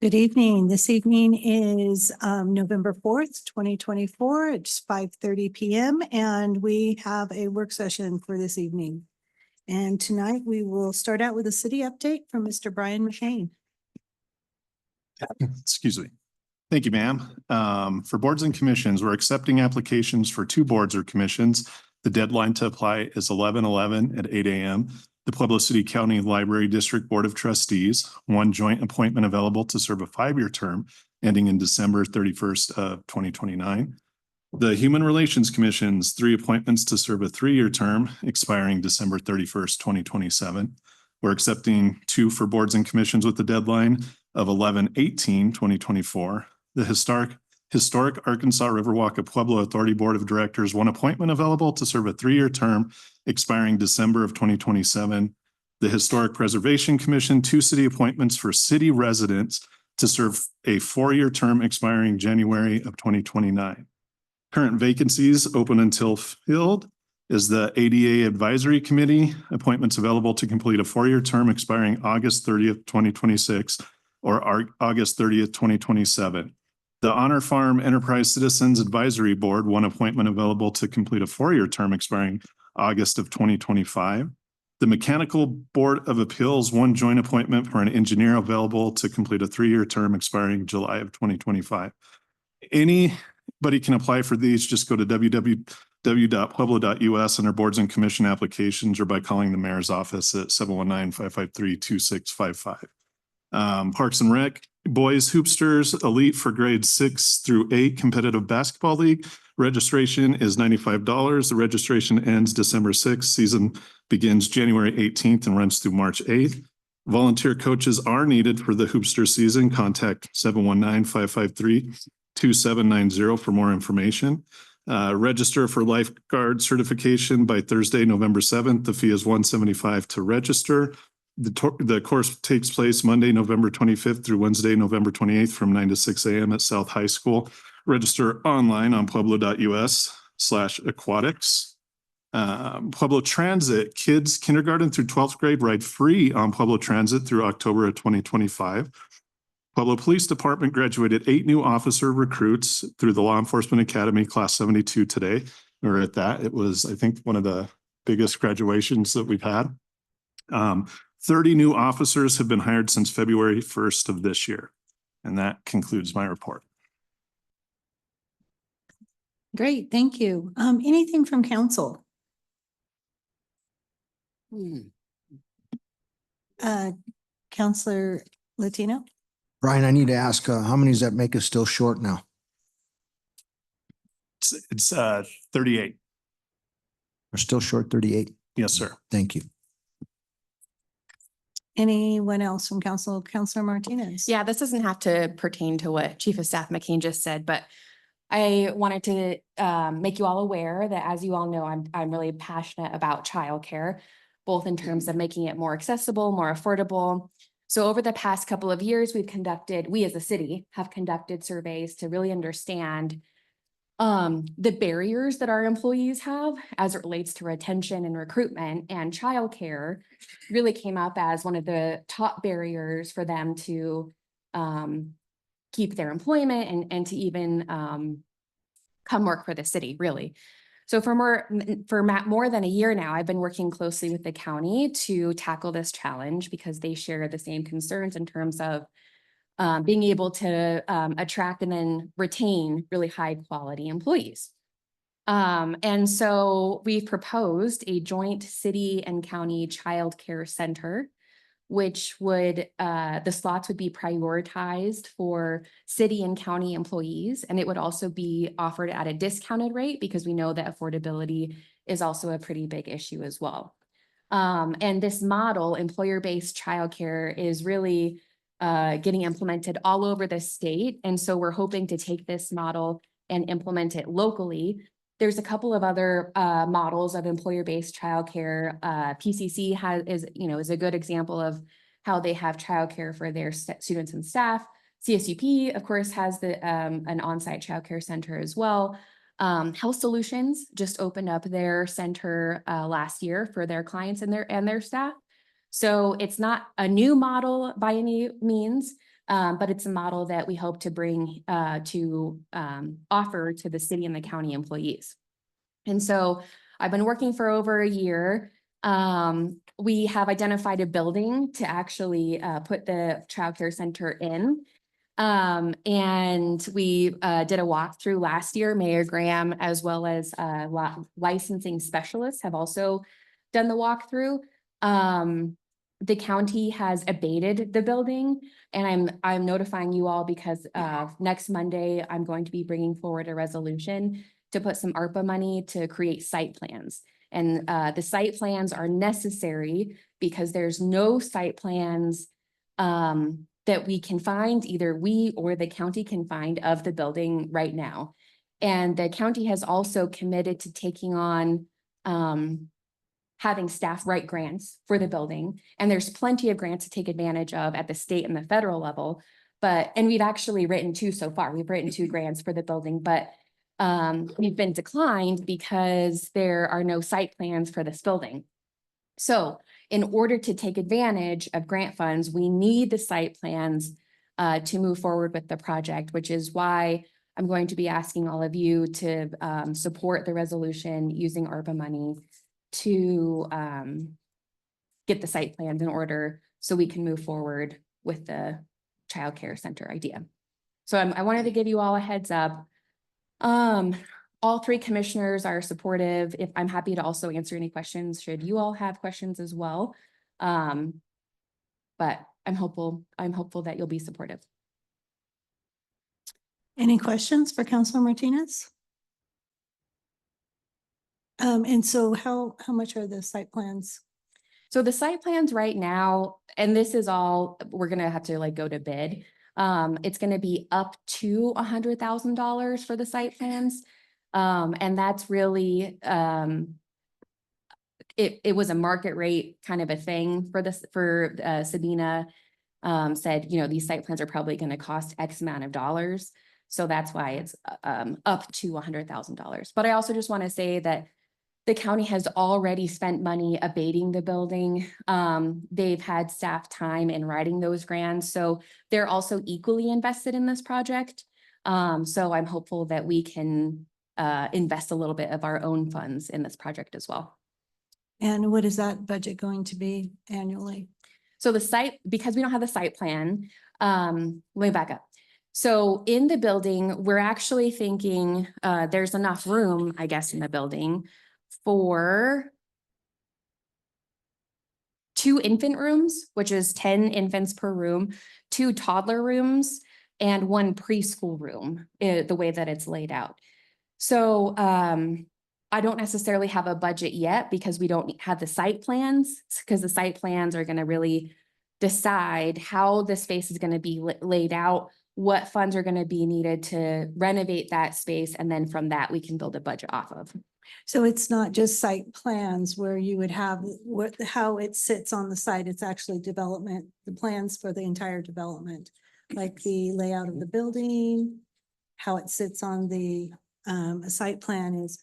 Good evening. This evening is November 4th, 2024. It's 5:30 p.m. and we have a work session for this evening. And tonight we will start out with a city update from Mr. Brian McCain. Excuse me. Thank you, ma'am. For boards and commissions, we're accepting applications for 2 boards or commissions. The deadline to apply is 11/11 at 8 a.m. The Pueblo City County Library District Board of Trustees, 1 joint appointment available to serve a 5-year term ending in December 31st of 2029. The Human Relations Commission's 3 appointments to serve a 3-year term expiring December 31st, 2027. We're accepting 2 for boards and commissions with the deadline of 11/18/2024. The Historic Arkansas Riverwalk of Pueblo Authority Board of Directors, 1 appointment available to serve a 3-year term expiring December of 2027. The Historic Preservation Commission, 2 city appointments for city residents to serve a 4-year term expiring January of 2029. Current vacancies open until filled is the ADA Advisory Committee, appointments available to complete a 4-year term expiring August 30th, 2026 or August 30th, 2027. The Honor Farm Enterprise Citizens Advisory Board, 1 appointment available to complete a 4-year term expiring August of 2025. The Mechanical Board of Appeals, 1 joint appointment for an engineer available to complete a 3-year term expiring July of 2025. Anybody can apply for these. Just go to www.pueblo.us under boards and commission applications or by calling the mayor's office at 719-553-2655. Parks and Rec, Boys Hoopsters Elite for grades 6 through 8 competitive basketball league. Registration is $95. The registration ends December 6th. Season begins January 18th and runs through March 8th. Volunteer coaches are needed for the Hoopster season. Contact 719-553-2790 for more information. Register for lifeguard certification by Thursday, November 7th. The fee is $175 to register. The course takes place Monday, November 25th through Wednesday, November 28th from 9 to 6 a.m. at South High School. Register online on pueblo.us/aquatics. Pueblo Transit, kids kindergarten through 12th grade ride free on Pueblo Transit through October of 2025. Pueblo Police Department graduated 8 new officer recruits through the Law Enforcement Academy Class 72 today. We were at that. It was, I think, one of the biggest graduations that we've had. 30 new officers have been hired since February 1st of this year. And that concludes my report. Great, thank you. Anything from council? Counselor Latino? Brian, I need to ask, how many does that make us still short now? It's 38. We're still short 38. Yes, sir. Thank you. Anyone else from council? Counselor Martinez? Yeah, this doesn't have to pertain to what Chief of Staff McCain just said, but I wanted to make you all aware that, as you all know, I'm really passionate about childcare, both in terms of making it more accessible, more affordable. So over the past couple of years, we as a city have conducted surveys to really understand the barriers that our employees have as it relates to retention and recruitment, and childcare really came up as one of the top barriers for them to keep their employment and to even come work for the city, really. So for more than a year now, I've been working closely with the county to tackle this challenge because they share the same concerns in terms of being able to attract and then retain really high quality employees. And so we've proposed a joint city and county child care center, which would, the slots would be prioritized for city and county employees. And it would also be offered at a discounted rate because we know that affordability is also a pretty big issue as well. And this model, employer-based childcare, is really getting implemented all over the state. And so we're hoping to take this model and implement it locally. There's a couple of other models of employer-based childcare. PCC is a good example of how they have childcare for their students and staff. CSUP, of course, has an on-site childcare center as well. Health Solutions just opened up their center last year for their clients and their staff. So it's not a new model by any means. But it's a model that we hope to bring to offer to the city and the county employees. And so I've been working for over a year. We have identified a building to actually put the childcare center in. And we did a walkthrough last year. Mayor Graham, as well as licensing specialists, have also done the walkthrough. The county has abated the building, and I'm notifying you all because next Monday, I'm going to be bringing forward a resolution to put some ARPA money to create site plans. And the site plans are necessary because there's no site plans that we can find, either we or the county can find, of the building right now. And the county has also committed to taking on having staff write grants for the building. And there's plenty of grants to take advantage of at the state and the federal level. And we've actually written two so far. We've written 2 grants for the building, but we've been declined because there are no site plans for this building. So in order to take advantage of grant funds, we need the site plans to move forward with the project, which is why I'm going to be asking all of you to support the resolution using ARPA money to get the site plans in order so we can move forward with the childcare center idea. So I wanted to give you all a heads up. All 3 commissioners are supportive. If I'm happy to also answer any questions, should you all have questions as well. But I'm hopeful that you'll be supportive. Any questions for Councilor Martinez? And so how much are the site plans? So the site plans right now, and this is all, we're gonna have to like go to bid. It's gonna be up to $100,000 for the site plans. And that's really, it was a market rate kind of a thing for this, for Sabina said, you know, these site plans are probably gonna cost X amount of dollars. So that's why it's up to $100,000. But I also just wanna say that the county has already spent money abating the building. They've had staff time in writing those grants, so they're also equally invested in this project. So I'm hopeful that we can invest a little bit of our own funds in this project as well. And what is that budget going to be annually? So the site, because we don't have the site plan, let me back up. So in the building, we're actually thinking there's enough room, I guess, in the building for 2 infant rooms, which is 10 infants per room, 2 toddler rooms, and 1 preschool room, the way that it's laid out. So I don't necessarily have a budget yet because we don't have the site plans, because the site plans are going to really decide how the space is going to be laid out, what funds are going to be needed to renovate that space, and then from that we can build a budget off of. So it's not just site plans where you would have how it sits on the site. It's actually development, the plans for the entire development, like the layout of the building, how it sits on the, a site plan is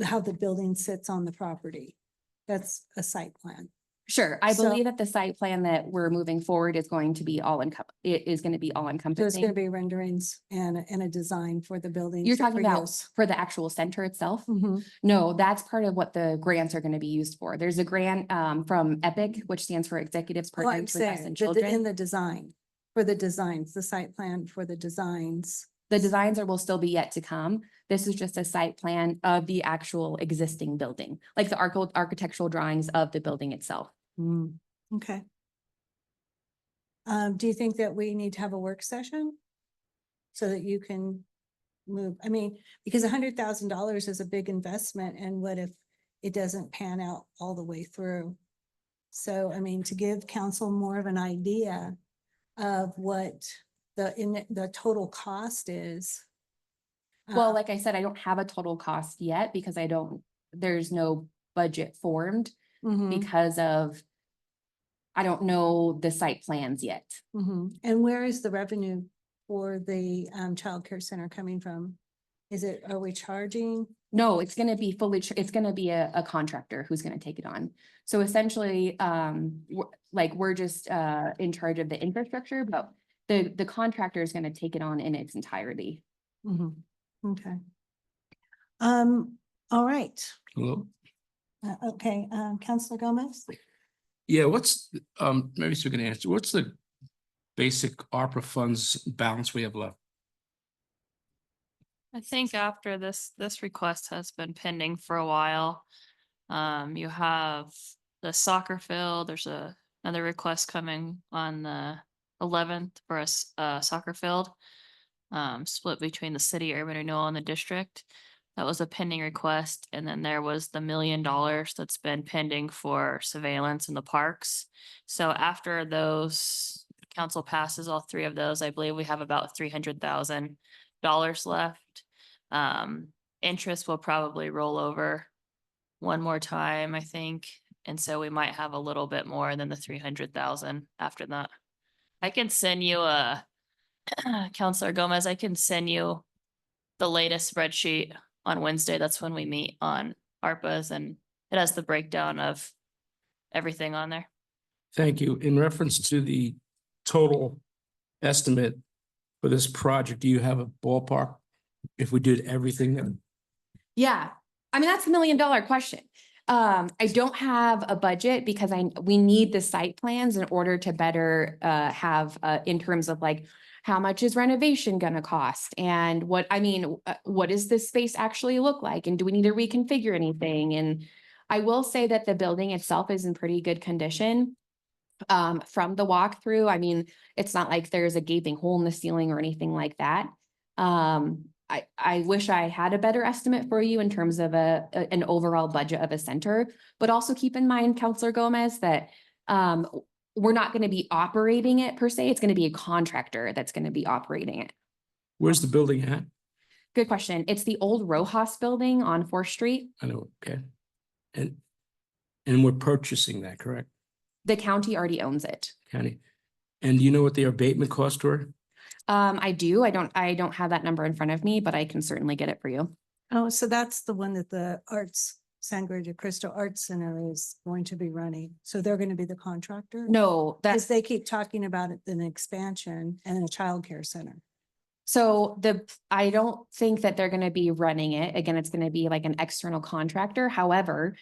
how the building sits on the property. That's a site plan. Sure, I So- believe that the site plan that we're moving forward is going to be all So it's encompassing. going to be renderings and a design for the building. You're talking for about use. for the actual center itself? Mhm. No, that's part of what the grants are going to be used for. There's a grant from EPIC, which stands for Executives Well, I'm Partnering to Invest in saying, in Children. the design, for the designs, the site plan for the designs. The designs will still be yet to come. This is just a site plan of the actual existing building, like the architectural drawings of the building itself. Okay. Do you think that we need to have a work session? So that you can move, I mean, because $100,000 is a big investment, and what if it doesn't pan out all the way through? So, I mean, to give council more of an idea of what the total cost is. Well, like I said, I don't have a total cost yet because there's no budget formed mhm, because I don't know the site plans yet. mhm. And where is the revenue for the childcare center coming from? Are we charging? No, it's gonna be it's gonna be a contractor who's gonna take it on. So essentially, we're just in charge of the infrastructure, but the contractor is gonna take it on in its entirety. Mhm. Okay. All right. Hello? Okay, Councilor Gomez? Yeah, maybe so we can answer, what's the basic ARPA funds balance we have left? I think after this request has been pending for a while, you have the soccer field, there's another request coming on the 11th for a soccer field. Split between the city, urban renewal and the district. That was a pending request. And then there was the $1 million that's been pending for surveillance in the parks. So after those council passes all three of those, I believe we have about $300,000 left. Interest will probably roll over one more time, I think. And so we might have a little bit more than the 300,000 after that. I can send you Counselor Gomez, I can send you the latest spreadsheet on Wednesday. That's when we meet on ARPA's, and it has the breakdown of everything on there. Thank you. In reference to the total estimate for this project, do you have a ballpark? If we did everything that Yeah, I mean, that's the $1 million question. I don't have a budget because we need the site plans in order to better have in terms of like, how much is renovation gonna cost? And what does this space actually look like? And do we need to reconfigure anything? And I will say that the building itself is in pretty good condition. From the walkthrough, I mean, it's not like there's a gaping hole in the ceiling or anything like that. I wish I had a better estimate for you in terms of an overall budget of a center, but also keep in mind, Counselor Gomez, that we're not going to be operating it per se. It's going to be a contractor that's going to be operating it. where's the building at? Good question. It's the old Rojas building on 4th Street. I know, okay. And we're purchasing that, correct? The county already owns it. County. And do you know what the abatement costs were? I do. I don't have that number in front of me, but I can certainly get it for you. Oh, so that's the one that the Sangre de Cristo Arts Center is going to be running. So they're going to be the contractor? No, Because that's they keep talking about it, an expansion and a childcare center. so I don't think that they're gonna be running it. Again, it's gonna be like an external contractor. However,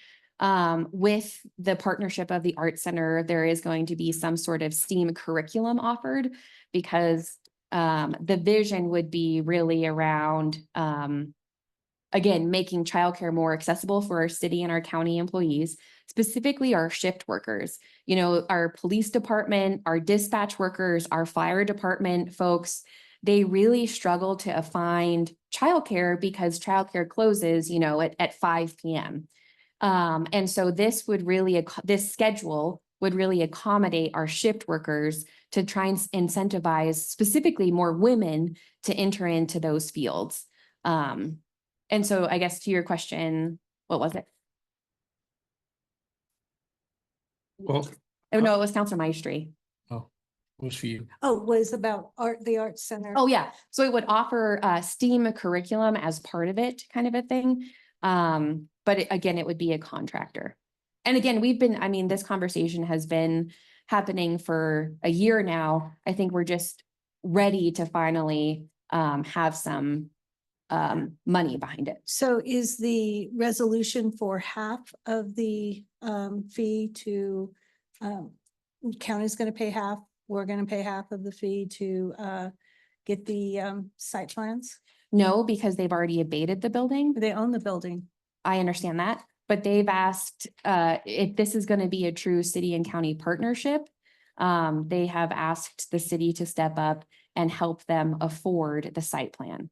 with the partnership of the Art Center, there is going to be some sort of STEAM curriculum offered because the vision would be really around again, making childcare more accessible for our city and our county employees, specifically our shift workers. You know, our police department, our dispatch workers, our fire department folks, they really struggle to find childcare because childcare closes, at 5 p.m. And so this schedule would really accommodate our shift workers to try and incentivize specifically more women to enter into those fields. And so I guess to your question, what was it? Well, Oh, no, it was Counselor Maestri. it was for you. Oh, was about the Arts Center? Oh, yeah. So it would offer STEAM curriculum as part of it, kind of a thing. But again, it would be a contractor. And again, this conversation has been happening for a year now. I think we're just ready to finally have some money behind it. So is the resolution for half of the fee to county's going to pay half, we're going to pay half of the fee to get the site plans? No, because they've already abated the building. They own the building. I understand that, but they've asked if this is going to be a true city and county partnership. They have asked the city to step up and help them afford the site plan.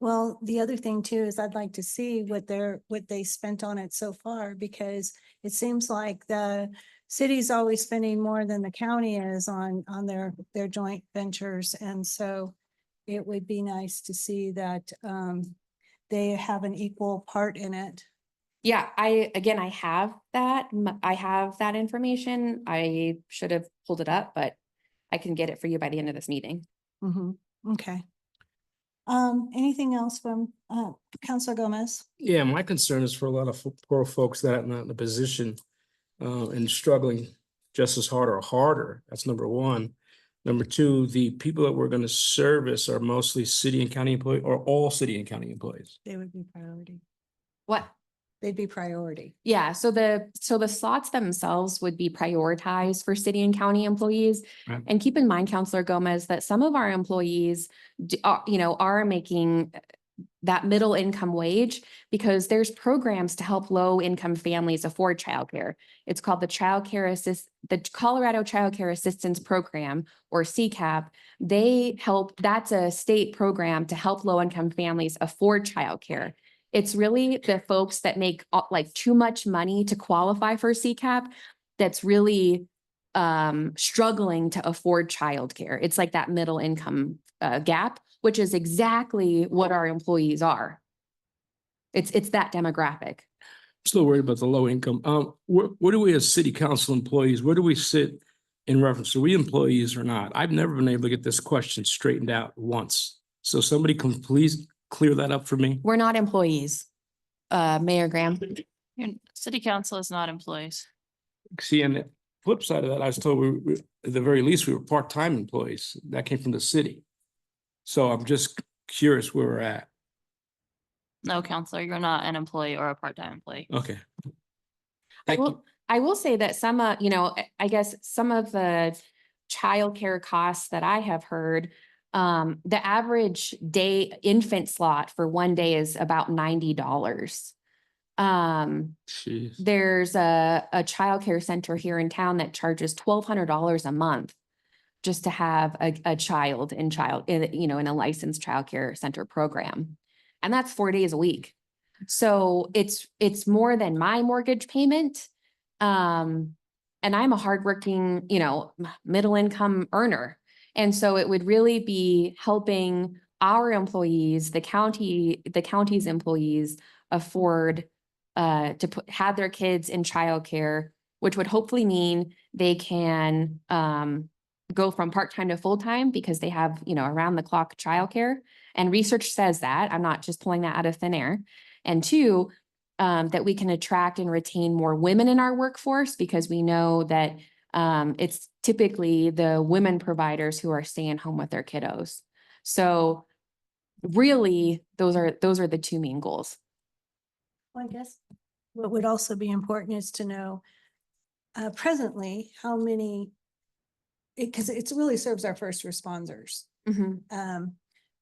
Well, the other thing too is I'd like to see what they spent on it so far, because it seems like the city's always spending more than the county is on their joint ventures. And so it would be nice to see that they have an equal part in it. Yeah, I have that. I have that information. I should have pulled it up, but I can get it for you by the end of this meeting. Mhm. Okay. Anything else from Counselor Gomez? Yeah, my concern is for a lot of poor folks that are not in a position and struggling just as hard or harder. That's number one. Number two, the people that we're gonna service are mostly city and county employees or all city and county employees? They would be priority. What? They'd be priority. Yeah, so the slots themselves would be prioritized for city and county employees. Right. And keep in mind, Counselor Gomez, that some of our employees are making that middle income wage because there's programs to help low income families afford childcare. It's called the Colorado Child Care Assistance Program, or CCAP. That's a state program to help low income families afford childcare. It's really the folks that make like too much money to qualify for CCAP that's really struggling to afford childcare. It's like that middle income gap, which is exactly what our employees are. It's that demographic. Still worried about the low income. Where do we as city council employees, where do we sit in reference? Are we employees or not? I've never been able to get this question straightened out once. So somebody can please clear that up for me. We're not employees, Mayor Graham. Your city council is not employees. See, and the flip side of that, I was told at the very least, we were part-time employees. That came from the city. So I'm just curious where we're at. No, counselor, you're not an employee or a part-time employee. Okay. I Thank you. will say that some, I guess some of the childcare costs that I have heard, the average day infant slot for one day is about $90. Jeez. There's a childcare center here in town that charges $1,200 a month just to have a child in a licensed childcare center program. And that's 4 days a week. So it's more than my mortgage payment. And I'm a hardworking, middle income earner. And so it would really be helping our employees, the county's employees afford to have their kids in childcare, which would hopefully mean they can go from part-time to full-time because they have, around the clock childcare. And research says that. I'm not just pulling that out of thin air. And two, that we can attract and retain more women in our workforce because we know that it's typically the women providers who are staying home with their kiddos. So really, those are the two main goals. Well, I guess what would also be important is to know presently how many, because it really serves our first responders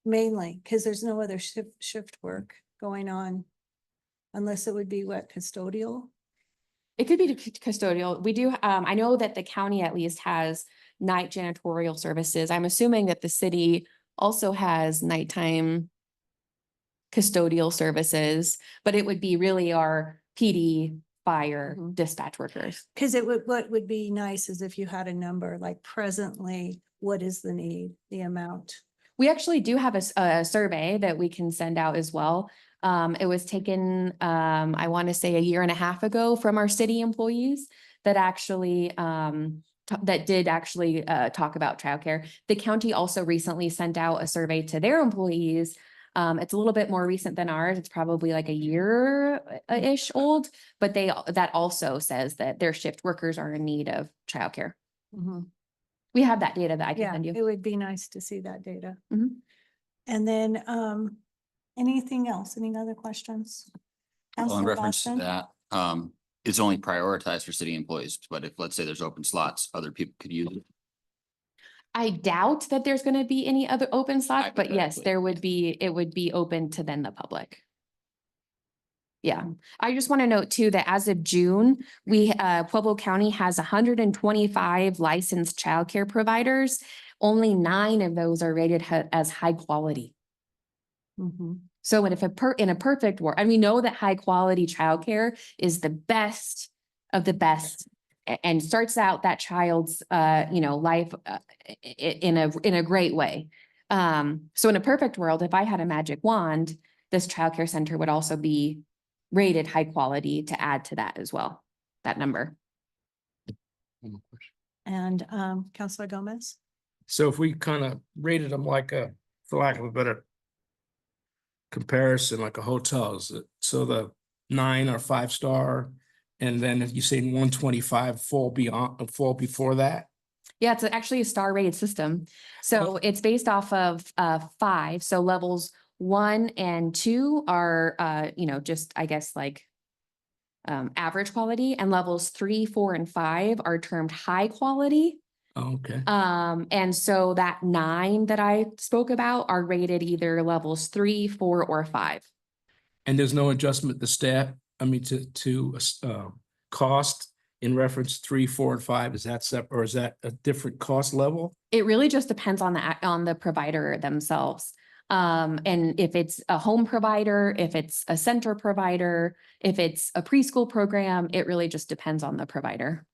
mainly, because there's no other shift work going on unless it would be what, custodial? It could be custodial. We do, I know that the county at least has night janitorial services. I'm assuming that the city also has nighttime custodial services, but it would be really our PD, fire, dispatch workers. Because what would be nice is if you had a number, like presently, what is the need, the amount? We actually do have a survey that we can send out as well. It was taken, I want to say 1.5 years ago from our city employees that actually, that did actually talk about childcare. The county also recently sent out a survey to their employees. It's a little bit more recent than ours. It's probably like a year-ish old, but that also says that their shift workers are in need of childcare. We have that data that I can Yeah, send you. it would be nice to see that data. Mhm. And then, anything else? Any other questions? Well, in Counselor reference to Boston? that, it's only prioritized for city employees, but if, let's say there's open slots, other people could use it. I doubt that there's going to be any other open slots, but yes, Hypothetically. it would be open to then the public. Yeah, I just want to note too, that as of June, Pueblo County has 125 licensed childcare providers. Only 9 of those are rated as high quality. So if in a perfect world, and we know that high quality childcare is the best of the best and starts out that child's, life in a great way. So in a perfect world, if I had a magic wand, this childcare center would also be rated high quality to add to that as well, that number. And, Counselor Gomez? So if we kind of rated them like for lack of a better comparison, like a hotel, so the 9 or 5-star, and then if you say 125 fall before that? Yeah, it's actually a star rated system. So it's based off of 5. So levels 1 and 2 are just I guess like average quality, and levels 3, 4, and 5 are termed high quality. Oh, okay. And so that 9 that I spoke about are rated either levels 3, 4, or 5. And there's no adjustment to staff, cost in reference 3, 4, and 5, is that or is that a different cost level? It really just depends on the provider themselves. And if it's a home provider, if it's a center provider, if it's a preschool program, it really just depends on the provider.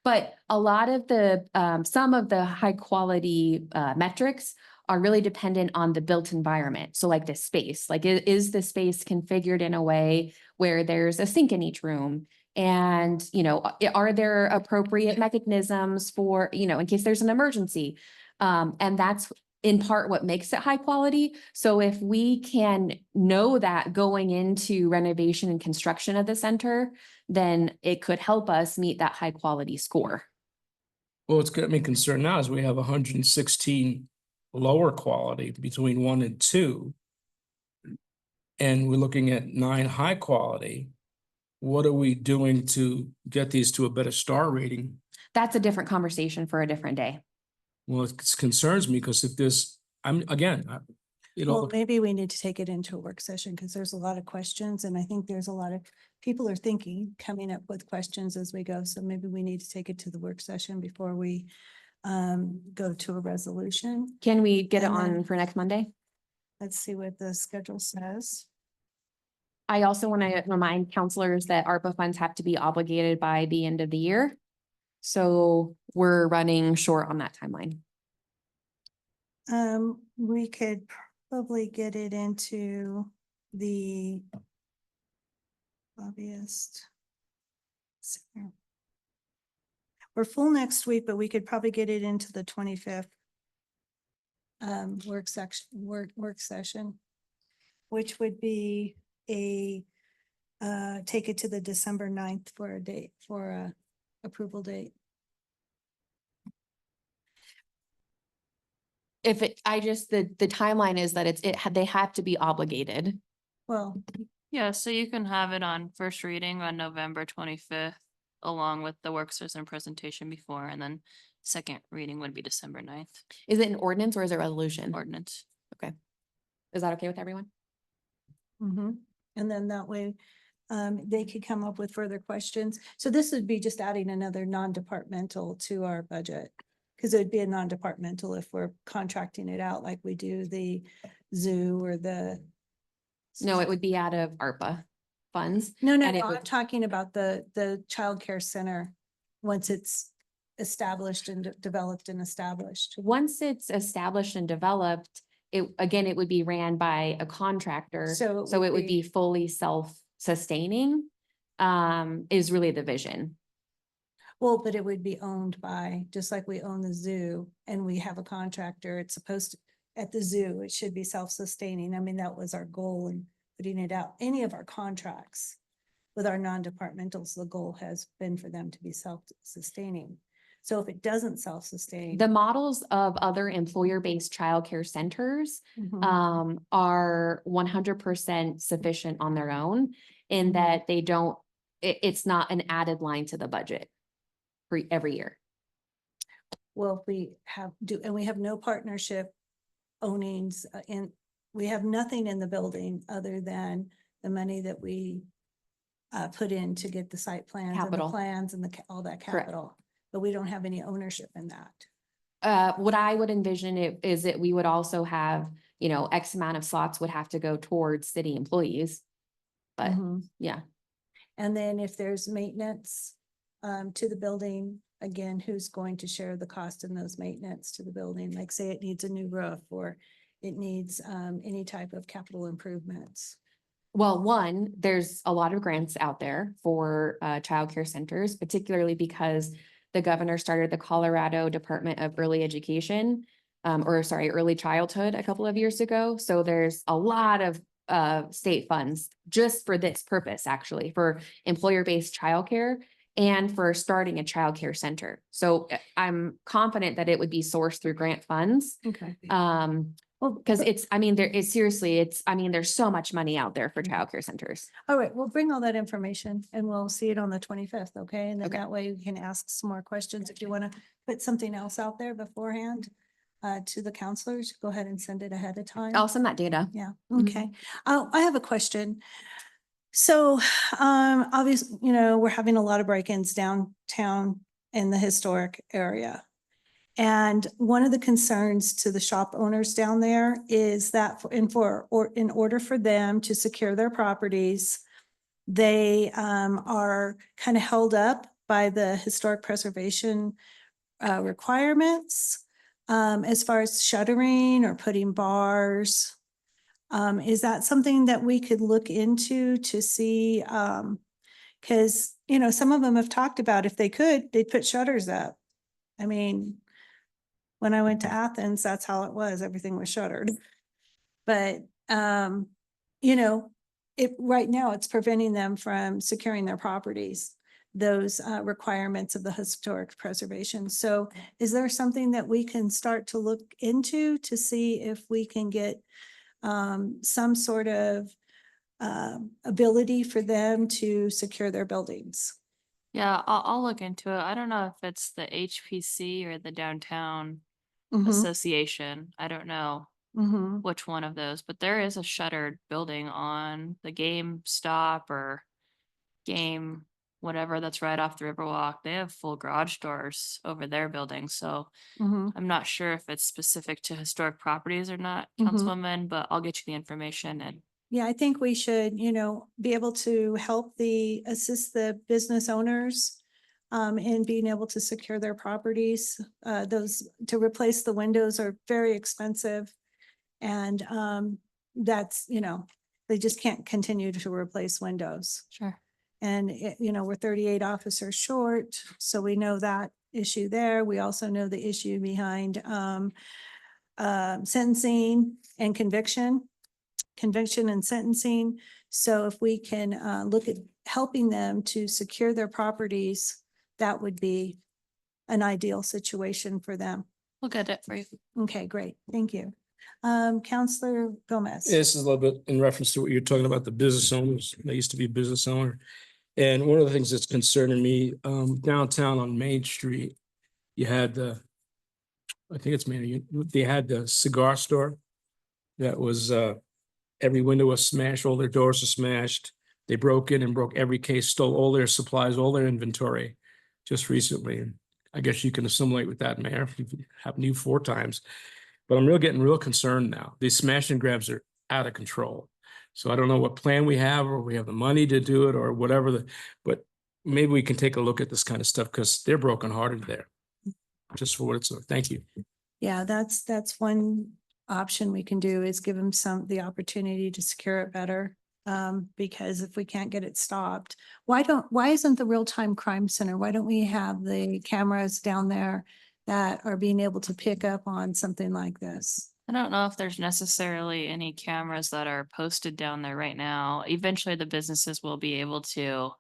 But a lot of some of the high quality metrics are really dependent on the built environment. So like the space, like is the space configured in a way where there's a sink in each room? And, are there appropriate mechanisms for, in case there's an emergency? And that's in part what makes it high quality. So if we can know that going into renovation and construction of the center, then it could help us meet that high quality score. Well, what's got me concerned now is we have 116 lower quality between 1 and 2. And we're looking at 9 high quality. What are we doing to get these to a better star rating? That's a different conversation for a different day. Well, it concerns me because if there's, Well, maybe we need to take it into a work session because there's a lot of questions and I think there's a lot of people are coming up with questions as we go. So maybe we need to take it to the work session before we go to a resolution. Can we get it And then- on for next Monday? Let's see what the schedule says. I also want to remind counselors that ARPA funds have to be obligated by the end of the year. So we're running short on that timeline. We could probably get it into the lobbyist. We're full next week, but we could probably get it into the 25th work session, which would be take it to the December 9th for a date, for a approval date. If the timeline is that they have to be obligated. Well, Yeah, so you can have it on first reading on November 25th, along with the work session presentation before, and then second reading would be December 9th, Is it an ordinance or is it a resolution? ordinance. Is that okay with everyone? and then that way, they could come up with further questions. So this would be just adding another non-departmental to our budget. Because it would be a non-departmental if we're contracting it out like we do the zoo or the. No, it would be out of ARPA funds. No, and it I'm would- talking about the childcare center, once it's established and developed and established. Once it's established and developed, it would be ran by a contractor. So So it would be fully self-sustaining, is really the vision. Well, but it would be owned by, just like we own the zoo and we have a contractor, it's supposed to, at the zoo, it should be self-sustaining. I mean, that was our goal in putting it out. Any of our contracts with our non-departmentals, the goal has been for them to be self-sustaining. So if it doesn't self-sustain. The models of other employer-based childcare centers Mhm. are 100% sufficient on their own in Mhm. that they don't, it's not an added line to the budget for every year. Well, if we and we have no partnership ownings and we have nothing in the building other than the money that we put in to get the site plans and the Capital. plans and all that Correct. capital. But we don't have any ownership in that. What I would envision is that we would also have, X amount of slots would have to go towards city employees. But Mhm. yeah, And then if there's maintenance to the building, again, who's going to share the cost in those maintenance to the building? Like say it needs a new roof or it needs any type of capital improvements. well, one, there's a lot of grants out there for childcare centers, particularly because the governor started the Colorado Department of Early Education, early childhood a couple of years ago. So there's a lot of state funds just for this purpose, actually, for employer-based childcare. and for starting a childcare center. So I'm confident that it would be sourced through grant funds. Okay. Well, because it's, I mean, there is seriously, I mean, there's so much money out there for childcare centers. All right, we'll bring all that information and we'll see it on the 25th, okay? And then Okay. that way you can ask some more questions. If you want to put something else out there beforehand to the counselors, go ahead and send it ahead of time. I'll send that data. Yeah, Mhm. okay. I have a question. So, obviously, we're having a lot of break-ins downtown in the historic area. And one of the concerns to the shop owners down there is that in order for them to secure their properties, they are kind of held up by the historic preservation requirements as far as shuttering or putting bars. Is that something that we could look into to see? Because, some of them have talked about if they could, they'd put shutters up. I mean, when I went to Athens, that's how it was. Everything was shuttered. But, right now it's preventing them from securing their properties, those requirements of the historic preservation. So is there something that we can start to look into to see if we can get some sort of ability for them to secure their buildings? Yeah, I'll look into it. I don't know if it's the HPC or the downtown Mhm, association. I don't know mhm. which one of those, but there is a shuttered building on the GameStop or Game, whatever that's right off the Riverwalk. They have full garage doors over their building, so Mhm. I'm not sure if it's specific to historic properties or not, Mhm. Councilwoman, but I'll get you the information and Yeah, I think we should, be able to assist the business owners in being able to secure their properties. To replace the windows are very expensive. And that's, they just can't continue to replace windows. sure. And, we're 38 officers short, so we know that issue there. We also know the issue behind sentencing and conviction and sentencing. So if we can look at helping them to secure their properties, that would be an ideal situation for them. We'll get it for you. Okay, great. Thank you. Counselor Gomez. This is a little bit in reference to what you're talking about, the business owners. I used to be a business owner. And one of the things that's concerning me, downtown on Main Street, you had I think it's Main, they had the cigar store that was, every window was smashed, all their doors were smashed. They broke in and broke every case, stole all their supplies, all their inventory just recently. I guess you can assimilate with that, Mayor, if you've happened to you 4 times. But I'm getting real concerned now. These smash and grabs are out of control. So I don't know what plan we have, or we have the money to do it, or whatever, but maybe we can take a look at this kind of stuff because they're brokenhearted there. Just for what it's worth. Thank you. Yeah, that's one option we can do is give them the opportunity to secure it better. Because if we can't get it stopped, why isn't the real-time crime center, why don't we have the cameras down there that are being able to pick up on something like this? I don't know if there's necessarily any cameras that are posted down there right now. Eventually, the businesses will be able to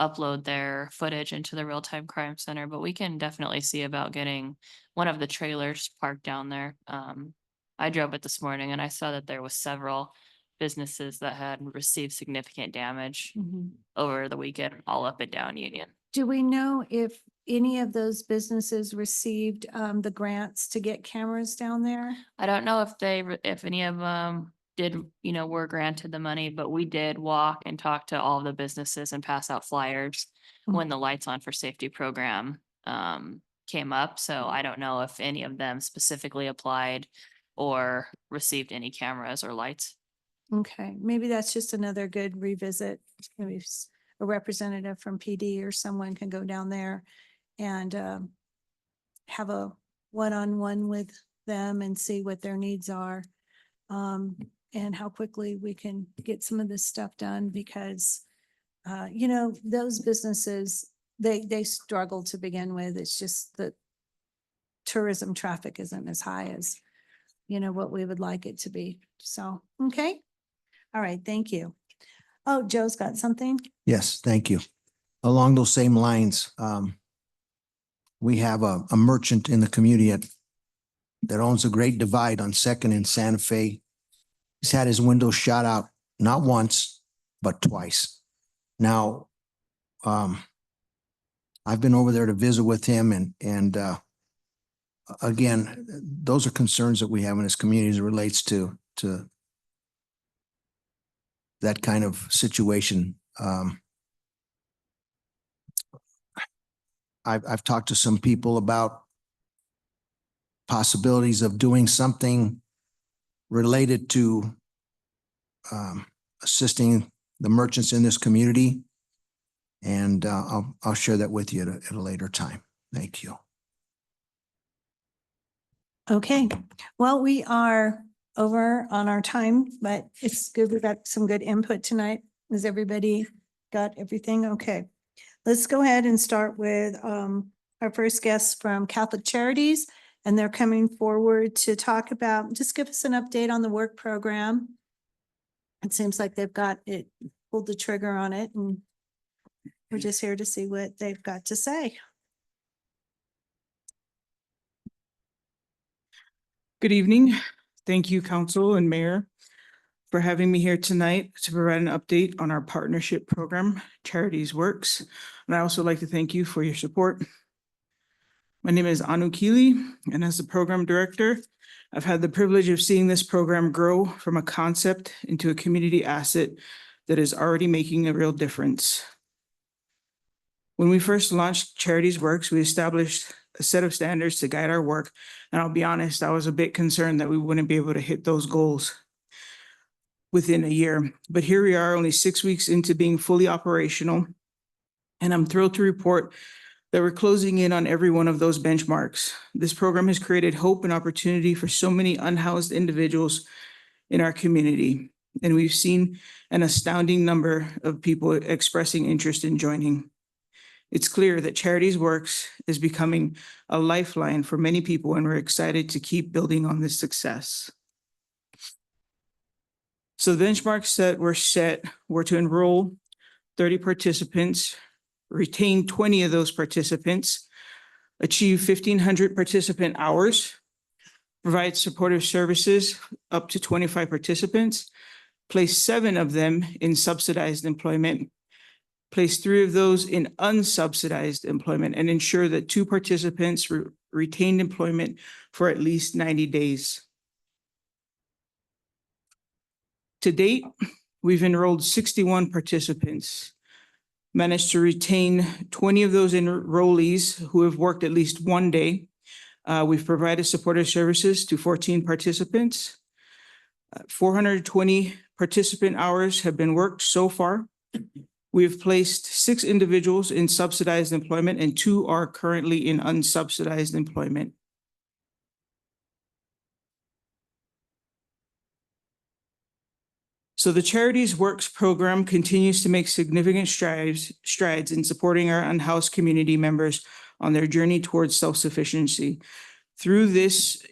upload their footage into the real-time crime center, but we can definitely see about getting one of the trailers parked down there. I drove it this morning and I saw that there was several businesses that had received significant damage over the weekend, all up and down Union. Do we know if any of those businesses received the grants to get cameras down there? I don't know if any of them did, were granted the money, but we did walk and talk to all of the businesses and pass out flyers when the Lights On for Safety program came up. So I don't know if any of them specifically applied or received any cameras or lights. Okay, maybe that's just another good revisit. Maybe a representative from PD or someone can go down there and have a one-on-one with them and see what their needs are. And how quickly we can get some of this stuff done because, those businesses, they struggle to begin with. It's just that tourism traffic isn't as high as, what we would like it to be. So, okay. All right, thank you. Oh, Joe's got something? Yes, thank you. along those same lines, we have a merchant in the community that owns a Great Divide on Second and Santa Fe. He's had his windows shot out not once, but twice. Now, I've been over there to visit with him and again, those are concerns that we have in this community as it relates to that kind of situation. I've talked to some people about possibilities of doing something related to assisting the merchants in this community. And I'll share that with you at a later time. Thank you. Okay, well, we are over on our time, but it's good. We got some good input tonight. Has everybody got everything? Okay. Let's go ahead and start with our first guest from Catholic Charities, and they're coming forward to talk about, just give us an update on the work program. It seems like they've got it, pulled the trigger on it, and we're just here to see what they've got to say. Good evening. Thank you, Council and Mayor, for having me here tonight to provide an update on our partnership program, Charities Works. And I also like to thank you for your support. My name is Anu Keeley, and as the program director, I've had the privilege of seeing this program grow from a concept into a community asset that is already making a real difference. When we first launched Charities Works, we established a set of standards to guide our work. And I'll be honest, I was a bit concerned that we wouldn't be able to hit those goals within a year. But here we are, only 6 weeks into being fully operational. And I'm thrilled to report that we're closing in on every one of those benchmarks. This program has created hope and opportunity for so many unhoused individuals in our community. And we've seen an astounding number of people expressing interest in joining. It's clear that Charities Works is becoming a lifeline for many people, and we're excited to keep building on this success. So the benchmarks that were set were to enroll 30 participants, retain 20 of those participants, achieve 1,500 participant hours, provide supportive services up to 25 participants, place 7 of them in subsidized employment, place 3 of those in unsubsidized employment, and ensure that 2 participants retained employment for at least 90 days. To date, we've enrolled 61 participants, managed to retain 20 of those enrollees who have worked at least 1 day. We've provided supportive services to 14 participants. 420 participant hours have been worked so far. We have placed 6 individuals in subsidized employment and 2 are currently in unsubsidized employment. So the Charities Works program continues to make significant strides in supporting our unhoused community members on their journey towards self-sufficiency. Through this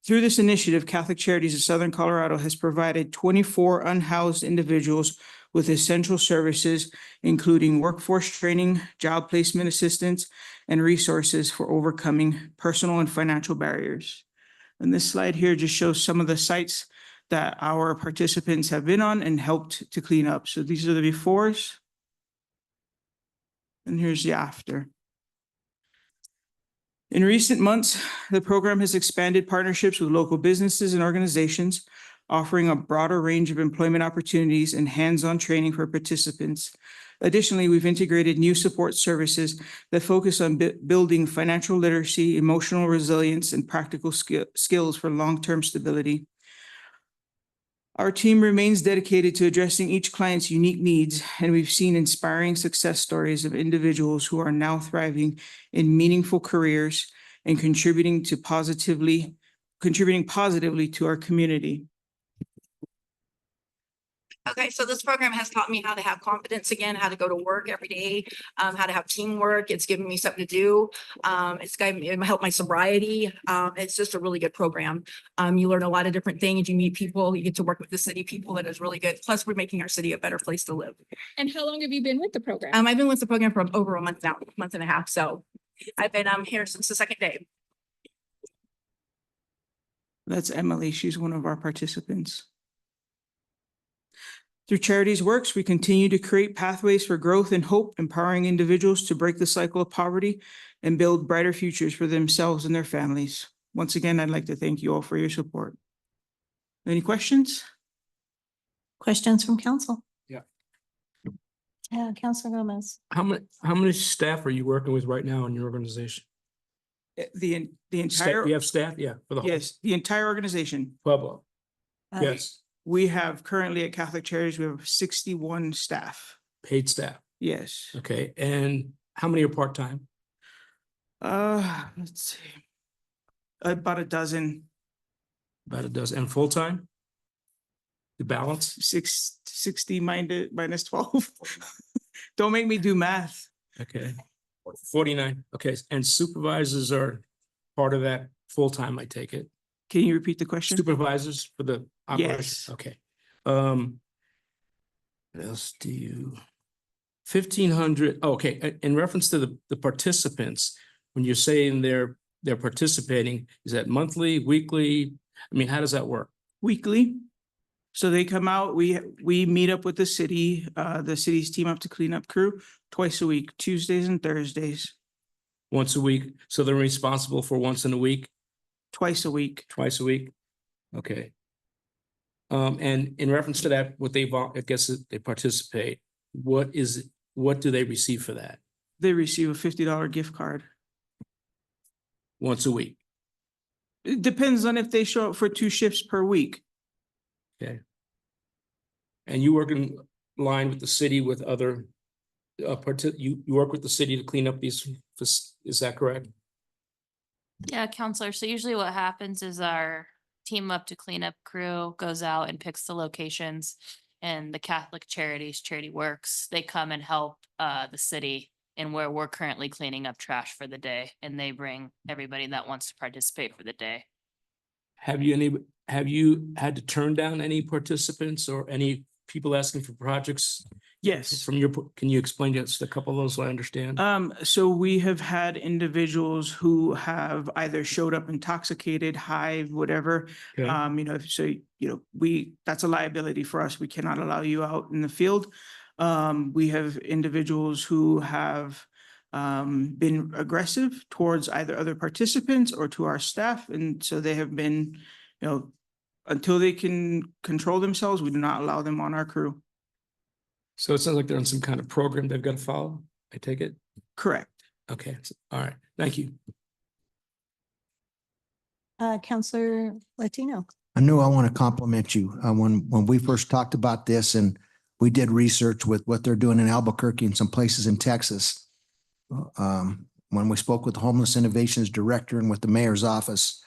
initiative, Catholic Charities of Southern Colorado has provided 24 unhoused individuals with essential services, including workforce training, job placement assistance, and resources for overcoming personal and financial barriers. And this slide here just shows some of the sites that our participants have been on and helped to clean up. So these are the befores, and here's the after. In recent months, the program has expanded partnerships with local businesses and organizations, offering a broader range of employment opportunities and hands-on training for participants. Additionally, we've integrated new support services that focus on building financial literacy, emotional resilience, and practical skills for long-term stability. Our team remains dedicated to addressing each client's unique needs, and we've seen inspiring success stories of individuals who are now thriving in meaningful careers and contributing positively to our community. Okay, so this program has taught me how to have confidence again, how to go to work every day, how to have teamwork. It's given me something to do. It's helped my sobriety. It's just a really good program. You learn a lot of different things. You meet people, you get to work with the city people. That is really good. Plus, we're making our city a better place to live. And how long have you been with the program? I've been with the program for over a month now, month and a half. So I've been here since the second day. That's Emily. She's one of our participants. Through Charities Works, we continue to create pathways for growth and hope, empowering individuals to break the cycle of poverty and build brighter futures for themselves and their families. Once again, I'd like to thank you all for your support. Any questions? Questions from council? Yeah. Councilor Gomez. How many staff are you working with right now in your organization? The Staff- entire, You have staff? Yeah, for the whole yes, the entire organization. Pueblo. Uh, Yes, We have currently at Catholic Charities, we have 61 staff. paid staff. Yes. Okay, and how many are part-time? Let's see. About a dozen, About a dozen. And full-time? The balance? 60 minus 12. Don't make me do math. Okay. 49. Okay, and supervisors are part of that full-time, I take it? Can you repeat the question? Supervisors for the operation? Yes. Okay. What else do you? 1,500, okay, in reference to the participants, when you're saying they're participating, is that monthly, weekly? I mean, how does that work? Weekly. So they come out, we meet up with the city's Team Up to Clean Up crew twice a week, Tuesdays and Thursdays, Once a week? So they're responsible for once in a week, twice a week. twice a week? Okay. And in reference to that, I guess they participate, what do they receive for that? They receive a $50 gift card. Once a week? It depends on if they show up for 2 shifts per week. Okay. And you work in line with the city with other, you work with the city to clean up these, is that correct? Yeah, counselor. So usually what happens is our Team Up to Cleanup crew goes out and picks the locations, and the Catholic Charities, Charity Works, they come and help the city in where we're currently cleaning up trash for the day, and they bring everybody that wants to participate for the day. Have you had to turn down any participants or any people asking for projects Yes. from can you explain just a couple of those so I understand? So we have had individuals who have either showed up intoxicated, high, whatever. Okay. That's a liability for us. We cannot allow you out in the field. We have individuals who have been aggressive towards either other participants or to our staff. And so they have been, until they can control themselves, we do not allow them on our crew. So it sounds like they're on some kind of program they've got to follow, I take it? Correct. Okay, all right, thank you. Counselor Latino. I want to compliment you. When we first talked about this and we did research with what they're doing in Albuquerque and some places in Texas. When we spoke with the Homeless Innovations Director and with the mayor's office,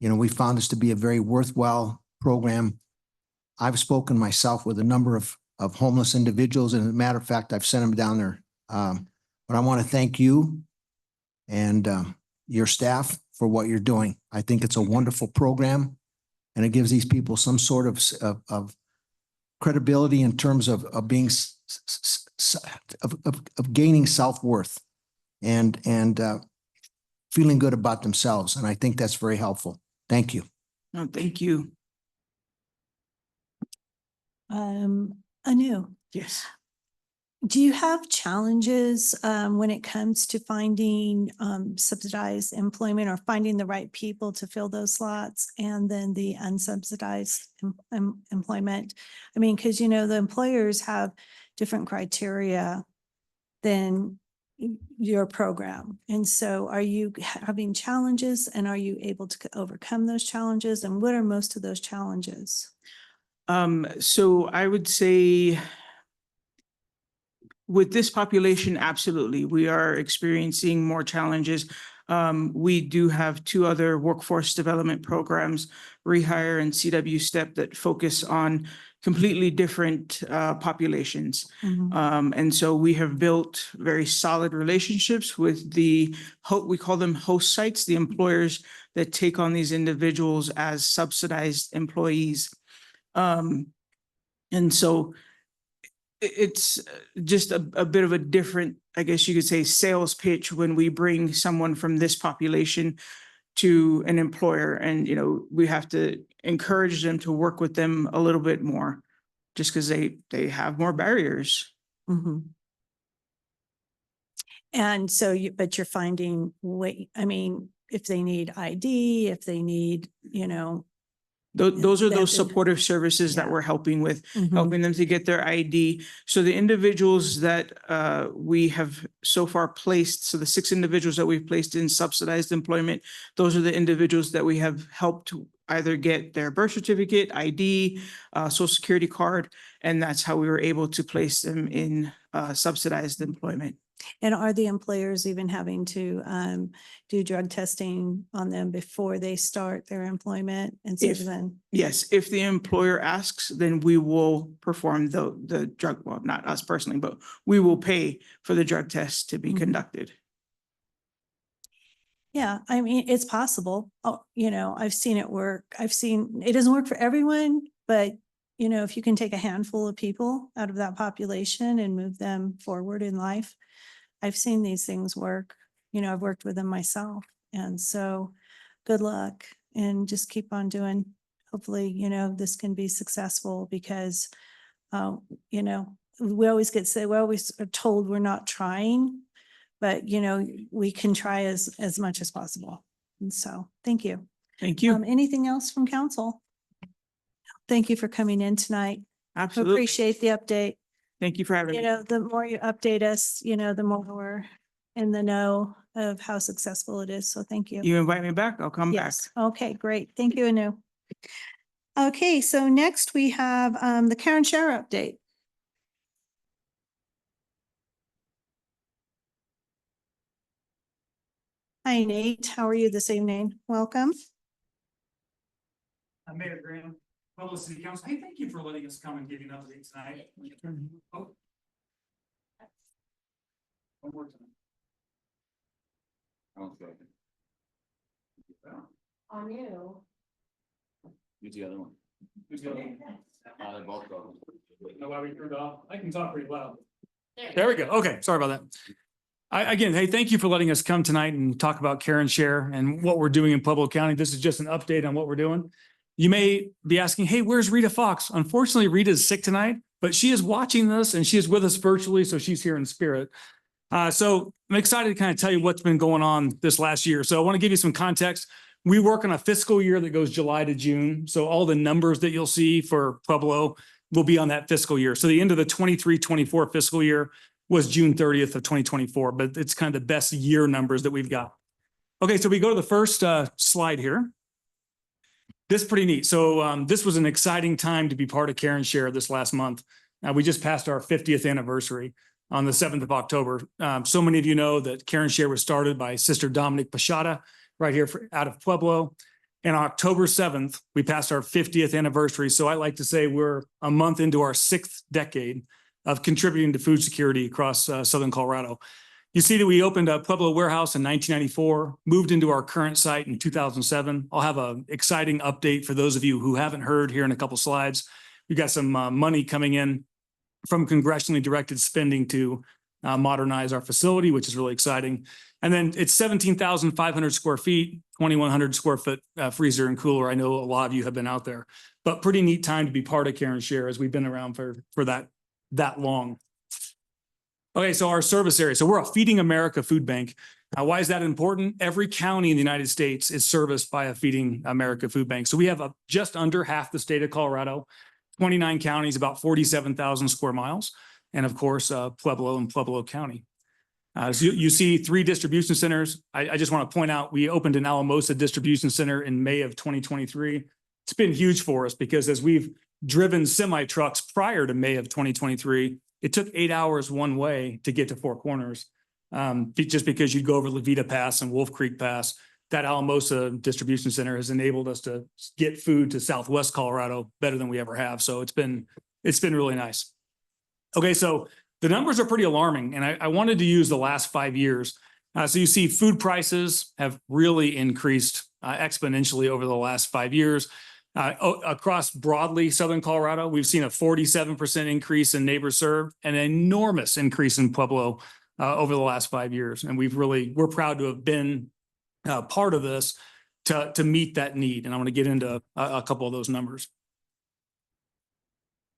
we found this to be a very worthwhile program. I've spoken myself with a number of homeless individuals, and as a matter of fact, I've sent them down there. But I want to thank you and your staff for what you're doing. I think it's a wonderful program, and it gives these people some sort of credibility in terms of being of gaining self-worth and feeling good about themselves. And I think that's very helpful. Thank you. No, thank you. Anu, Yes. do you have challenges when it comes to finding subsidized employment or finding the right people to fill those slots and then the unsubsidized employment? I mean, because the employers have different criteria than your program. And so are you having challenges, and are you able to overcome those challenges? And what are most of those challenges? So I would say with this population, absolutely, we are experiencing more challenges. We do have two other workforce development programs, Rehire and CW Step, that focus on completely different populations. Mhm. And so we have built very solid relationships with we call them host sites, the employers that take on these individuals as subsidized employees. And so it's just a bit of a different, I guess you could say, sales pitch when we bring someone from this population to an employer. And, you know, we have to encourage them to work with them a little bit more just because they have more barriers. Mhm. And so but you're finding I mean, if they need ID, if they need, you know. Those are That those is- supportive services that Yeah. we're helping with, Mhm. helping them to get their ID. So the individuals that we have so far placed, so the 6 individuals that we've placed in subsidized employment, those are the individuals that we have helped either get their birth certificate, ID, social security card, and that's how we were able to place them in subsidized employment. And are the employers even having to do drug testing on them before they start their employment instead of If- then? Yes, if the employer asks, then we will perform the drug, well, not us personally, but we will pay for the drug test to be Mhm. conducted. Yeah, I mean, it's possible. Oh, you know, I've seen it work. I've seen, it doesn't work for everyone, but you know, if you can take a handful of people out of that population and move them forward in life, I've seen these things work. You know, I've worked with them myself. And so good luck and just keep on doing. Hopefully, you know, this can be successful because, you know, we always are told we're not trying, but you know, we can try as much as possible. And so, thank you. Thank you. Anything else from council? Thank you for coming in tonight. Absolutely. Appreciate the update. Thank you for having You me. know, the more you update us, you know, the more we're in the know of how successful it is. So thank you. You invite me back, I'll come back. Yes. Okay, great. Thank you, Anu. Okay, so next we have the Karen Share update. Hi, Nate. How are you this evening? Welcome. Mayor Graham, Pueblo City Council. Hey, thank you for letting us come and give you an update tonight. Oh. One more time. On you. Who's the other one? Who's the other one? They're both going. Know why we turned off? I can talk pretty loud. There we go. Okay, sorry about that. Again, hey, thank you for letting us come tonight and talk about Care and Share and what we're doing in Pueblo County. This is just an update on what we're doing. You may be asking, hey, where's Rita Fox? Unfortunately, Rita is sick tonight, but she is watching this and she is with us virtually, so she's here in spirit. So I'm excited to kind of tell you what's been going on this last year. So I want to give you some context. We work on a fiscal year that goes July to June. So all the numbers that you'll see for Pueblo will be on that fiscal year. So the end of the 23-24 fiscal year was June 30th of 2024, but it's kind of the best year numbers that we've got. Okay, so we go to the first slide here. This is pretty neat. So this was an exciting time to be part of Care and Share this last month. We just passed our 50th anniversary on the 7th of October. So many of you know that Care and Share was started by Sister Dominic Pachata right here out of Pueblo. And on October 7th, we passed our 50th anniversary. So I like to say we're a month into our 6th decade of contributing to food security across Southern Colorado. You see that we opened a Pueblo warehouse in 1994, moved into our current site in 2007. I'll have an exciting update for those of you who haven't heard here in a couple slides. We've got some money coming in from congressionally directed spending to modernize our facility, which is really exciting. And then it's 17,500 square feet, 2,100 square foot freezer and cooler. I know a lot of you have been out there, but pretty neat time to be part of Care and Share as we've been around for that long. Okay, so our service area. So we're a Feeding America food bank. Why is that important? Every county in the United States is serviced by a Feeding America food bank. So we have just under half the state of Colorado, 29 counties, about 47,000 square miles. And of course, Pueblo and Pueblo County. So you see 3 distribution centers. I just want to point out, we opened an Alamosa distribution center in May of 2023. It's been huge for us because as we've driven semi trucks prior to May of 2023, it took 8 hours one way to get to Four Corners. Just because you go over Levita Pass and Wolf Creek Pass, that Alamosa distribution center has enabled us to get food to Southwest Colorado better than we ever have. So it's been really nice. Okay, so the numbers are pretty alarming, and I wanted to use the last 5 years. So you see food prices have really increased exponentially over the last 5 years. Across broadly Southern Colorado, we've seen a 47% increase in neighbors served, and an enormous increase in Pueblo over the last 5 years. And we're proud to have been part of this to meet that need. And I'm going to get into a couple of those numbers.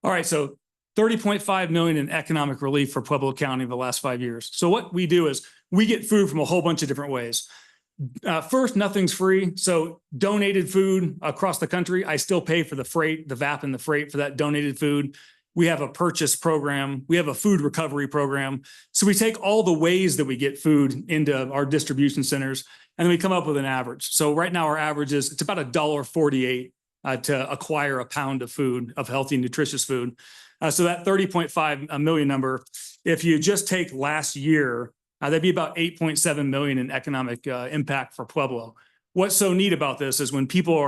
All right, so 30.5 million in economic relief for Pueblo County over the last 5 years. So what we do is we get food from a whole bunch of different ways. First, nothing's free. So donated food across the country, I still pay for the freight, the VAP and the freight for that donated food. We have a purchase program. We have a food recovery program. So we take all the ways that we get food into our distribution centers, and then we come up with an average. So right now our average is it's about $1.48 to acquire a pound of food, of healthy, nutritious food. So that 30.5 million number, if you just take last year, that'd be about 8.7 million in economic impact for Pueblo. What's so neat about this is when people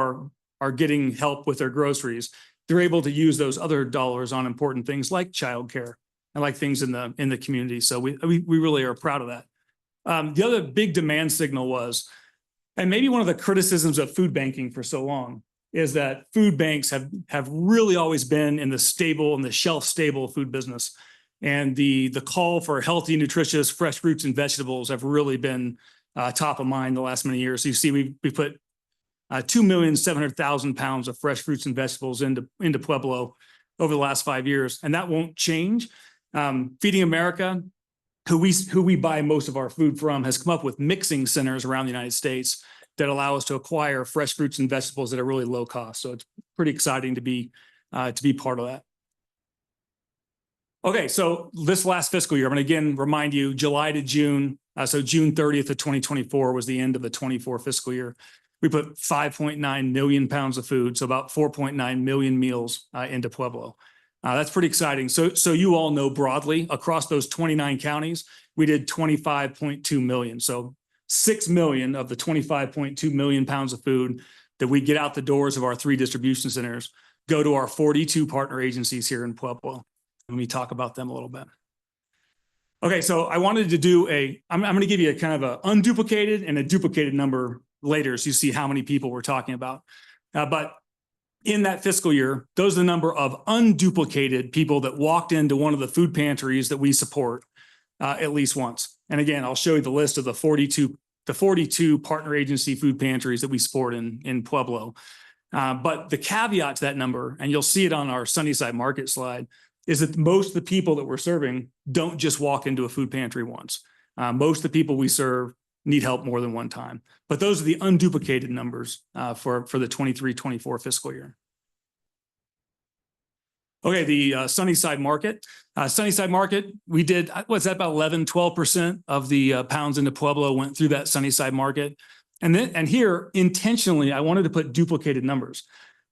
are getting help with their groceries, they're able to use those other dollars on important things like childcare and like things in the community. So we really are proud of that. The other big demand signal was, and maybe one of the criticisms of food banking for so long, is that food banks have really always been in the stable and the shelf stable food business. And the call for healthy, nutritious, fresh fruits and vegetables have really been top of mind the last many years. So you see, we put 2,700,000 pounds of fresh fruits and vegetables into Pueblo over the last 5 years, and that won't change. Feeding America, who we buy most of our food from, has come up with mixing centers around the United States that allow us to acquire fresh fruits and vegetables that are really low cost. So it's pretty exciting to be part of that. Okay, so this last fiscal year, I'm going to again remind you, July to June. So June 30th of 2024 was the end of the 24 fiscal year. We put 5.9 million pounds of food, so about 4.9 million meals into Pueblo. That's pretty exciting. So you all know broadly across those 29 counties, we did 25.2 million. So 6 million of the 25.2 million pounds of food that we get out the doors of our 3 distribution centers go to our 42 partner agencies here in Pueblo. Let me talk about them a little bit. Okay, so I wanted to do I'm going to give you a kind of a unduplicated and a duplicated number later, so you see how many people we're talking about. But in that fiscal year, those are the number of unduplicated people that walked into one of the food pantries that we support at least once. And again, I'll show you the list of the 42 partner agency food pantries that we support in Pueblo. But the caveat to that number, and you'll see it on our Sunnyside Market slide, is that most of the people that we're serving don't just walk into a food pantry once. Most of the people we serve need help more than one time. But those are the unduplicated numbers for the 23-24 fiscal year. Okay, the Sunnyside Market. Sunnyside Market, we did, what's that, about 11-12% of the pounds into Pueblo went through that Sunnyside Market. And here, intentionally, I wanted to put duplicated numbers.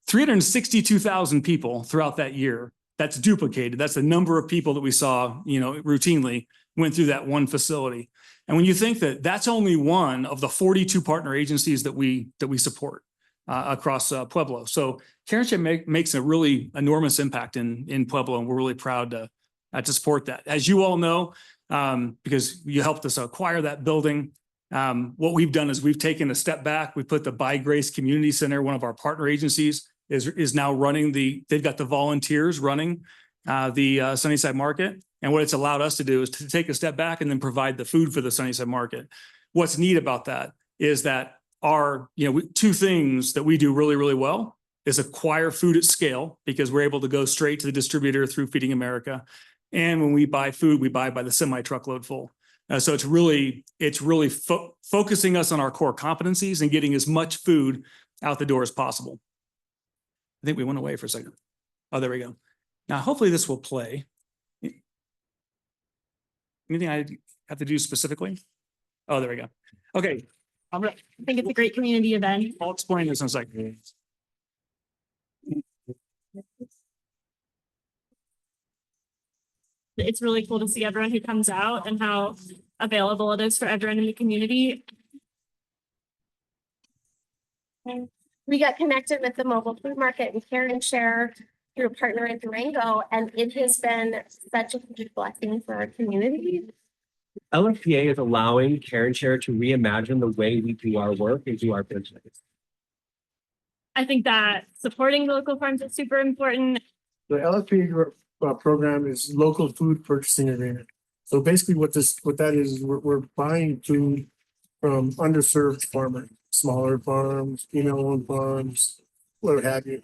362,000 people throughout that year. That's duplicated. That's the number of people that we saw, routinely went through that one facility. And when you think that that's only one of the 42 partner agencies that we support across Pueblo. So CareShare makes a really enormous impact in Pueblo, and we're really proud to support that. As you all know, because you helped us acquire that building, what we've done is we've taken a step back. We put the By Grace Community Center, one of our partner agencies, is now running they've got the volunteers running the Sunnyside Market. And what it's allowed us to do is to take a step back and then provide the food for the Sunnyside Market. What's neat about that is that our, 2 things that we do really, really well is acquire food at scale, because we're able to go straight to the distributor through Feeding America. And when we buy food, we buy by the semi-truckload full. So it's really focusing us on our core competencies and getting as much food out the door as possible. I think we went away for a second. Oh, there we go. Now, hopefully this will play. Anything I have to do specifically? Oh, there we go. Okay. I think it's a great community event. I'll explain this in a second. It's really cool to see everyone who comes out and how available it is for everyone in the community. And we got connected with the mobile food market and Care and Share through a partner in Durango, and it has been such a huge blessing for our community. LFPA is allowing Care and Share to reimagine the way we do our work and do our business. I think that supporting local farms is super important. The LFPA program is local food purchasing agreement. So basically what that is we're buying food from underserved farmers, smaller farms, female-owned farms, what have you.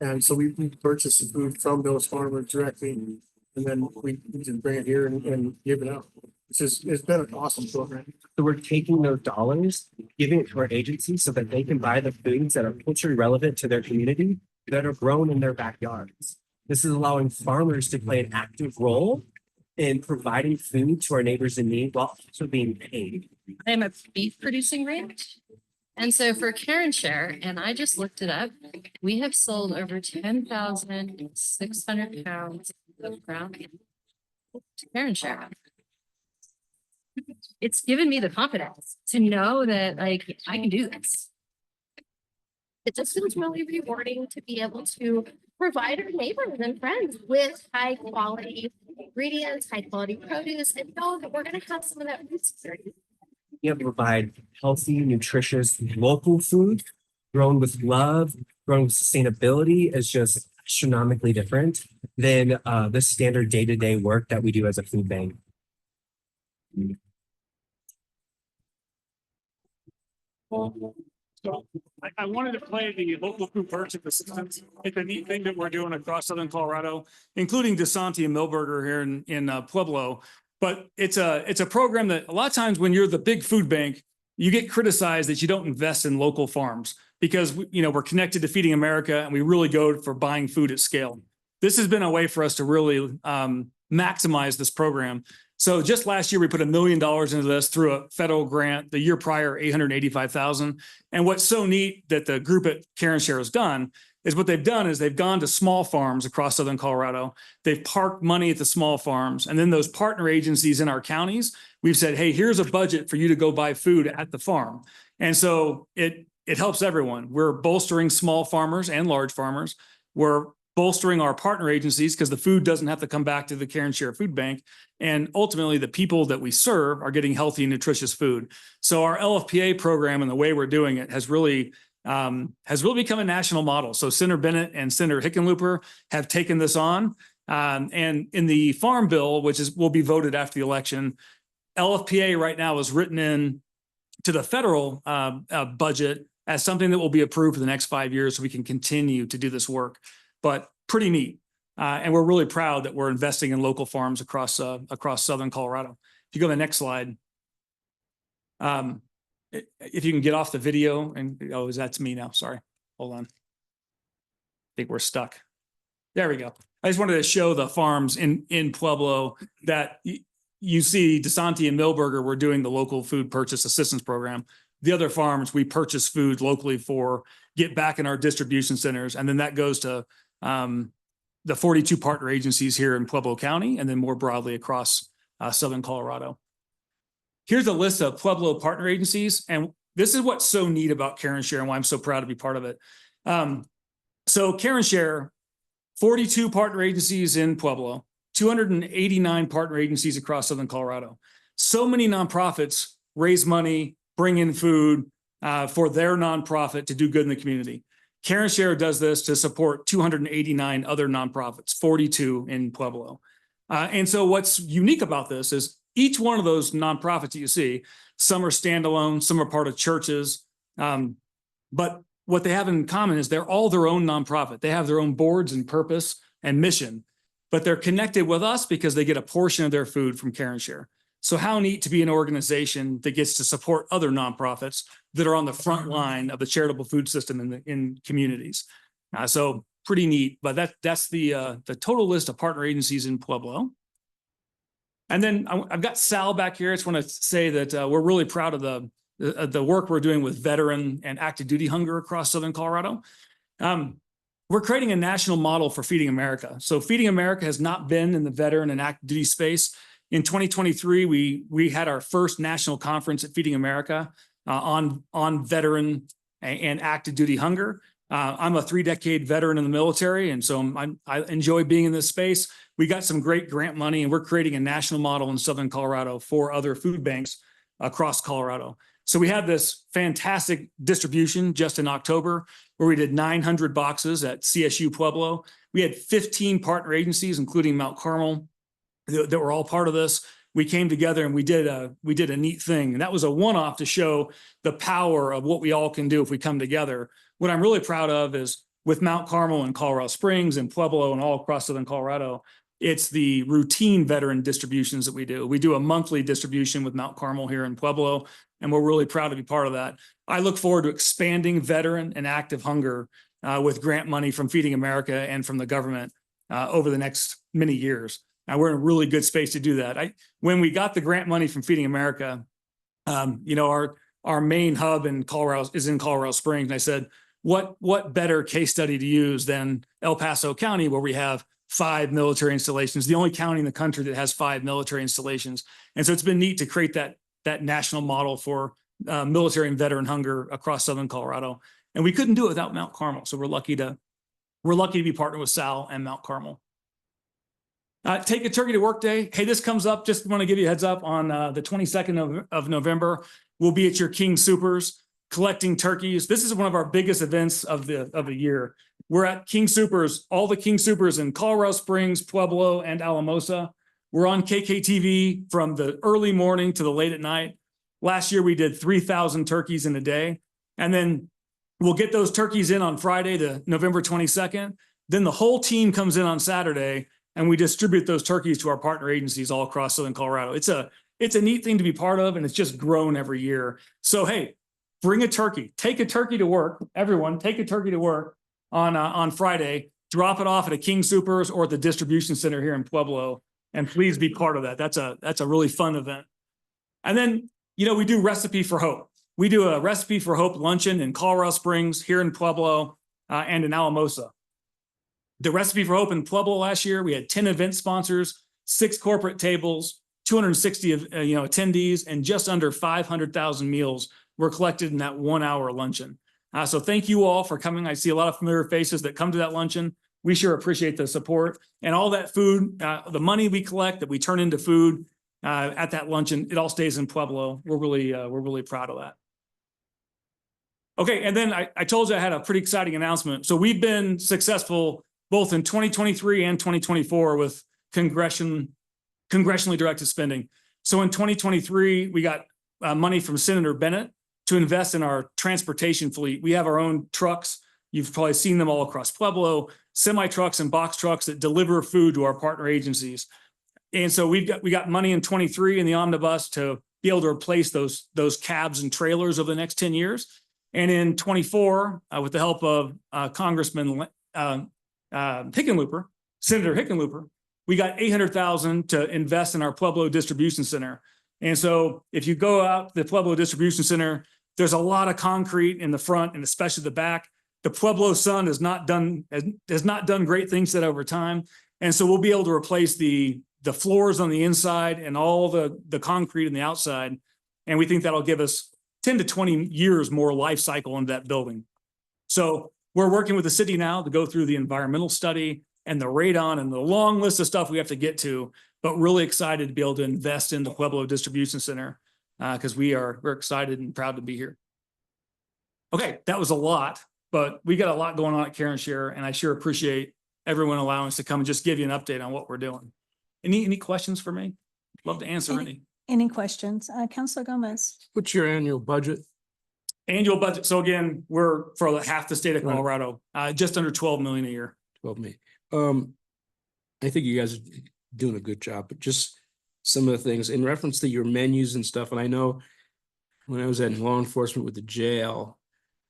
And so we purchase the food from those farmers directly, and then we just bring it here and give it out. It's been an awesome program. So we're taking those dollars, giving it to our agency so that they can buy the foods that are culturally relevant to their community that are grown in their backyards. This is allowing farmers to play an active role in providing food to our neighbors in need while also being paid. I'm a beef producing ranch. And so for Care and Share, and I just looked it up, we have sold over 10,600 pounds of ground beef to Care and Share. It's given me the confidence to know that like I can do this. It just feels really rewarding to be able to provide our neighbors and friends with high quality ingredients, high quality produce, and know that we're going to have some of that food security. You have to provide healthy, nutritious, local food grown with love, grown with sustainability is just astronomically different than the standard day-to-day work that we do as a food bank. So I wanted to play the local food purchase assistance. It's a neat thing that we're doing across Southern Colorado, including DeSanti and Millburger here in Pueblo. But it's a program that a lot of times when you're the big food bank, you get criticized that you don't invest in local farms because we're connected to Feeding America and we really go for buying food at scale. This has been a way for us to really maximize this program. So just last year, we put $1 million into this through a federal grant. The year prior, $885,000. And what's so neat that the group at Care and Share has done is what they've done is they've gone to small farms across Southern Colorado. They've parked money at the small farms. And then those partner agencies in our counties, we've said, hey, here's a budget for you to go buy food at the farm. And so it helps everyone. We're bolstering small farmers and large farmers. We're bolstering our partner agencies because the food doesn't have to come back to the Care and Share Food Bank. And ultimately, the people that we serve are getting healthy, nutritious food. So our LFPA program and the way we're doing it has really become a national model. So Senator Bennett and Senator Hickenlooper have taken this on. And in the Farm Bill, which will be voted after the election, LFPA right now is written in to the federal budget as something that will be approved for the next 5 years so we can continue to do this work. But pretty neat. And we're really proud that we're investing in local farms across Southern Colorado. If you go to the next slide. If you can get off the video and that's me now. Sorry. Hold on. I think we're stuck. There we go. I just wanted to show the farms in Pueblo that you see DeSanti and Millburger were doing the local food purchase assistance program. The other farms we purchase food locally for, get back in our distribution centers. And then that goes to the 42 partner agencies here in Pueblo County, and then more broadly across Southern Colorado. Here's a list of Pueblo partner agencies. And this is what's so neat about Care and Share and why I'm so proud to be part of it. So Care and Share, 42 partner agencies in Pueblo, 289 partner agencies across Southern Colorado. So many nonprofits raise money, bring in food for their nonprofit to do good in the community. Care and Share does this to support 289 other nonprofits, 42 in Pueblo. And so what's unique about this is each one of those nonprofits that you see, some are standalone, some are part of churches. But what they have in common is they're all their own nonprofit. They have their own boards and purpose and mission, but they're connected with us because they get a portion of their food from Care and Share. So how neat to be an organization that gets to support other nonprofits that are on the front line of the charitable food system in communities. So pretty neat, but that's the total list of partner agencies in Pueblo. And then I've got Sal back here. I just want to say that we're really proud of the work we're doing with veteran and active duty hunger across Southern Colorado. We're creating a national model for Feeding America. So Feeding America has not been in the veteran and active duty space. In 2023, we had our first national conference at Feeding America on veteran and active duty hunger. I'm a 3-decade veteran in the military, and so I enjoy being in this space. We got some great grant money, and we're creating a national model in Southern Colorado for other food banks across Colorado. So we had this fantastic distribution just in October where we did 900 boxes at CSU Pueblo. We had 15 partner agencies, including Mount Carmel, that were all part of this. We came together and we did a neat thing. And that was a one-off to show the power of what we all can do if we come together. What I'm really proud of is with Mount Carmel and Colorado Springs and Pueblo and all across Southern Colorado, it's the routine veteran distributions that we do. We do a monthly distribution with Mount Carmel here in Pueblo, and we're really proud to be part of that. I look forward to expanding veteran and active hunger with grant money from Feeding America and from the government over the next many years. Now we're in a really good space to do that. When we got the grant money from Feeding America, our main hub in Colorado is in Colorado Springs. And I said, what better case study to use than El Paso County, where we have 5 military installations, the only county in the country that has 5 military installations. And so it's been neat to create that national model for military and veteran hunger across Southern Colorado. And we couldn't do it without Mount Carmel. So we're lucky to be partnered with Sal and Mount Carmel. Take a Turkey to Work Day. Hey, this comes up, just want to give you a heads up, on the 22nd of November. We'll be at your King Soopers collecting turkeys. This is one of our biggest events of the year. We're at King Soopers, all the King Soopers in Colorado Springs, Pueblo, and Alamosa. We're on KKTV from the early morning to the late at night. Last year, we did 3,000 turkeys in a day. And then we'll get those turkeys in on Friday, the November 22nd. Then the whole team comes in on Saturday, and we distribute those turkeys to our partner agencies all across Southern Colorado. It's a neat thing to be part of, and it's just grown every year. So, hey, bring a turkey. Take a turkey to work. Everyone, take a turkey to work on Friday. Drop it off at a King Soopers or at the distribution center here in Pueblo, and please be part of that. That's a really fun event. And then, we do Recipe for Hope. We do a Recipe for Hope luncheon in Colorado Springs, here in Pueblo, and in Alamosa. The Recipe for Hope in Pueblo last year, we had 10 event sponsors, 6 corporate tables, 260 attendees, and just under 500,000 meals were collected in that 1-hour luncheon. So thank you all for coming. I see a lot of familiar faces that come to that luncheon. We sure appreciate the support, and all that food, the money we collect that we turn into food at that luncheon, it all stays in Pueblo. We're really proud of that. Okay, and then I told you I had a pretty exciting announcement. So we've been successful both in 2023 and 2024 with congressionally directed spending. So in 2023, we got money from Senator Bennett to invest in our transportation fleet. We have our own trucks. You've probably seen them all across Pueblo, semi trucks and box trucks that deliver food to our partner agencies. And so we got money in 23 in the omnibus to be able to replace those cabs and trailers over the next 10 years. And in 24, with the help of Congressman Hickenlooper, Senator Hickenlooper, we got $800,000 to invest in our Pueblo distribution center. And so if you go out the Pueblo distribution center, there's a lot of concrete in the front and especially the back. The Pueblo sun has not done great things to that over time. And so we'll be able to replace the floors on the inside and all the concrete on the outside. And we think that'll give us 10 to 20 years more life cycle into that building. So we're working with the city now to go through the environmental study and the radon and the long list of stuff we have to get to, but really excited to be able to invest in the Pueblo distribution center because we're excited and proud to be here. Okay, that was a lot, but we got a lot going on at Care and Share, and I sure appreciate everyone allowing us to come and just give you an update on what we're doing. Any questions for me? Love to answer any. Any questions? Councilor Gomez. What's your annual budget? Annual budget. So again, we're for half the state of Colorado, just under 12 million a year. 12 million. I think you guys are doing a good job, but just some of the things in reference to your menus and stuff. And I know when I was at law enforcement with the jail,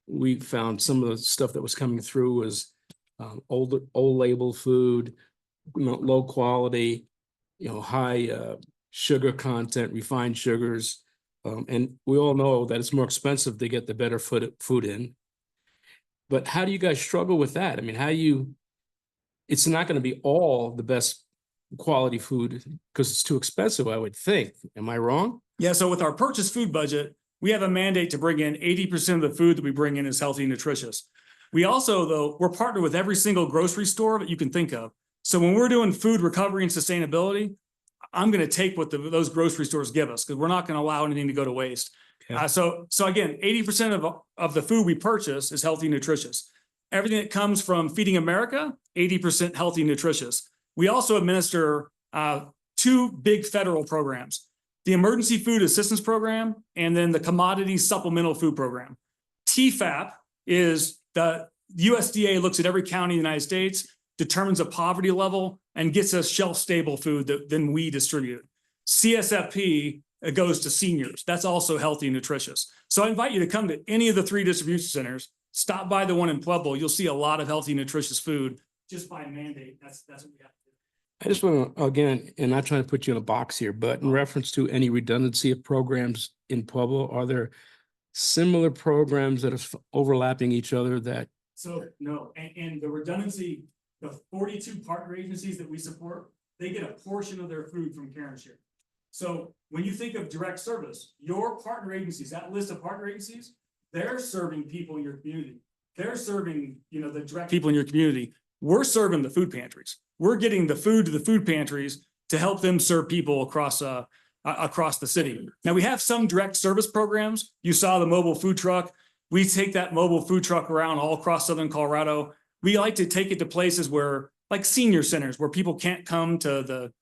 we found some of the stuff that was coming through was old label food, low quality, high sugar content, refined sugars. And we all know that it's more expensive to get the better food in. But how do you guys struggle with that? I mean, it's not going to be all the best quality food because it's too expensive, I would think. Am I wrong? Yeah, so with our purchase food budget, we have a mandate to bring in 80% of the food that we bring in is healthy and nutritious. We also, though, we're partnered with every single grocery store that you can think of. So when we're doing food recovery and sustainability, I'm going to take what those grocery stores give us because we're not going to allow anything to go to waste. Okay. So again, 80% of the food we purchase is healthy and nutritious. Everything that comes from Feeding America, 80% healthy and nutritious. We also administer two big federal programs, the Emergency Food Assistance Program and then the Commodity Supplemental Food Program. TFAP is the USDA looks at every county in the United States, determines a poverty level, and gets us shelf-stable food that then we distribute. CSFP goes to seniors. That's also healthy and nutritious. So I invite you to come to any of the 3 distribution centers. Stop by the one in Pueblo. You'll see a lot of healthy, nutritious food just by mandate. That's what we have to do. I just want to, again, and not trying to put you in a box here, but in reference to any redundancy of programs in Pueblo, are there similar programs that are overlapping each other that? So no, and the redundancy, the 42 partner agencies that we support, they get a portion of their food from Care and Share. So when you think of direct service, your partner agencies, that list of partner agencies, they're serving people in your community. They're serving, the direct people in your community. We're serving the food pantries. We're getting the food to the food pantries to help them serve people across the city. Now we have some direct service programs. You saw the mobile food truck. We take that mobile food truck around all across Southern Colorado. We like to take it to places where, like senior centers, where people can't come to the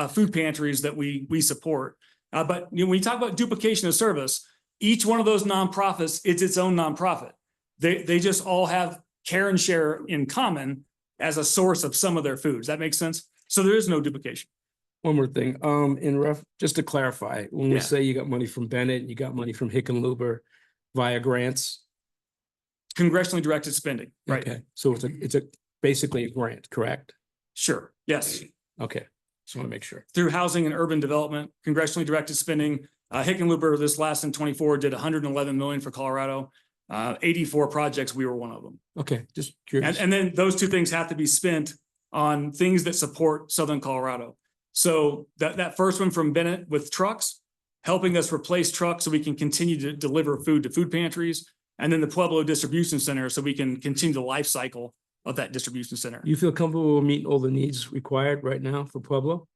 food pantries that we support. But when you talk about duplication of service, each one of those nonprofits, it's its own nonprofit. They just all have Care and Share in common as a source of some of their food. Does that make sense? So there is no duplication. One more thing, just to clarify, when we say you got money from Bennett, you got money from Hickenlooper via grants. Congressionally directed spending, right? Okay, so it's basically a grant, correct? Sure, yes. Okay, just want to make sure. Through housing and urban development, congressionally directed spending. Hickenlooper this last in 24 did 111 million for Colorado. 84 projects, we were one of them. Okay, just curious. And then those two things have to be spent on things that support Southern Colorado. So that first one from Bennett with trucks, helping us replace trucks so we can continue to deliver food to food pantries. And then the Pueblo Distribution Center so we can continue the life cycle of that distribution center. You feel comfortable meeting all the needs required right now for Pueblo?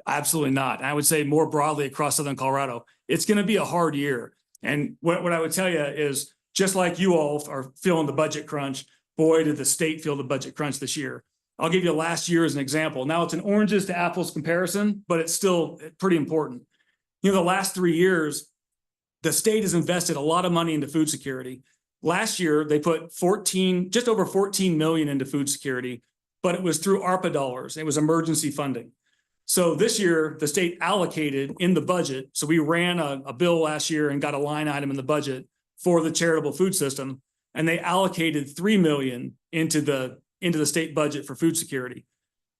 Absolutely not. I would say more broadly across Southern Colorado, it's going to be a hard year. And what I would tell you is, just like you all are feeling the budget crunch, boy, did the state feel the budget crunch this year. I'll give you last year as an example. Now it's an oranges to apples comparison, but it's still pretty important. The last 3 years, the state has invested a lot of money into food security. Last year, they put just over 14 million into food security, but it was through ARPA dollars. It was emergency funding. So this year, the state allocated in the budget. So we ran a bill last year and got a line item in the budget for the charitable food system, and they allocated 3 million into the state budget for food security.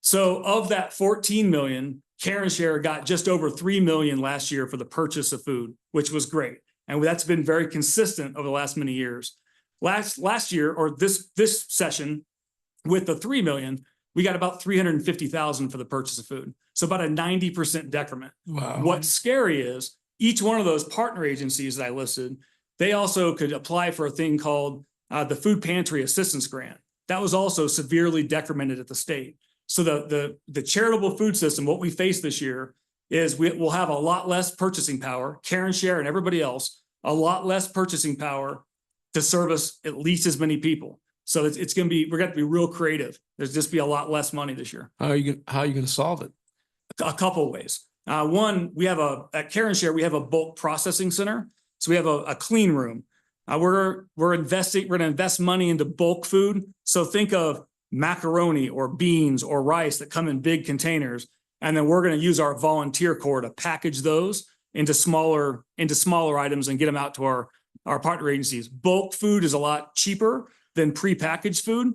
So of that 14 million, Care and Share got just over 3 million last year for the purchase of food, which was great. And that's been very consistent over the last many years. Last year, or this session, with the 3 million, we got about 350,000 for the purchase of food. So about a 90% decrement. Wow. What's scary is each one of those partner agencies that I listed, they also could apply for a thing called the Food Pantry Assistance Grant. That was also severely decremented at the state. So the charitable food system, what we face this year is we'll have a lot less purchasing power, Care and Share and everybody else, a lot less purchasing power to service at least as many people. So it's going to be, we're going to be real creative. There's just be a lot less money this year. How are you going to solve it? A couple of ways. One, we have at Care and Share, we have a bulk processing center. So we have a clean room. We're going to invest money into bulk food. So think of macaroni or beans or rice that come in big containers. And then we're going to use our volunteer corps to package those into smaller items and get them out to our partner agencies. Bulk food is a lot cheaper than prepackaged food.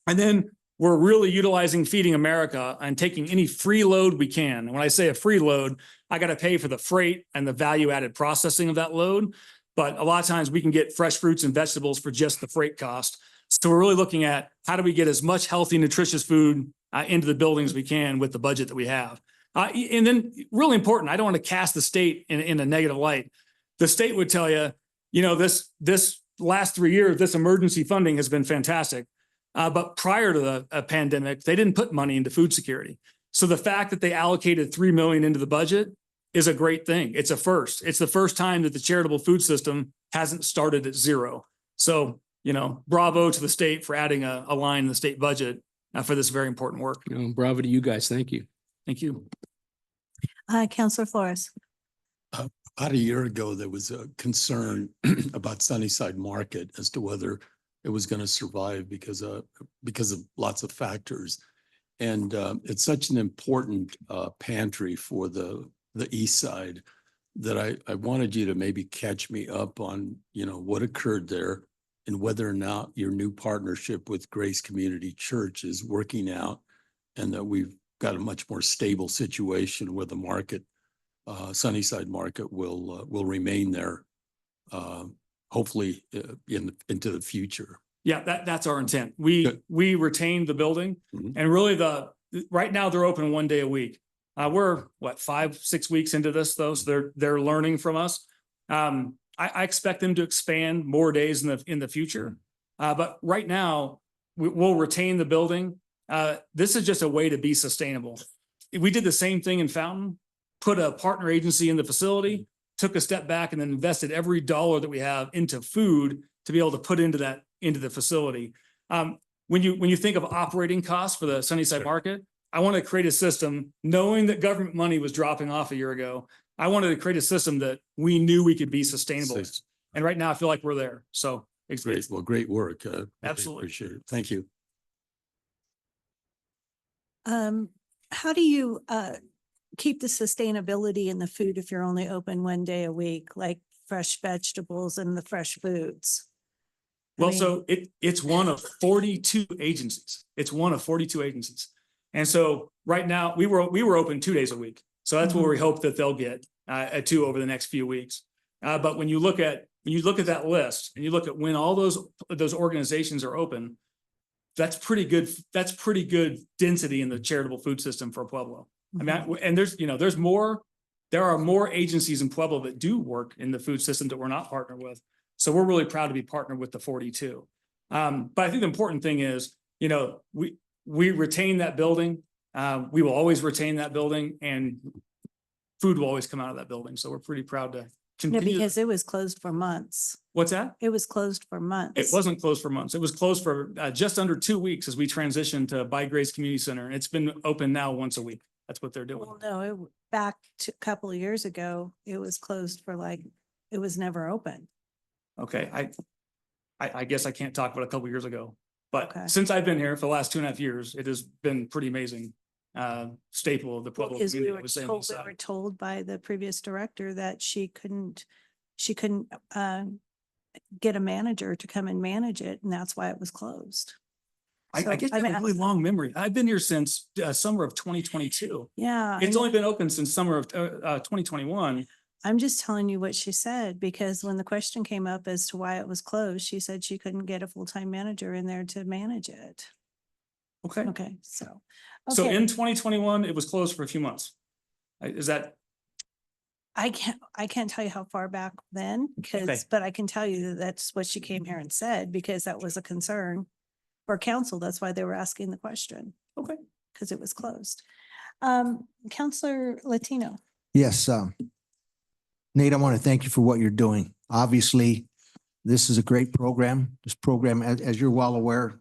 And then we're really utilizing Feeding America and taking any free load we can. And when I say a free load, I got to pay for the freight and the value added processing of that load. But a lot of times we can get fresh fruits and vegetables for just the freight cost. So we're really looking at how do we get as much healthy, nutritious food into the buildings we can with the budget that we have. And then really important, I don't want to cast the state in a negative light. The state would tell you, this last 3 years, this emergency funding has been fantastic. But prior to the pandemic, they didn't put money into food security. So the fact that they allocated 3 million into the budget is a great thing. It's a first. It's the first time that the charitable food system hasn't started at zero. So, bravo to the state for adding a line in the state budget for this very important work. Bravo to you guys. Thank you. Thank you. Counselor Flores. About a year ago, there was a concern about Sunnyside Market as to whether it was going to survive because of lots of factors. And it's such an important pantry for the east side that I wanted you to maybe catch me up on, what occurred there and whether or not your new partnership with Grace Community Church is working out and that we've got a much more stable situation where the market, Sunnyside Market will remain there, hopefully into the future. Yeah, that's our intent. We retained the building and really right now they're open 1 day a week. We're 5-6 weeks into this though, so they're learning from us. I expect them to expand more days in the future. But right now we'll retain the building. This is just a way to be sustainable. We did the same thing in Fountain, put a partner agency in the facility, took a step back and then invested every dollar that we have into food to be able to put into the facility. When you think of operating costs for the Sunnyside Market, I wanted to create a system knowing that government money was dropping off a year ago. I wanted to create a system that we knew we could be sustainable. And right now I feel like we're there. So it's Great. Well, great work. Absolutely. Appreciate it. Thank you. How do you keep the sustainability in the food if you're only open 1 day a week, like fresh vegetables and the fresh foods? Well, so it's one of 42 agencies. It's one of 42 agencies. And so right now we were open 2 days a week. So that's what we hope that they'll get at 2 over the next few weeks. But when you look at that list and you look at when all those organizations are open, that's pretty good. That's pretty good density in the charitable food system for Pueblo. I mean, and there are more agencies in Pueblo that do work in the food system that we're not partnered with. So we're really proud to be partnered with the 42. But I think the important thing is, we retain that building. We will always retain that building and food will always come out of that building. So we're pretty proud to No, continue. because it was closed for months. What's that? It was closed for months. It wasn't closed for months. It was closed for just under 2 weeks as we transitioned to By Grace Community Center. And it's been open now once a week. That's what they're doing. Well, no, back to a couple of years ago, it was closed for it was never open. Okay, I guess I can't talk about a couple years ago, but Okay. since I've been here for the last 2.5 years, it has been pretty amazing. Staple of the Pueblo Because we community. were I would say on the told, side. told by the previous director that she couldn't get a manager to come and manage it, and that's why it was closed. So, I get I a mean, really long memory. I've been here since summer of 2022. Yeah. It's I only know. been open since summer of 2021. I'm just telling you what she said, because when the question came up as to why it was closed, she said she couldn't get a full-time manager in there to manage it. Okay. Okay, so. So okay. in 2021, it was closed for a few months. Is that? I can't tell you how far back then, Okay. but I can tell you that that's what she came here and said, because that was a concern for council. That's why they were asking the question. Okay. Because it was closed. Counselor Latino. Yes, Nate, I want to thank you for what you're doing. Obviously, this is a great program. This program, as you're well aware,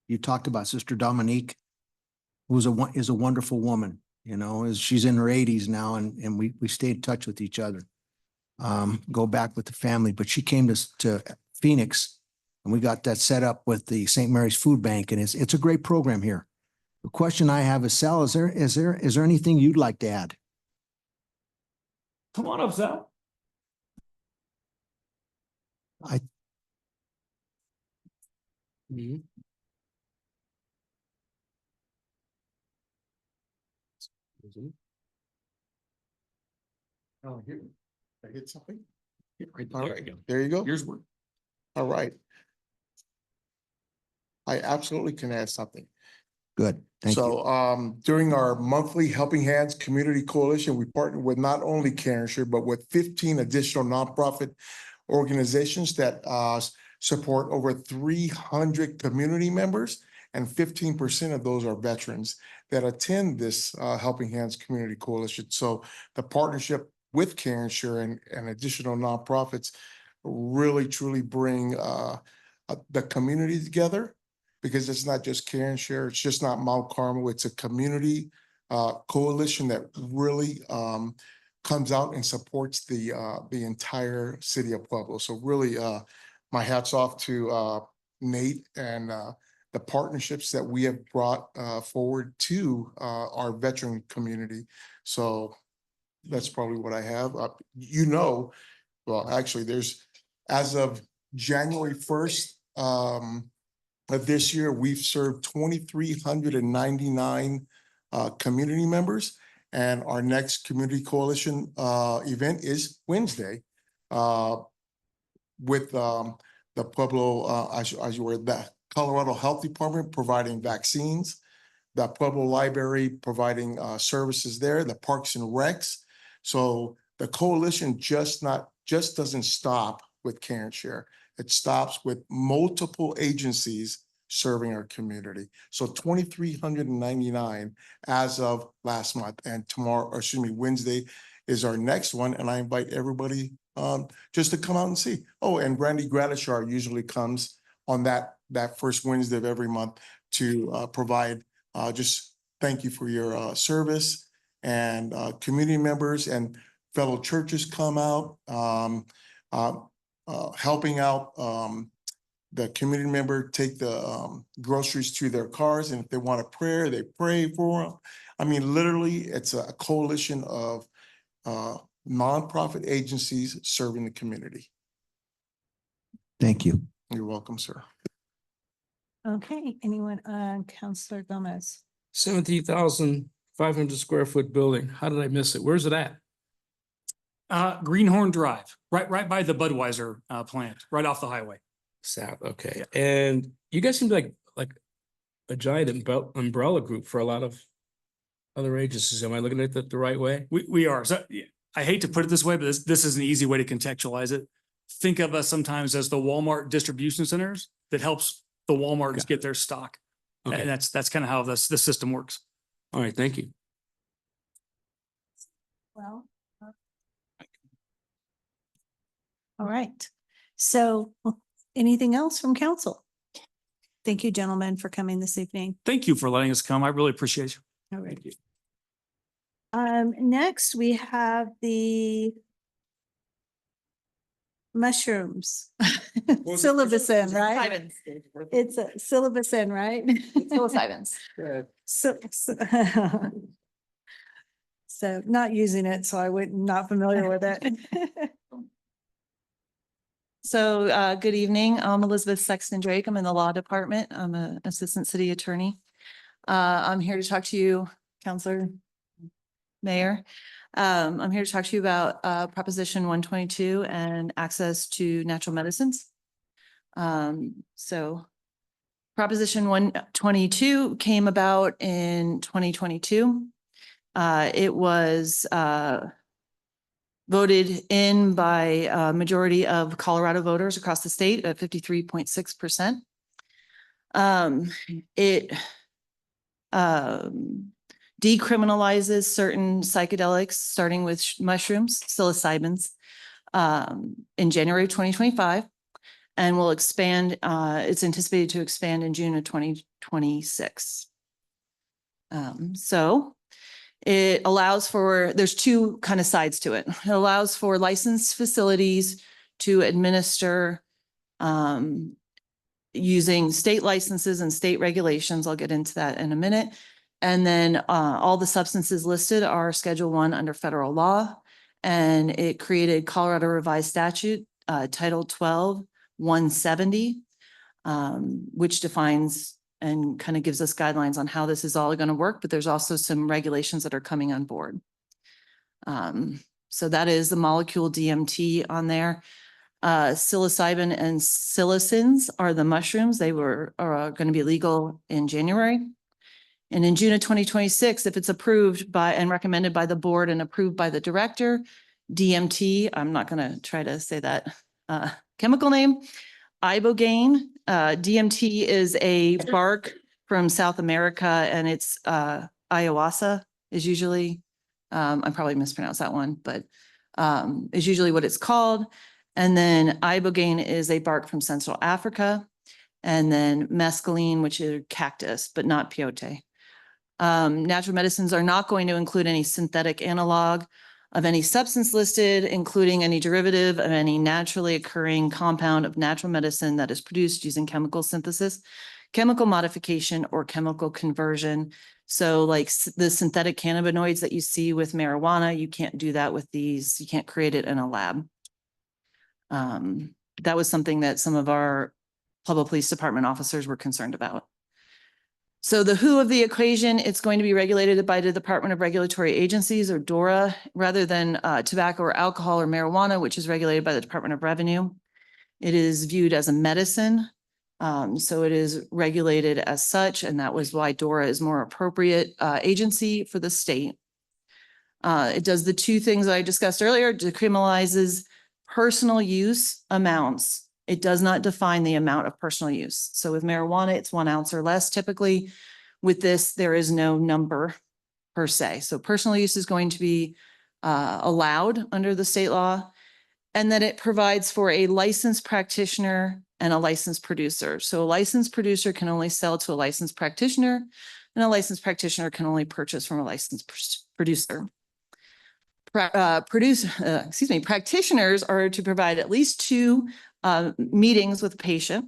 you talked about Sister Dominique, who is a wonderful woman, she's in her 80s now, and we stay in touch with each other. Go back with the family, but she came to Phoenix and we got that set up with the St. Mary's Food Bank, and it's a great program here. The question I have is, Sal, is there anything you'd like to add? Come on up, Sal. Oh, here, I get something? Right All there right, you go. there you go. Here's one. All right. I absolutely can add something. Good. Thank you. So during our monthly Helping Hands Community Coalition, we partnered with not only CareShare, but with 15 additional nonprofit organizations that support over 300 community members, and 15% of those are veterans that attend this Helping Hands Community Coalition. So the partnership with CareShare and additional nonprofits really truly bring the community together, because it's not just CareShare, it's just not Mount Carmel, it's a community coalition that really comes out and supports the entire city of Pueblo. So really, my hat's off to Nate and the partnerships that we have brought forward to our veteran community. So that's probably what I have. Well, actually, there's, as of January 1st of this year, we've served 2,399 community members. And our next community coalition event is Wednesday with the Pueblo, as you were, the Colorado Health Department providing vaccines, the Pueblo Library providing services there, the Parks and Recs. So the coalition just doesn't stop with CareShare. It stops with multiple agencies serving our community. So 2,399 as of last month, and Wednesday is our next one. And I invite everybody just to come out and see. Oh, and Randy Gratishar usually comes on that first Wednesday of every month to provide just thank you for your service, and community members and fellow churches come out helping out the community member take the groceries to their cars, and if they want a prayer, they pray for them. I mean, literally, it's a coalition of nonprofit agencies serving the community. Thank you. You're welcome, sir. Okay, anyone on Counselor Gomez? 17,500 square foot building. How did I miss it? Where's it at? Greenhorn Drive, right by the Budweiser plant, right off the highway. South, okay. And you guys seem like a giant umbrella group for a lot of other agencies. Am I looking at it the right way? We are. So I hate to put it this way, but this is an easy way to contextualize it. Think of us sometimes as the Walmart distribution centers that helps the Walmarts get their stock. Okay. And that's kind of how the system works. All right, thank you. Well. All right. So anything else from council? Thank you, gentlemen, for coming this evening. Thank you for letting us come. I really appreciate you. All right. Next we have the mushrooms. Syllabus in, right? It's a syllabus in, right? Psilocybins. So not using it, so I wouldn't, not familiar with it. So good evening. I'm Elizabeth Sexton Drake. I'm in the law department. I'm an assistant city attorney. I'm here to talk to you, Counselor Mayor. I'm here to talk to you about Proposition 122 and access to natural medicines. So Proposition 122 came about in 2022. It was voted in by a majority of Colorado voters across the state at 53.6%. It decriminalizes certain psychedelics, starting with mushrooms, psilocybins, in January of 2025, and will expand, it's anticipated to expand in June of 2026. So it allows for, there's two kind of sides to it. It allows for licensed facilities to administer using state licenses and state regulations. I'll get into that in a minute. And then all the substances listed are Schedule I under federal law. And it created Colorado Revised Statute, Title 12-170, which defines and kind of gives us guidelines on how this is all going to work, but there's also some regulations that are coming on board. So that is the molecule DMT on there. Psilocybin and psilocins are the mushrooms. They are going to be legal in January. And in June of 2026, if it's approved by and recommended by the board and approved by the director, DMT, I'm not going to try to say that chemical name, ibogaine. DMT is a bark from South America, and it's ayahuasca is usually, I probably mispronounced that one, but is usually what it's called. And then ibogaine is a bark from Central Africa. And then mescaline, which is cactus, but not peyote. Natural medicines are not going to include any synthetic analog of any substance listed, including any derivative of any naturally occurring compound of natural medicine that is produced using chemical synthesis, chemical modification, or chemical conversion. So like the synthetic cannabinoids that you see with marijuana, you can't do that with these. You can't create it in a lab. That was something that some of our public police department officers were concerned about. So the who of the equation, it's going to be regulated by the Department of Regulatory Agencies, or DORA, rather than tobacco or alcohol or marijuana, which is regulated by the Department of Revenue. It is viewed as a medicine. So it is regulated as such, and that was why DORA is more appropriate agency for the state. It does the two things I discussed earlier, decriminalizes personal use amounts. It does not define the amount of personal use. So with marijuana, it's 1 ounce or less typically. With this, there is no number per se. So personal use is going to be allowed under the state law. And then it provides for a licensed practitioner and a licensed producer. So a licensed producer can only sell to a licensed practitioner, and a licensed practitioner can only purchase from a licensed producer. Practitioners are to provide at least 2 meetings with the patient.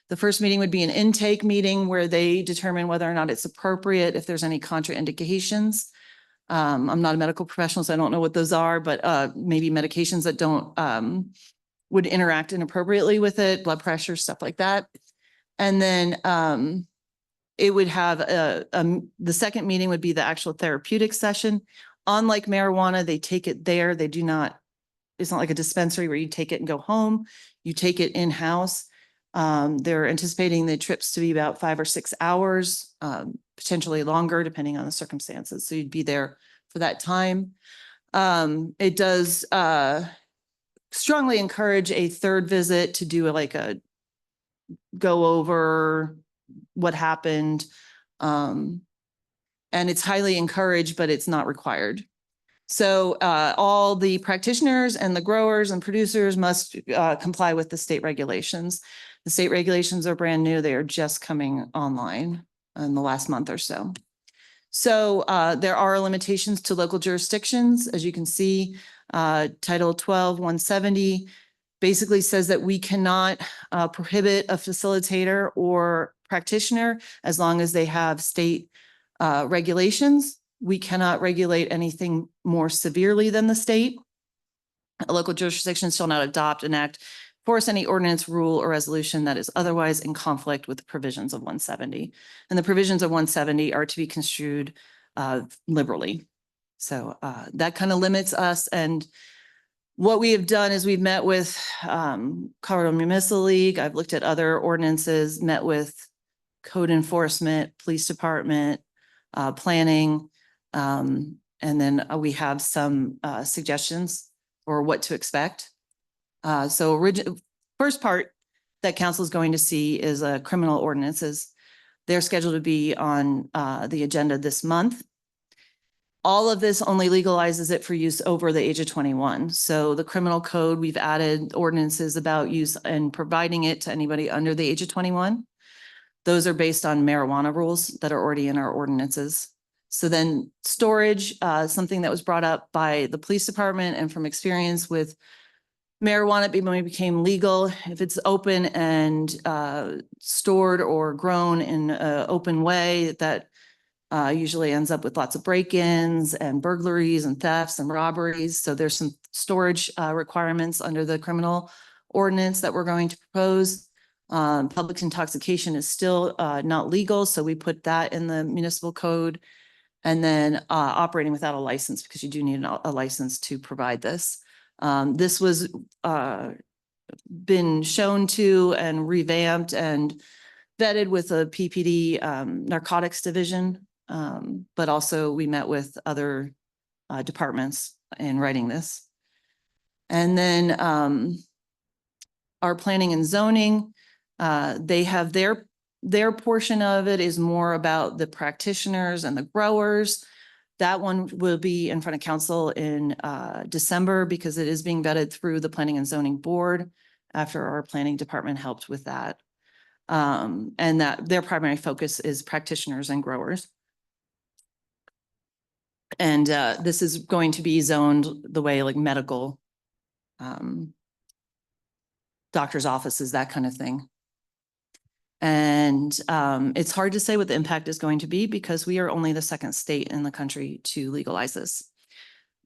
The first meeting would be an intake meeting where they determine whether or not it's appropriate, if there's any contraindications. I'm not a medical professional, so I don't know what those are, but maybe medications that don't would interact inappropriately with it, blood pressure, stuff like that. And then it would have the second meeting would be the actual therapeutic session. Unlike marijuana, they take it there. They do not, it's not like a dispensary where you take it and go home. You take it in-house. They're anticipating the trips to be about 5 or 6 hours, potentially longer, depending on the circumstances. So you'd be there for that time. It does strongly encourage a third visit to do like a go over what happened. And it's highly encouraged, but it's not required. So all the practitioners and the growers and producers must comply with the state regulations. The state regulations are brand new. They are just coming online in the last month or so. So there are limitations to local jurisdictions. As you can see, Title 12-170 basically says that we cannot prohibit a facilitator or practitioner as long as they have state regulations. We cannot regulate anything more severely than the state. A local jurisdiction shall not adopt, enact, force any ordinance, rule, or resolution that is otherwise in conflict with the provisions of 170. And the provisions of 170 are to be construed liberally. So that kind of limits us. And what we have done is we've met with Colorado Municipal League. I've looked at other ordinances, met with code enforcement, police department, planning. And then we have some suggestions for what to expect. First part that council is going to see is criminal ordinances. They're scheduled to be on the agenda this month. All of this only legalizes it for use over the age of 21. So the criminal code, we've added ordinances about use and providing it to anybody under the age of 21. Those are based on marijuana rules that are already in our ordinances. So then storage, something that was brought up by the police department and from experience with marijuana when it became legal, if it's open and stored or grown in an open way, that usually ends up with lots of break-ins and burglaries and thefts and robberies. So there's some storage requirements under the criminal ordinance that we're going to propose. Public intoxication is still not legal, so we put that in the municipal code. And then operating without a license, because you do need a license to provide this. This was been shown to and revamped and vetted with a PPD narcotics division But also we met with other departments in writing this. And then our planning and zoning, they have their portion of it is more about the practitioners and the growers. That one will be in front of council in December because it is being vetted through the Planning and Zoning Board after our planning department helped with that. And that their primary focus is practitioners and growers. And this is going to be zoned the way like medical, doctor's offices, that kind of thing. And it's hard to say what the impact is going to be because we are only the second state in the country to legalize this.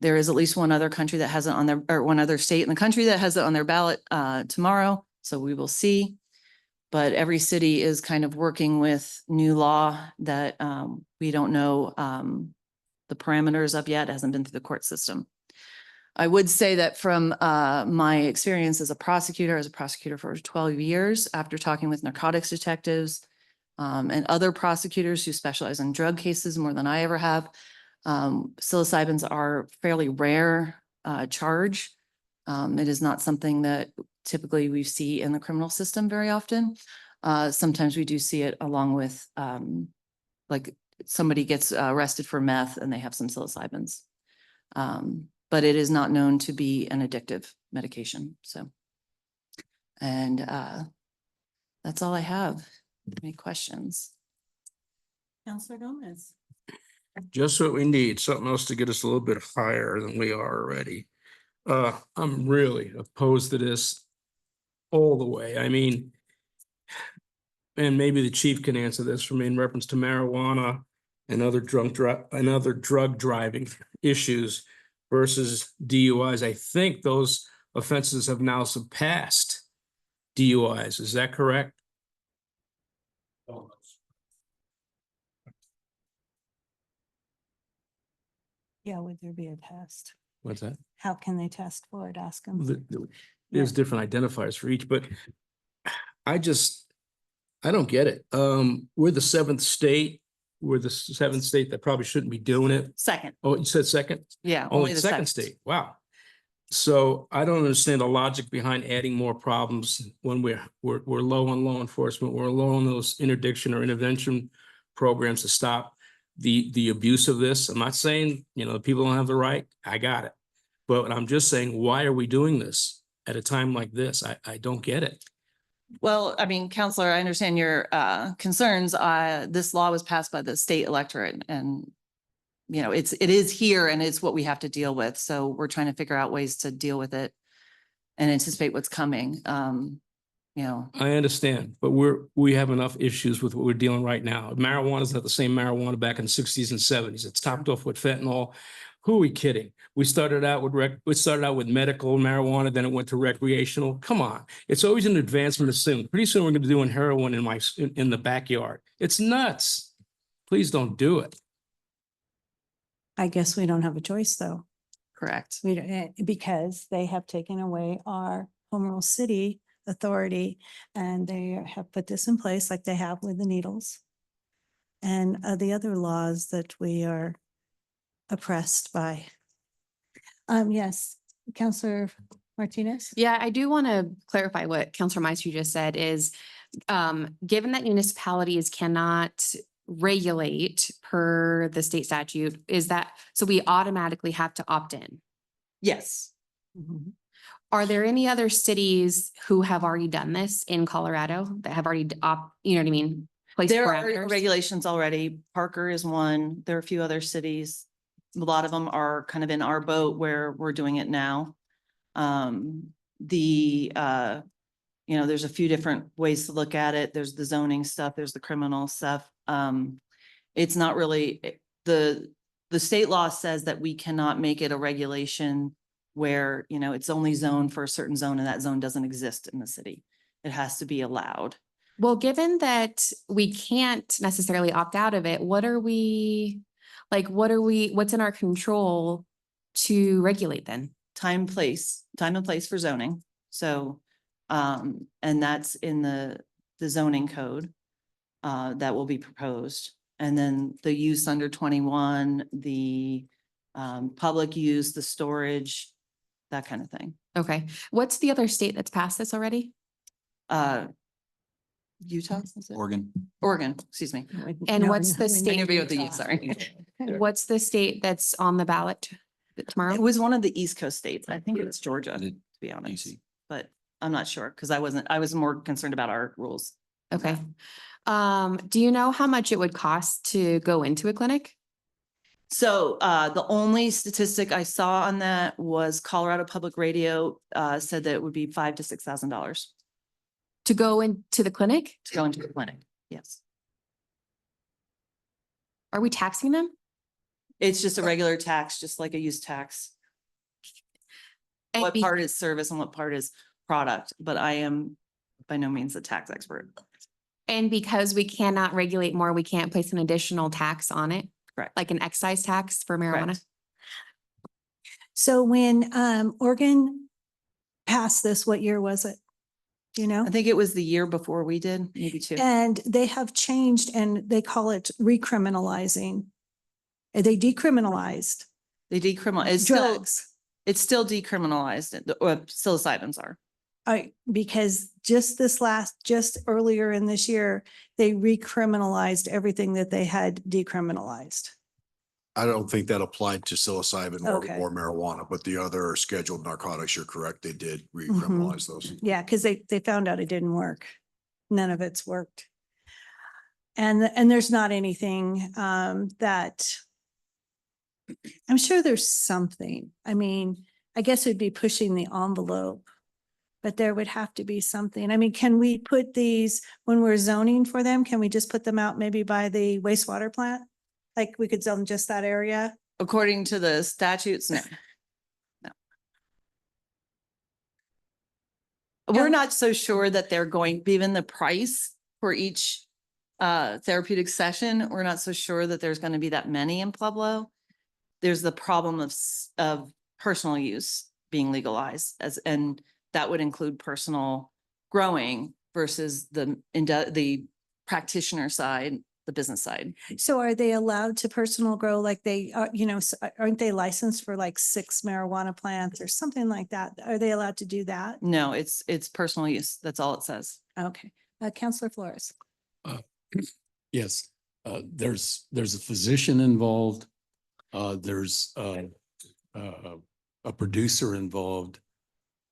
There is at least one other country that has it on their, or one other state in the country that has it on their ballot tomorrow. So we will see. But every city is kind of working with new law that we don't know the parameters of yet. It hasn't been through the court system. I would say that from my experience as a prosecutor for 12 years, after talking with narcotics detectives and other prosecutors who specialize in drug cases more than I ever have, psilocybins are fairly rare charge. It is not something that typically we see in the criminal system very often. Sometimes we do see it along with like somebody gets arrested for meth and they have some psilocybins. But it is not known to be an addictive medication. So, and that's all I have. Any questions? Counselor Gomez. Just what we need, something else to get us a little bit higher than we are already. I'm really opposed to this all the way. I mean, and maybe the chief can answer this for me in reference to marijuana and other drug driving issues versus DUIs. I think those offenses have now surpassed DUIs. Is that correct? Yeah, would there be a test? What's that? How can they test for it? Ask them. There's different identifiers for each, but I don't get it. We're the seventh state. We're the seventh state that probably shouldn't be doing it. Second. Oh, you said second? Yeah. Only the second state. Wow. So I don't understand the logic behind adding more problems when we're low on law enforcement. We're low on those interdiction or intervention programs to stop the abuse of this. I'm not saying, people don't have the right. I got it. But I'm just saying, why are we doing this at a time like this? I don't get it. Well, I mean, Counselor, I understand your concerns. This law was passed by the state electorate and, it is here and it's what we have to deal with. So we're trying to figure out ways to deal with it and anticipate what's coming. I understand, but we have enough issues with what we're dealing right now. Marijuana is not the same marijuana back in the 60s and 70s. It's topped off with fentanyl. Who are we kidding? We started out with medical marijuana, then it went to recreational. Come on, it's always an advancement assumed. Pretty soon we're going to be doing heroin in the backyard. It's nuts. Please don't do it. I guess we don't have a choice though. Correct. We don't, because they have taken away our home rule city authority and they have put this in place like they have with the needles and the other laws that we are oppressed by. Yes, Counselor Martinez. Yeah, I do want to clarify what Counselor Meister just said is, given that municipalities cannot regulate per the state statute, is that, so we automatically have to opt in? Yes. Mm-hmm. Are there any other cities who have already done this in Colorado that have already placed There are parameters? regulations already. Parker is one. There are a few other cities. A lot of them are kind of in our boat where we're doing it now. There's a few different ways to look at it. There's the zoning stuff, there's the criminal stuff. It's not really, the state law says that we cannot make it a regulation where, it's only zoned for a certain zone and that zone doesn't exist in the city. It has to be allowed. Well, given that we can't necessarily opt out of it, what's in our control to regulate then? Time and place for zoning. So, and that's in the zoning code that will be proposed. And then the use under 21, the public use, the storage, that kind of thing. Okay. What's the other state that's passed this already? Utah, is it? Oregon. Oregon, excuse me. And No, what's no, the we state? Interview with the youth, sorry. What's the state that's on the ballot tomorrow? It was one of the East Coast states. I think it was Georgia, to Did- be honest, easy. but I'm not sure because I was more concerned about our rules. Okay. Do you know how much it would cost to go into a clinic? So the only statistic I saw on that was Colorado Public Radio said that it would be $5,000 to $6,000 To go into the clinic? to go into the clinic. Yes. Are we taxing them? It's just a regular tax, just like a use tax. And What be- part is service and what part is product, but I am by no means a tax expert. And because we cannot regulate more, we can't place an additional tax on it? Correct. Like an excise tax for marijuana? Correct. So when Oregon passed this, what year was it? Do you know? I think it was the year before we did, maybe two. And they have changed and they call it recriminalizing. They decriminalized They decriminalize, drugs. it's still decriminalized, or psilocybins are. Because just earlier in this year, they recriminalized everything that they had decriminalized. I don't think that applied to psilocybin Okay. or marijuana, but the other scheduled narcotics, you're correct, they did recriminalize those. Yeah, because they found out it didn't work. None of it's worked. And there's not anything that I'm sure there's something. I mean, I guess it'd be pushing the envelope, but there would have to be something. I mean, can we put these, when we're zoning for them, can we just put them out maybe by the wastewater plant? Like we could zone just that area? According to the statutes, no. No. We're not so sure that they're going, given the price for each therapeutic session, we're not so sure that there's going to be that many in Pueblo. There's the problem of personal use being legalized and that would include personal growing versus the practitioner side, the business side. So are they allowed to personal grow like they are, aren't they licensed for like 6 marijuana plants or something like that? Are they allowed to do that? No, it's personal use. That's all it says. Okay. Counselor Flores. Yes, there's a physician involved. There's a producer involved.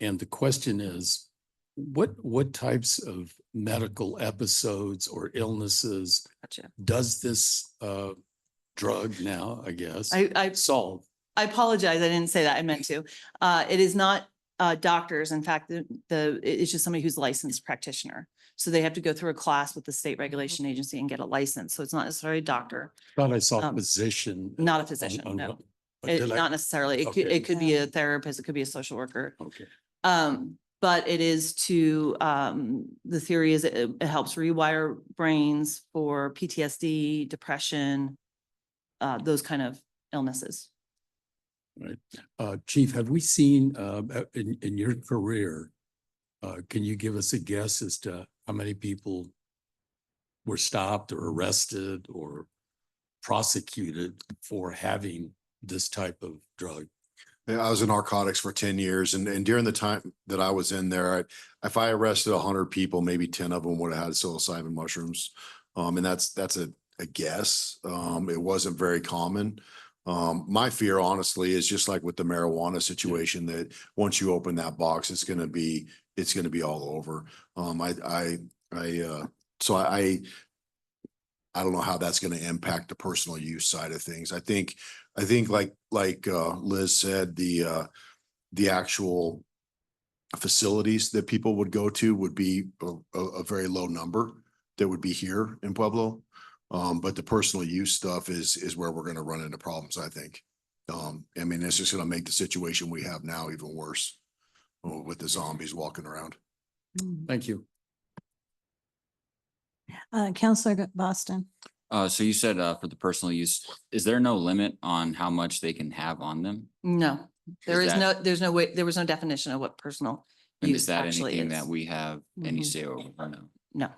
And the question is, what types of medical episodes or illnesses Gotcha. does this drug now, I guess, I solve? I apologize. I didn't say that. I meant to. It is not doctors. In fact, it's just somebody who's licensed practitioner. So they have to go through a class with the state regulation agency and get a license. So it's not necessarily a doctor, Thought I saw Um, physician. not a physician, on- no. but did I- Not necessarily. It Okay. could be a therapist, it could be a social worker. Okay. But it is to, the theory is it helps rewire brains for PTSD, depression, those kind of illnesses. Right. Chief, have we seen, in your career, can you give us a guess as to how many people were stopped or arrested or prosecuted for having this type of drug? Yeah, I was in narcotics for 10 years and during the time that I was in there, if I arrested 100 people, maybe 10 of them would have had psilocybin mushrooms. And that's a guess. It wasn't very common. My fear honestly is just like with the marijuana situation that once you open that box, it's going to be all over. I don't know how that's going to impact the personal use side of things. I think like Liz said, the actual facilities that people would go to would be a very low number that would be here in Pueblo. But the personal use stuff is where we're going to run into problems, I think. I mean, it's just going to make the situation we have now even worse with the zombies walking around. Thank you. Counselor Boston. So you said for the personal use, is there no limit on how much they can have on them? No, Is that- there's no way, there was no definition of what personal And use is that actually anything is. that we have any Mhm. say over? Or no? No.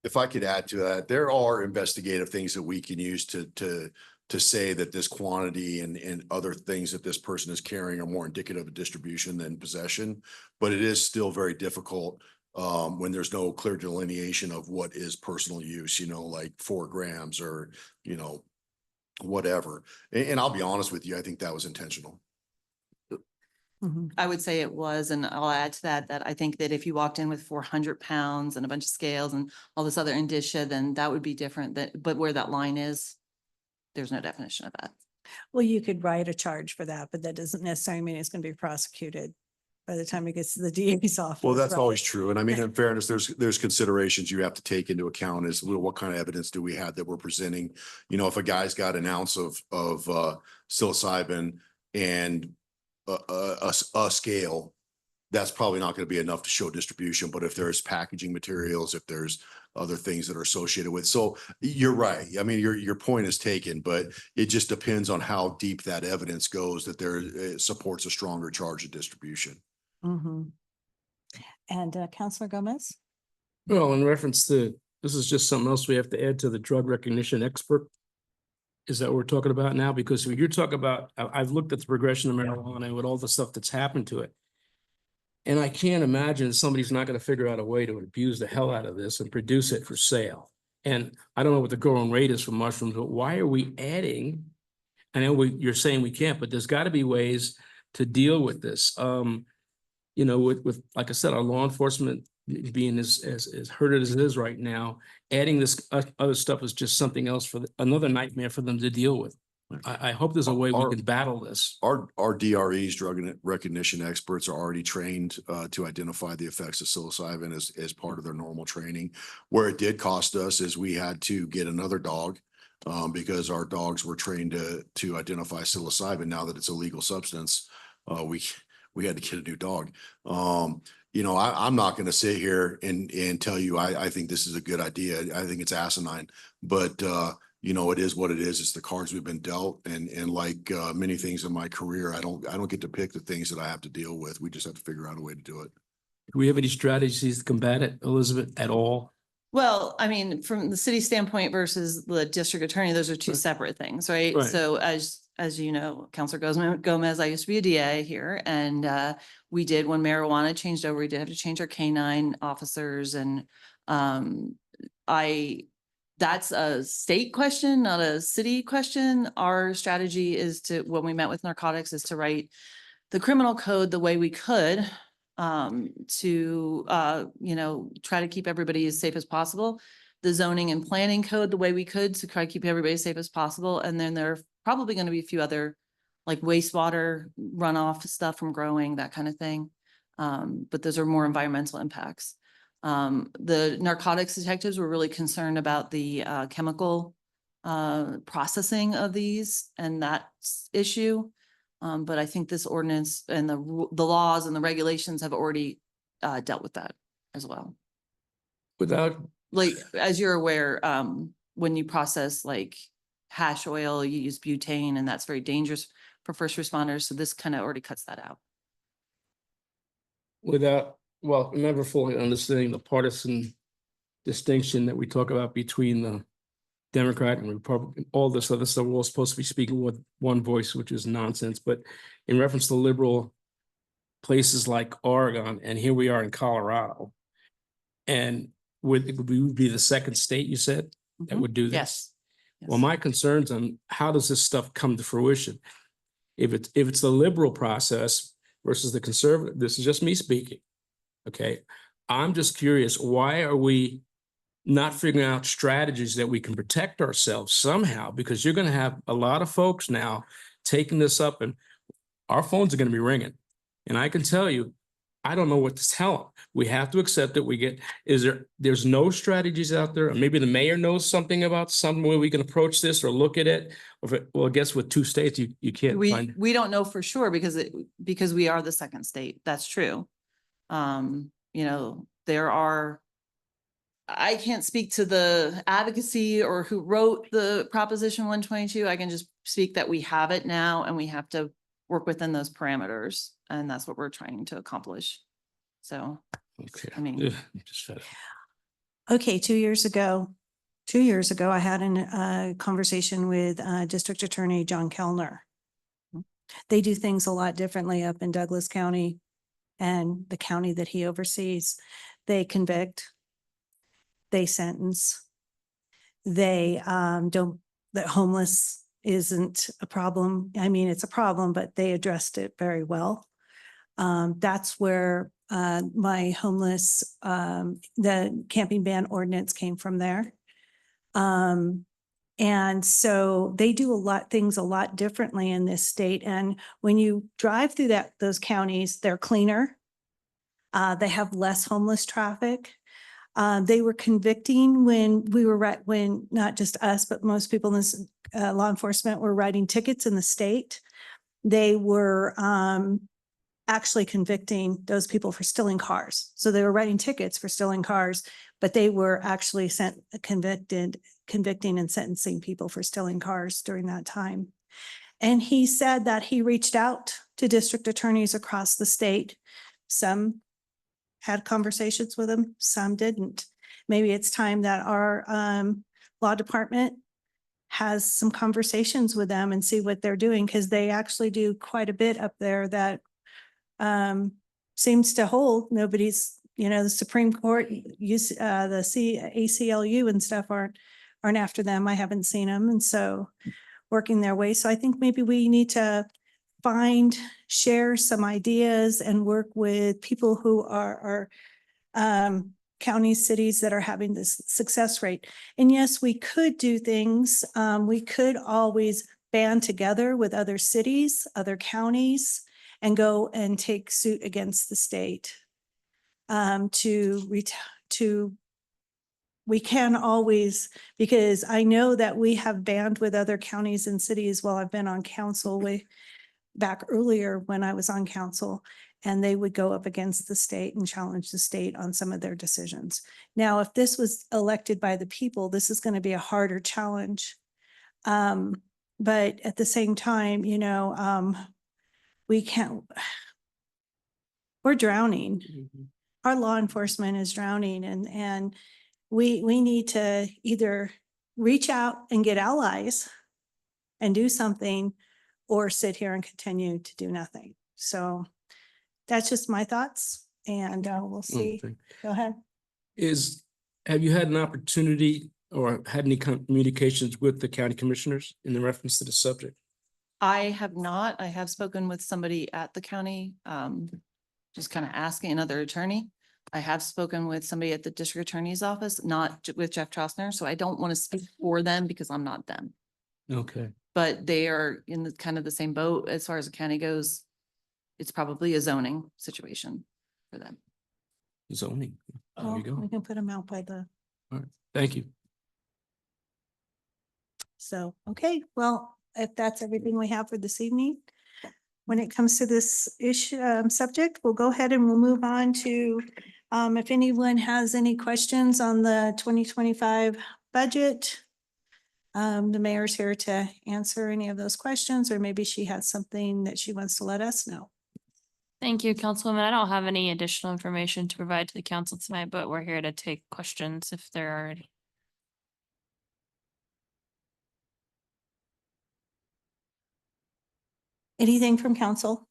if I could add to that, there are investigative things that we can use to say that this quantity and other things that this person is carrying are more indicative of distribution than possession. But it is still very difficult when there's no clear delineation of what is personal use, like 4 grams or, whatever. And I'll be honest with you, I think that was intentional. I would say it was, and I'll add to that, that I think that if you walked in with 400 pounds and a bunch of scales and all this other indicia, then that would be different. But where that line is, there's no definition of that. Well, you could write a charge for that, but that doesn't necessarily mean it's going to be prosecuted by the time it gets to the DA's office. Well, that's right? always true. And I mean, in fairness, there's considerations you have to take into account is, well, what kind of evidence do we have that we're presenting? If a guy's got an ounce of psilocybin and a scale, that's probably not going to be enough to show distribution. But if there's packaging materials, if there's other things that are associated with, so you're right. I mean, your point is taken, but it just depends on how deep that evidence goes that it supports a stronger charge of distribution. Mhm. And Counselor Gomez? Well, in reference to, this is just something else we have to add to the drug recognition expert. Is that what we're talking about now? Because when you're talking about, I've looked at the progression of marijuana with all the stuff that's happened to it. And I can't imagine somebody's not going to figure out a way to abuse the hell out of this and produce it for sale. And I don't know what the going rate is for mushrooms, but why are we adding? I know you're saying we can't, but there's got to be ways to deal with this. With like I said, our law enforcement being as hurted as it is right now, adding this other stuff is just something else another nightmare for them to deal with. I hope there's a way we can battle this. Our DREs, drug recognition experts, are already trained to identify the effects of psilocybin as part of their normal training. Where it did cost us is we had to get another dog because our dogs were trained to identify psilocybin. Now that it's a legal substance, we had to get a new dog. I'm not going to sit here and tell you I think this is a good idea. I think it's asinine, but it is what it is. It's the cards we've been dealt, and like many things in my career, I don't get to pick the things that I have to deal with. We just have to figure out a way to do it. Do we have any strategies to combat it, Elizabeth, at all? Well, I mean, from the city standpoint versus the district attorney, those are two separate things, right? Right. So as you know, Counselor Gomez, I used to be a DA here, and we did, when marijuana changed over, we did have to change our canine officers, and that's a state question, not a city question. Our strategy is when we met with narcotics, is to write the criminal code the way we could to try to keep everybody as safe as possible. The zoning and planning code the way we could to try to keep everybody as safe as possible. And then there are probably going to be a few other like wastewater runoff stuff from growing, that kind of thing. But those are more environmental impacts. The narcotics detectives were really concerned about the chemical processing of these and that issue. But I think this ordinance and the laws and the regulations have already dealt with that as well. Without, like, as you're aware, when you process like hash oil, you use butane, and that's very dangerous for first responders. So this kind of already cuts that out. Never fully understanding the partisan distinction that we talk about between the Democrat and Republican, all this other stuff, we're all supposed to be speaking with one voice, which is nonsense. But in reference to liberal places like Oregon, and here we are in Colorado, and we would be the second state, you said, that would do this? Yes. Well, my concerns on how does this stuff come to fruition? If it's the liberal process versus the conservative, this is just me speaking. Okay. I'm just curious, why are we not figuring out strategies that we can protect ourselves somehow? Because you're going to have a lot of folks now taking this up, and our phones are going to be ringing. And I can tell you, I don't know what to tell them. We have to accept it. There's no strategies out there. Or maybe the mayor knows something about some way we can approach this or look at it. Well, I guess with 2 states, you can't find. We don't know for sure because we are the second state. That's true. I can't speak to the advocacy or who wrote the Proposition 122. I can just speak that we have it now and we have to work within those parameters. And that's what we're trying to accomplish. So, Okay. I mean, Just fed up. Okay, 2 years ago, I had a conversation with District Attorney John Kellner. They do things a lot differently up in Douglas County and the county that he oversees. They convict, they sentence, they don't, that homeless isn't a problem. I mean, it's a problem, but they addressed it very well. That's where my homeless, the camping ban ordinance came from there. And so they do things a lot differently in this state. And when you drive through those counties, they're cleaner. They have less homeless traffic. They were convicting when when not just us, but most people in this law enforcement were writing tickets in the state. They were actually convicting those people for stealing cars. So they were writing tickets for stealing cars, but they were actually convicting and sentencing people for stealing cars during that time. And he said that he reached out to district attorneys across the state. Some had conversations with him, some didn't. Maybe it's time that our law department has some conversations with them and see what they're doing, because they actually do quite a bit up there that seems to hold. Nobody's, the Supreme Court, the ACLU and stuff aren't after them. I haven't seen them. And so working their way. So I think maybe we need to share some ideas and work with people who are counties, cities that are having this success rate. And yes, we could do things. We could always band together with other cities, other counties, and go and take suit against the state. We can always, because I know that we have band with other counties and cities while I've been on council way back earlier when I was on council, and they would go up against the state and challenge the state on some of their decisions. Now, if this was elected by the people, this is going to be a harder challenge. But at the same time, we can't, we're drowning. Our law enforcement is drowning, and we need to either reach out and get allies and do something, or sit here and continue to do nothing. So that's just my thoughts, and we'll see. Okay. Go ahead. Have you had an opportunity or had any communications with the county commissioners in the reference to the subject? I have not. I have spoken with somebody at the county, just kind of asking another attorney. I have spoken with somebody at the district attorney's office, not with Jeff Trostner, so I don't want to speak for them because I'm not them. Okay. But they are in the kind of the same boat as far as the county goes. It's probably a zoning situation for them. Zoning. There Well, you go. we can put them out by the, All right. Thank you. so, okay, well, if that's everything we have for this evening, when it comes to this issue, subject, we'll go ahead and we'll move on to, if anyone has any questions on the 2025 budget. The mayor's here to answer any of those questions, or maybe she has something that she wants to let us know. Thank you, Councilwoman. I don't have any additional information to provide to the council tonight, but we're here to take questions if there are any. Anything from council?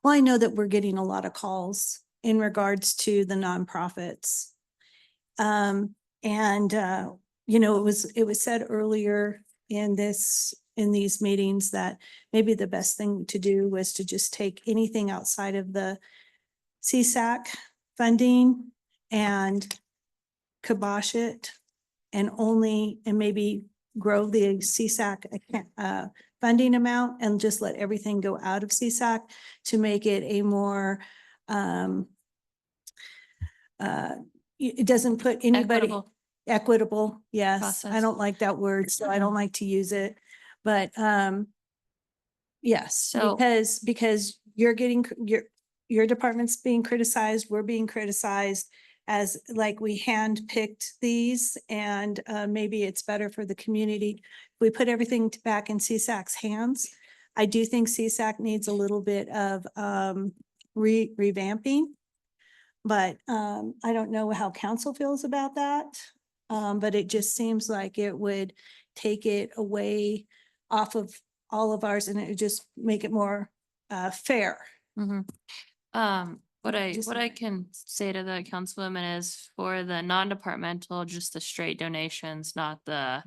Well, I know that we're getting a lot of calls in regards to the nonprofits. It was said earlier in these meetings that maybe the best thing to do was to just take anything outside of the CSAC funding and kibosh it and maybe grow the CSAC funding amount and just let everything go out of CSAC to make it a more it doesn't put anybody equitable. Yes, Process. I don't like that word, so I don't like to use it. But yes, So- because you're getting your department's being criticized, we're being criticized as like we handpicked these, and maybe it's better for the community. We put everything back in CSAC's hands. I do think CSAC needs a little bit of revamping. But I don't know how council feels about that. But it just seems like it would take it away off of all of ours and it would just make it more fair. Mhm. Just What I can say to the councilwoman is for the non-departmental, just the straight donations, not the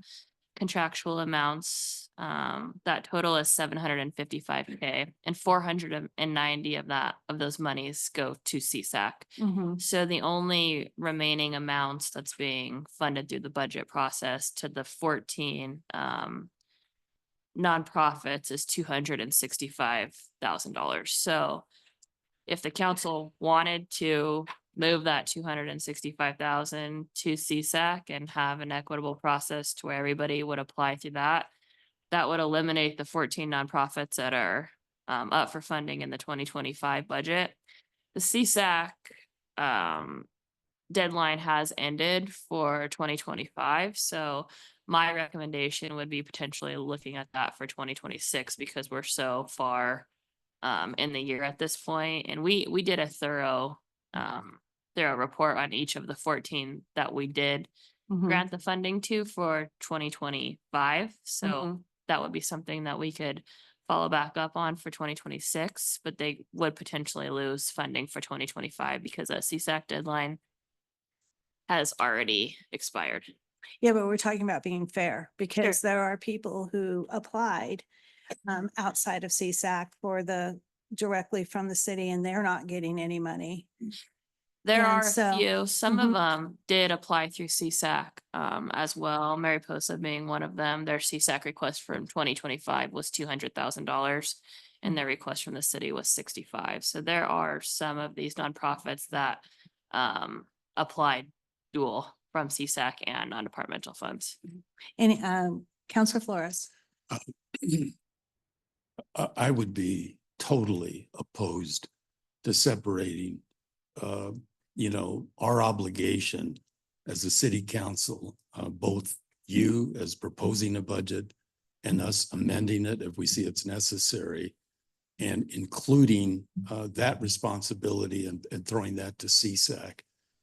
contractual amounts. That total is 755K and 490 of those monies go to CSAC. Mhm. So the only remaining amounts that's being funded through the budget process to the 14 nonprofits is $265,000. So if the council wanted to move that 265,000 to CSAC and have an equitable process to where everybody would apply through that, that would eliminate the 14 nonprofits that are up for funding in the 2025 budget. The CSAC deadline has ended for 2025. So my recommendation would be potentially looking at that for 2026 because we're so far in the year at this point. And we did a thorough report on each of the 14 that we did Mhm. grant the funding to for 2025. So Mhm. that would be something that we could follow back up on for 2026, but they would potentially lose funding for 2025 because a CSAC deadline has already expired. Yeah, but we're talking about being fair because there are people who applied outside of CSAC for the directly from the city and they're not getting any money. There And are a so- few, some of Mhm. them did apply through CSAC as well. Mariposa being one of them. Their CSAC request from 2025 was $200,000 and their request from the city was 65. So there are some of these nonprofits that applied dual from CSAC and non-departmental funds. Any, Counselor Flores. I would be totally opposed to separating, our obligation as a city council, both you as proposing a budget and us amending it if we see it's necessary, and including that responsibility and throwing that to CSAC.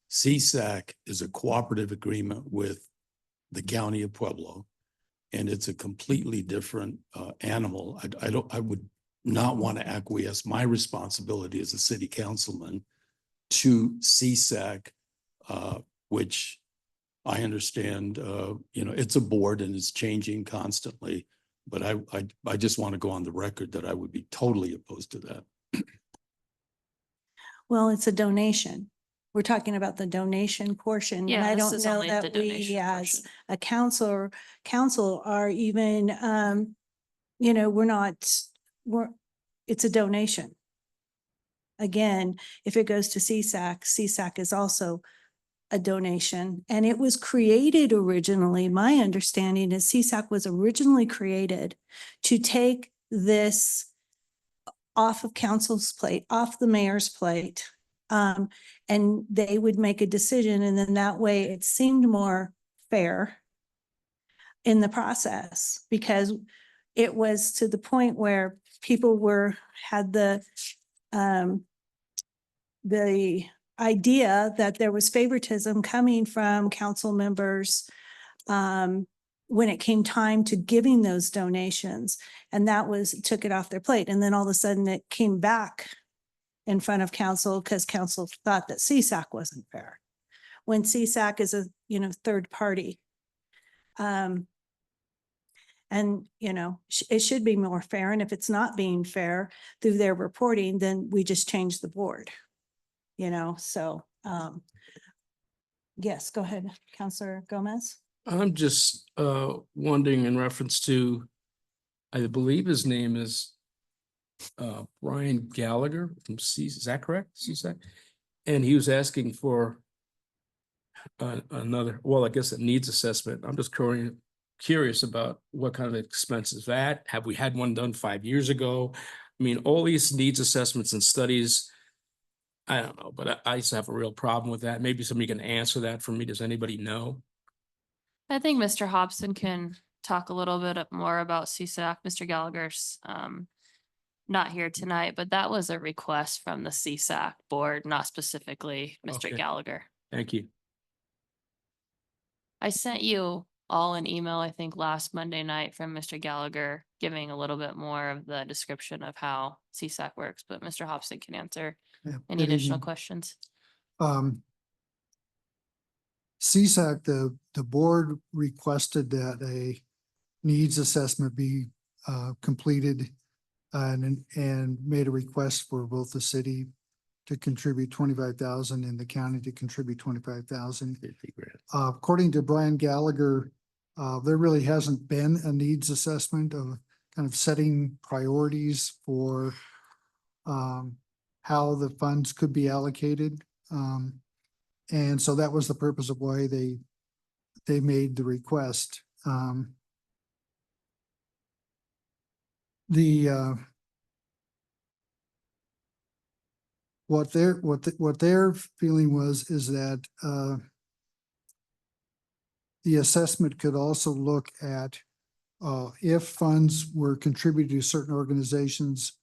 CSAC is a cooperative agreement with the county of Pueblo, and it's a completely different animal. I would not want to acquiesce my responsibility as a city councilman to CSAC, which I understand, it's a board and it's changing constantly. But I just want to go on the record that I would be totally opposed to that. Well, it's a donation. We're talking about the donation portion. And Yeah, I this don't is know only the that we donation as portion. a council are even, it's a donation. Again, if it goes to CSAC, CSAC is also a donation. And it was created originally, my understanding is CSAC was originally created to take this off of council's plate, off the mayor's plate. And they would make a decision and then that way it seemed more fair in the process because it was to the point where people had the idea that there was favoritism coming from council members when it came time to giving those donations. And that took it off their plate. And then all of a sudden it came back in front of council because council thought that CSAC wasn't fair. When CSAC is a, third party. And, it should be more fair. And if it's not being fair through their reporting, then we just change the board. So, yes, go ahead, Counselor Gomez. I'm just wondering in reference to, I believe his name is Brian Gallagher from is that correct? CSAC? And he was asking for another, well, I guess a needs assessment. I'm just curious about what kind of expenses that. Have we had one done 5 years ago? I mean, all these needs assessments and studies, I don't know, but I just have a real problem with that. Maybe somebody can answer that for me. Does anybody know? I think Mr. Hobson can talk a little bit more about CSAC, Mr. Gallagher's not here tonight, but that was a request from the CSAC board, not specifically Mr. Okay. Gallagher. Thank you. I sent you all an email, I think, last Monday night from Mr. Gallagher, giving a little bit more of the description of how CSAC works, but Mr. Hobson can answer Yeah, any good additional evening. questions. CSAC, the board requested that a needs assessment be completed and made a request for both the city to contribute 25,000 and the county to contribute 25,000. 50 grand. According to Brian Gallagher, there really hasn't been a needs assessment of kind of setting priorities for how the funds could be allocated. And so that was the purpose of why they made the request. What their feeling is that the assessment could also look at if funds were contributed to certain organizations,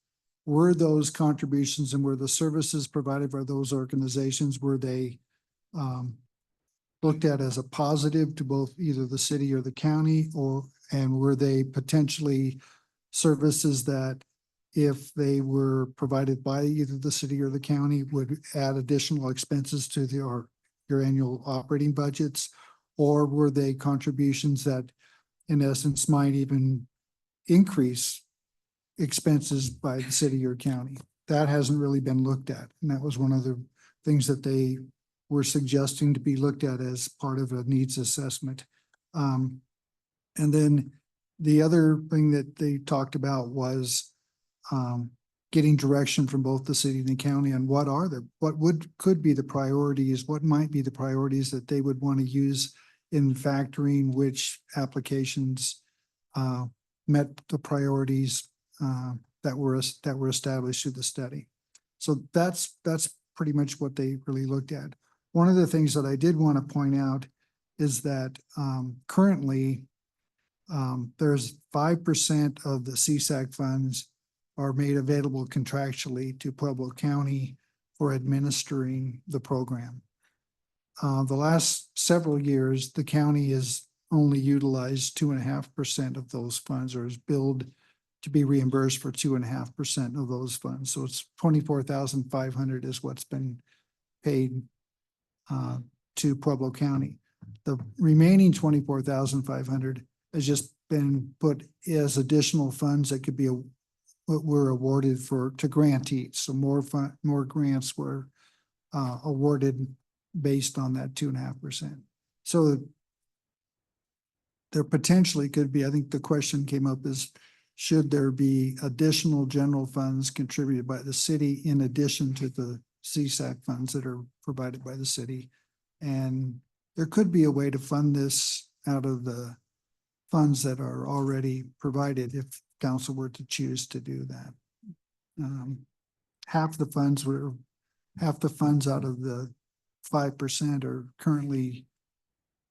were those contributions and were the services provided by those organizations, were they looked at as a positive to both either the city or the county, and were they potentially services that if they were provided by either the city or the county would add additional expenses to your annual operating budgets? Or were they contributions that in essence might even increase expenses by the city or county? That hasn't really been looked at. And that was one of the things that they were suggesting to be looked at as part of a needs assessment. And then the other thing that they talked about was getting direction from both the city and the county on could be the priorities, what might be the priorities that they would want to use in factoring which applications met the priorities that were established through the study. So that's pretty much what they really looked at. One of the things that I did want to point out is that currently there's 5% of the CSAC funds are made available contractually to Pueblo County for administering the program. The last several years, the county has only utilized 2.5% of those funds, or is billed to be reimbursed for 2.5% of those funds. So it's 24,500 is what's been paid to Pueblo County. The remaining 24,500 has just been put as additional funds that could be were awarded to grantees. So more grants were awarded based on that 2.5%. So there potentially could be, I think the question came up is, should there be additional general funds contributed by the city in addition to the CSAC funds that are provided by the city? And there could be a way to fund this out of the funds that are already provided if council were to choose to do that. Half the funds out of the 5% are currently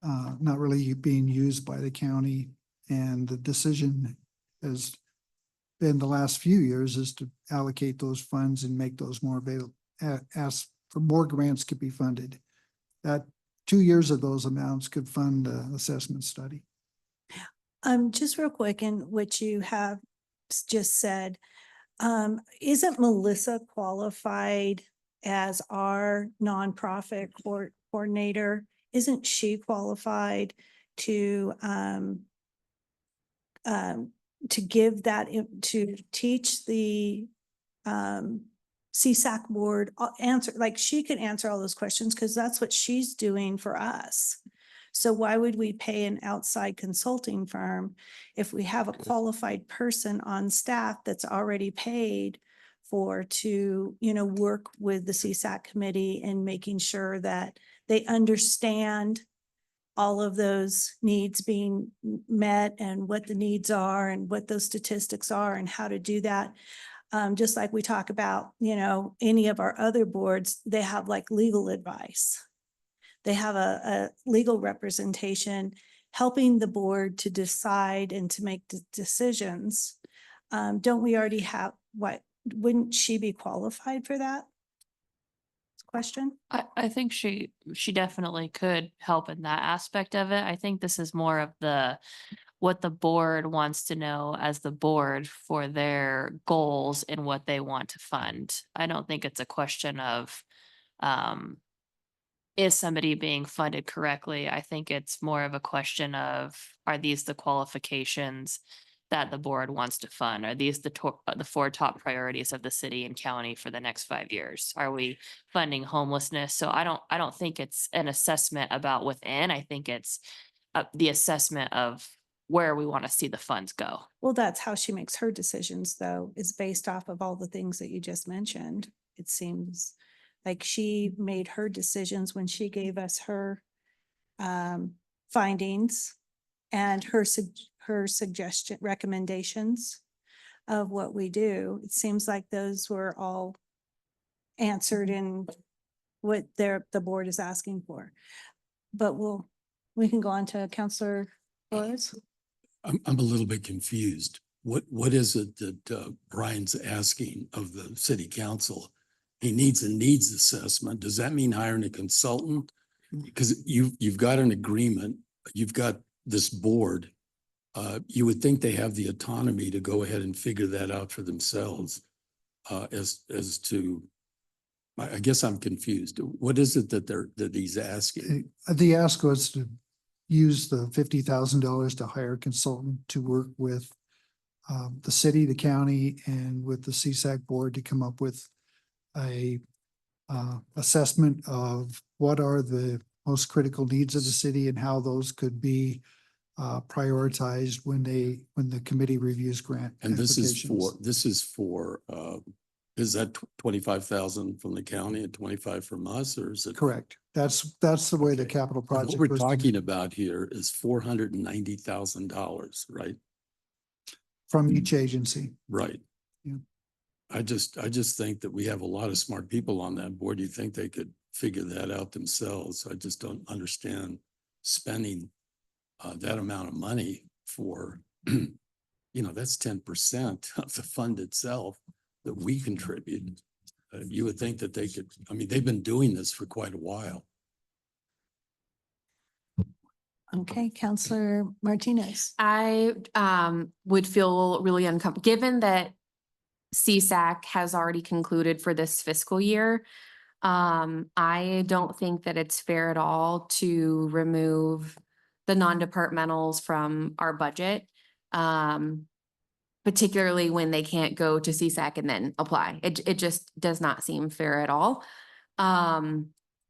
not really being used by the county, and the decision has been the last few years is to allocate those funds and make those more available, ask for more grants could be funded. That 2 years of those amounts could fund an assessment study. Just real quick, in what you have just said, isn't Melissa qualified as our nonprofit coordinator? Isn't she qualified to give that, to teach the CSAC board, answer, like she could answer all those questions because that's what she's doing for us. So why would we pay an outside consulting firm if we have a qualified person on staff that's already paid to, work with the CSAC committee and making sure that they understand all of those needs being met and what the needs are and what those statistics are and how to do that. Just like we talk about, any of our other boards, they have like legal advice. They have a legal representation helping the board to decide and to make decisions. don't we already have, wouldn't she be qualified for that? Question? I think she definitely could help in that aspect of it. I think this is more of what the board wants to know as the board for their goals and what they want to fund. I don't think it's a question of is somebody being funded correctly? I think it's more of a question of, are these the qualifications that the board wants to fund? Are these the 4 top priorities of the city and county for the next 5 years? Are we funding homelessness? So I don't think it's an assessment about within. I think it's the assessment of where we want to see the funds go. Well, that's how she makes her decisions, though, is based off of all the things that you just mentioned. It seems like she made her decisions when she gave us her findings and her suggestion, recommendations of what we do. It seems like those were all answered in what the board is asking for. But we can go on to Counselor Flores. I'm a little bit confused. What is it that Brian's asking of the city council? He needs a needs assessment. Does that mean hiring a consultant? Because you've got an agreement, you've got this board. You would think they have the autonomy to go ahead and figure that out for themselves. As to, I guess I'm confused. What is it that he's asking? The ask was to use the $50,000 to hire a consultant to work with the city, the county, and with the CSAC board to come up with a assessment of what are the most critical needs of the city and how those could be prioritized when the committee reviews grant. And this is applications. for, is that 25,000 from the county and 25 from us, or is it? Correct. That's the way the capital project. What we're was talking about here is $490,000, right? from each agency. Right. Yeah. I just think that we have a lot of smart people on that board. You think they could figure that out themselves? I just don't understand spending that amount of money for, that's 10% of the fund itself that we contribute. You would think that they could, they've been doing this for quite a while. Okay, Counselor Martinez. I would feel really uncomfortable, given that CSAC has already concluded for this fiscal year. I don't think that it's fair at all to remove the non-departmentals from our budget, particularly when they can't go to CSAC and then apply. It just does not seem fair at all.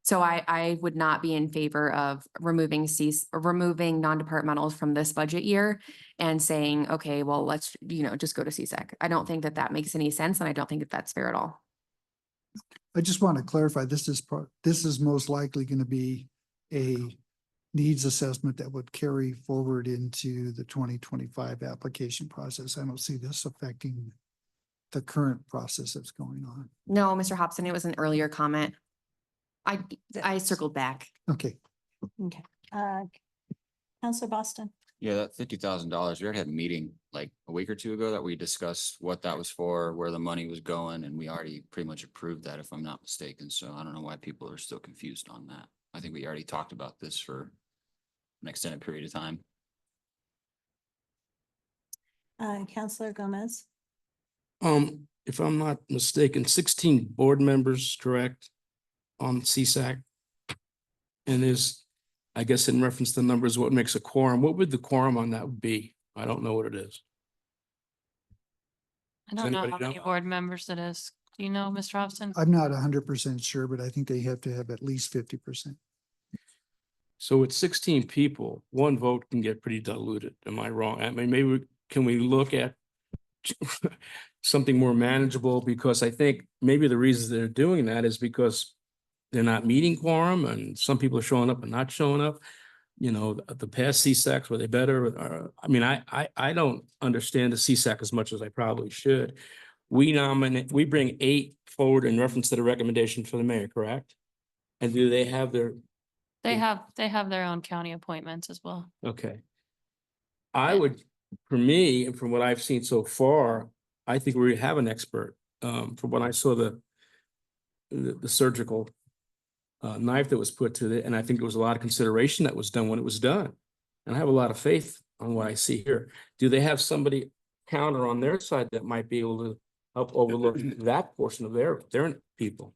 So I would not be in favor of removing non-departmentals from this budget year and saying, okay, well, let's, just go to CSAC. I don't think that makes any sense. And I don't think that that's fair at all. I just want to clarify, this is most likely going to be a needs assessment that would carry forward into the 2025 application process. I don't see this affecting the current process that's going on. No, Mr. Hobson, it was an earlier comment. I circled back. Okay. Okay. Counselor Boston. Yeah, that $50,000, we already had a meeting like a week or two ago that we discussed what that was for, where the money was going, and we already pretty much approved that, if I'm not mistaken. So I don't know why people are still confused on that. I think we already talked about this for an extended period of time. Counselor Gomez. If I'm not mistaken, 16 board members, correct, on CSAC? And is, I guess in reference to the numbers, what makes a quorum? What would the quorum on that be? I don't know what it is. I don't know how anybody many know? board members it is. Do you know, Mr. Hobson? I'm not 100% sure, but I think they have to have at least 50%. So with 16 people, one vote can get pretty diluted. Am I wrong? Maybe can we look at something more manageable? Because I think maybe the reason they're doing that is because they're not meeting quorum and some people are showing up and not showing up. The past CSACs, were they better? I don't understand the CSAC as much as I probably should. We bring 8 forward in reference to the recommendation for the mayor, correct? And do they have their? They have their own county appointments as well. Okay. I would for me, and from what I've seen so far, I think we have an expert. From when I saw the surgical knife that was put to it, and I think there was a lot of consideration that was done when it was done. And I have a lot of faith on what I see here. Do they have somebody counter on their side that might be able to help overlook that portion of their people?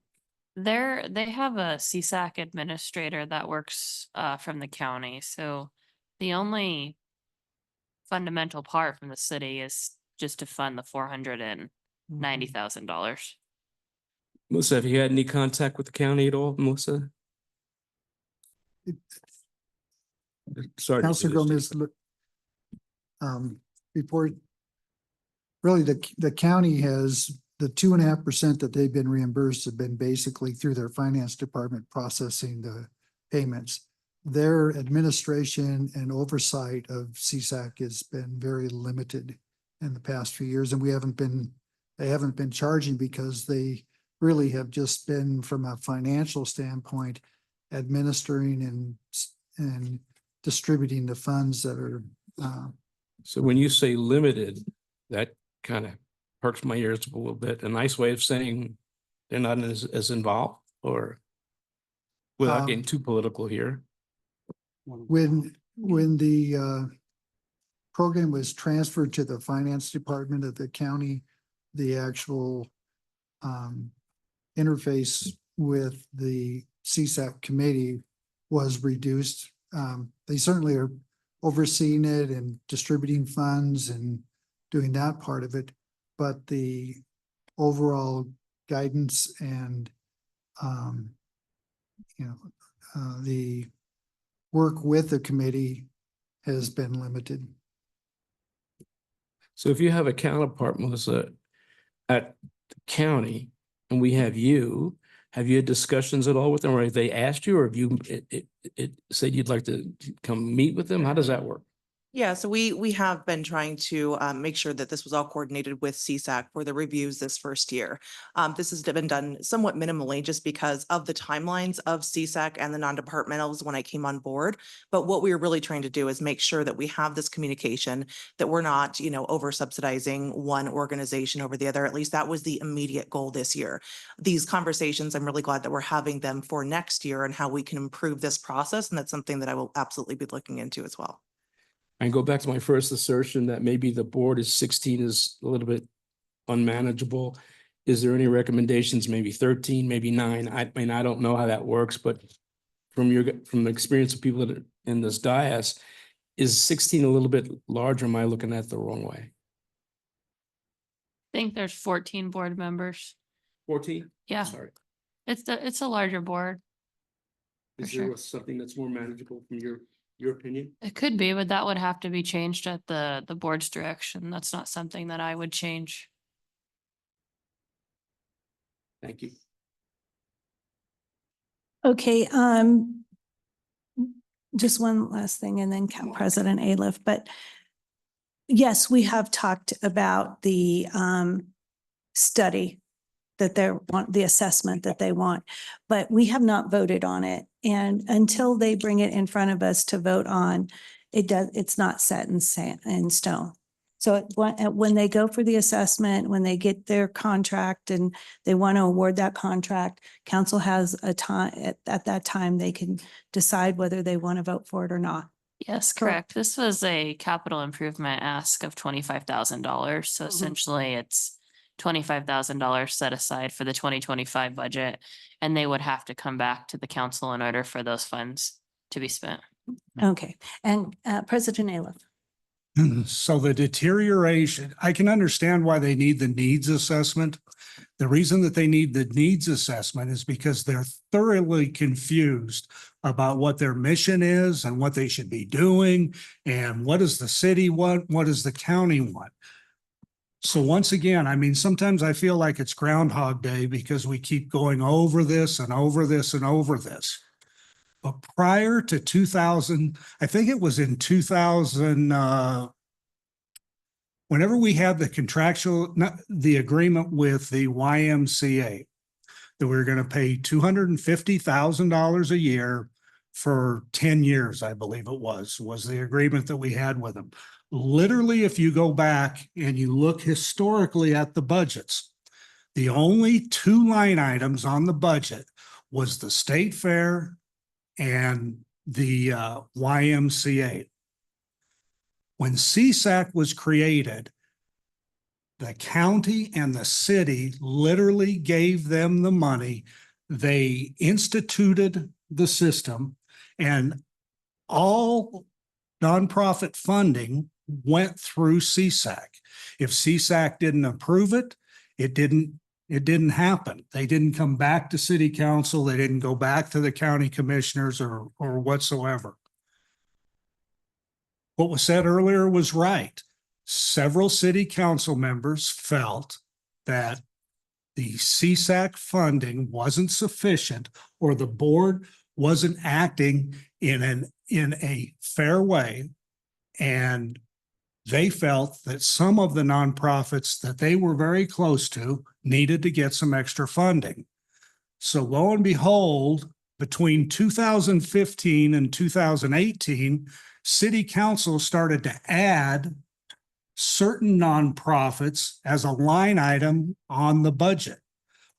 They have a CSAC administrator that works from the county, so the only fundamental part from the city is just to fund the $490,000. Melissa, have you had any contact with the county at all, Melissa? Sorry. Councilor Gomez, look, before, really, the county has the 2.5% that they've been reimbursed have been basically through their finance department processing the payments. Their administration and oversight of CSAC has been very limited in the past few years, and they haven't been charging because they really have just been, from a financial standpoint, administering and distributing the funds that are. So when you say limited, that kind of perks my ears up a little bit. A nice way of saying they're not as involved, or without getting too political here. When the program was transferred to the finance department of the county, the actual interface with the CSAC committee was reduced. They certainly are overseeing it and distributing funds and doing that part of it, but the overall guidance and the work with the committee has been limited. So if you have a counterpart, Melissa, at the county, and we have you had discussions at all with them, or have they asked you, or have you said you'd like to come meet with them? How does that work? Yeah, so we have been trying to make sure that this was all coordinated with CSAC for the reviews this first year. This has been done somewhat minimally just because of the timelines of CSAC and the non-departmentals when I came on board. But what we are really trying to do is make sure that we have this communication, that we're not, over subsidizing one organization over the other. At least that was the immediate goal this year. These conversations, I'm really glad that we're having them for next year and how we can improve this process. And that's something that I will absolutely be looking into as well. I go back to my first assertion that maybe the board is 16 is a little bit unmanageable. Is there any recommendations, maybe 13, maybe 9? I mean, I don't know how that works, but from the experience of people that are in this dais, is 16 a little bit large, or am I looking at it the wrong way? I think there's 14 board members. 14? Yeah. Sorry. It's a larger board. Is For there sure. something that's more manageable from your opinion? It could be, but that would have to be changed at the board's direction. That's not something that I would change. Thank you. Okay, just one last thing and then President Aliff, but yes, we have talked about the study that they want, the assessment that they want, but we have not voted on it. And until they bring it in front of us to vote on, it's not set in stone. So when they go for the assessment, when they get their contract and they want to award that contract, council has a time, at that time, they can decide whether they want to vote for it or not. Yes, correct. This was a capital improvement ask of $25,000. So essentially it's $25,000 set aside for the 2025 budget, and they would have to come back to the council in order for those funds to be spent. Okay, and President Aliff. So the deterioration, I can understand why they need the needs assessment. The reason that they need the needs assessment is because they're thoroughly confused about what their mission is and what they should be doing, and what does the city want, what does the county want. So once again, I mean, sometimes I feel like it's Groundhog Day because we keep going over this and over this and over this. But prior to 2000, I think it was in 2000, whenever we had the agreement with the YMCA, that we were going to pay $250,000 a year for 10 years, I believe it was the agreement that we had with them. Literally, if you go back and you look historically at the budgets, the only two line items on the budget was the state fair and the YMCA. When CSAC was created, the county and the city literally gave them the money. They instituted the system, and all nonprofit funding went through CSAC. If CSAC didn't approve it, it didn't happen. They didn't come back to city council. They didn't go back to the county commissioners or whatsoever. What was said earlier was right. Several city council members felt that the CSAC funding wasn't sufficient, or the board wasn't acting in a fair way. And they felt that some of the nonprofits that they were very close to needed to get some extra funding. So lo and behold, between 2015 and 2018, city council started to add certain nonprofits as a line item on the budget.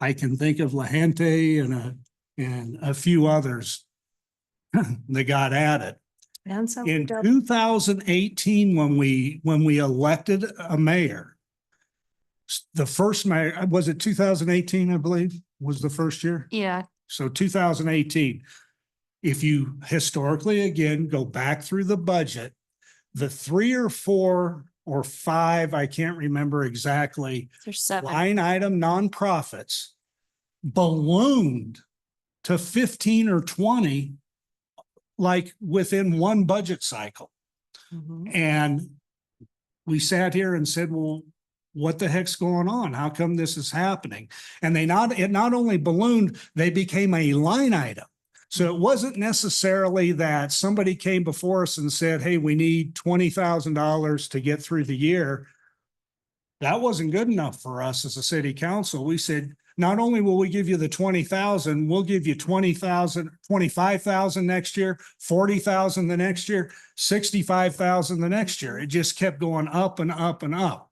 I can think of La Gente and a few others that got added. And so In 2018, when we elected a mayor, the first mayor, was it 2018, I believe, was the first year? Yeah. So 2018, if you historically, again, go back through the budget, the 3 or 4 or 5, I can't remember exactly, There's 7. line item nonprofits ballooned to 15 or 20, like within one budget cycle. And we sat here and said, well, what the heck's going on? How come this is happening? And it not only ballooned, they became a line item. So it wasn't necessarily that somebody came before us and said, hey, we need $20,000 to get through the year. That wasn't good enough for us as a city council. We said, not only will we give you the 20,000, we'll give you 20,000, 25,000 next year, 40,000 the next year, 65,000 the next year. It just kept going up and up and up.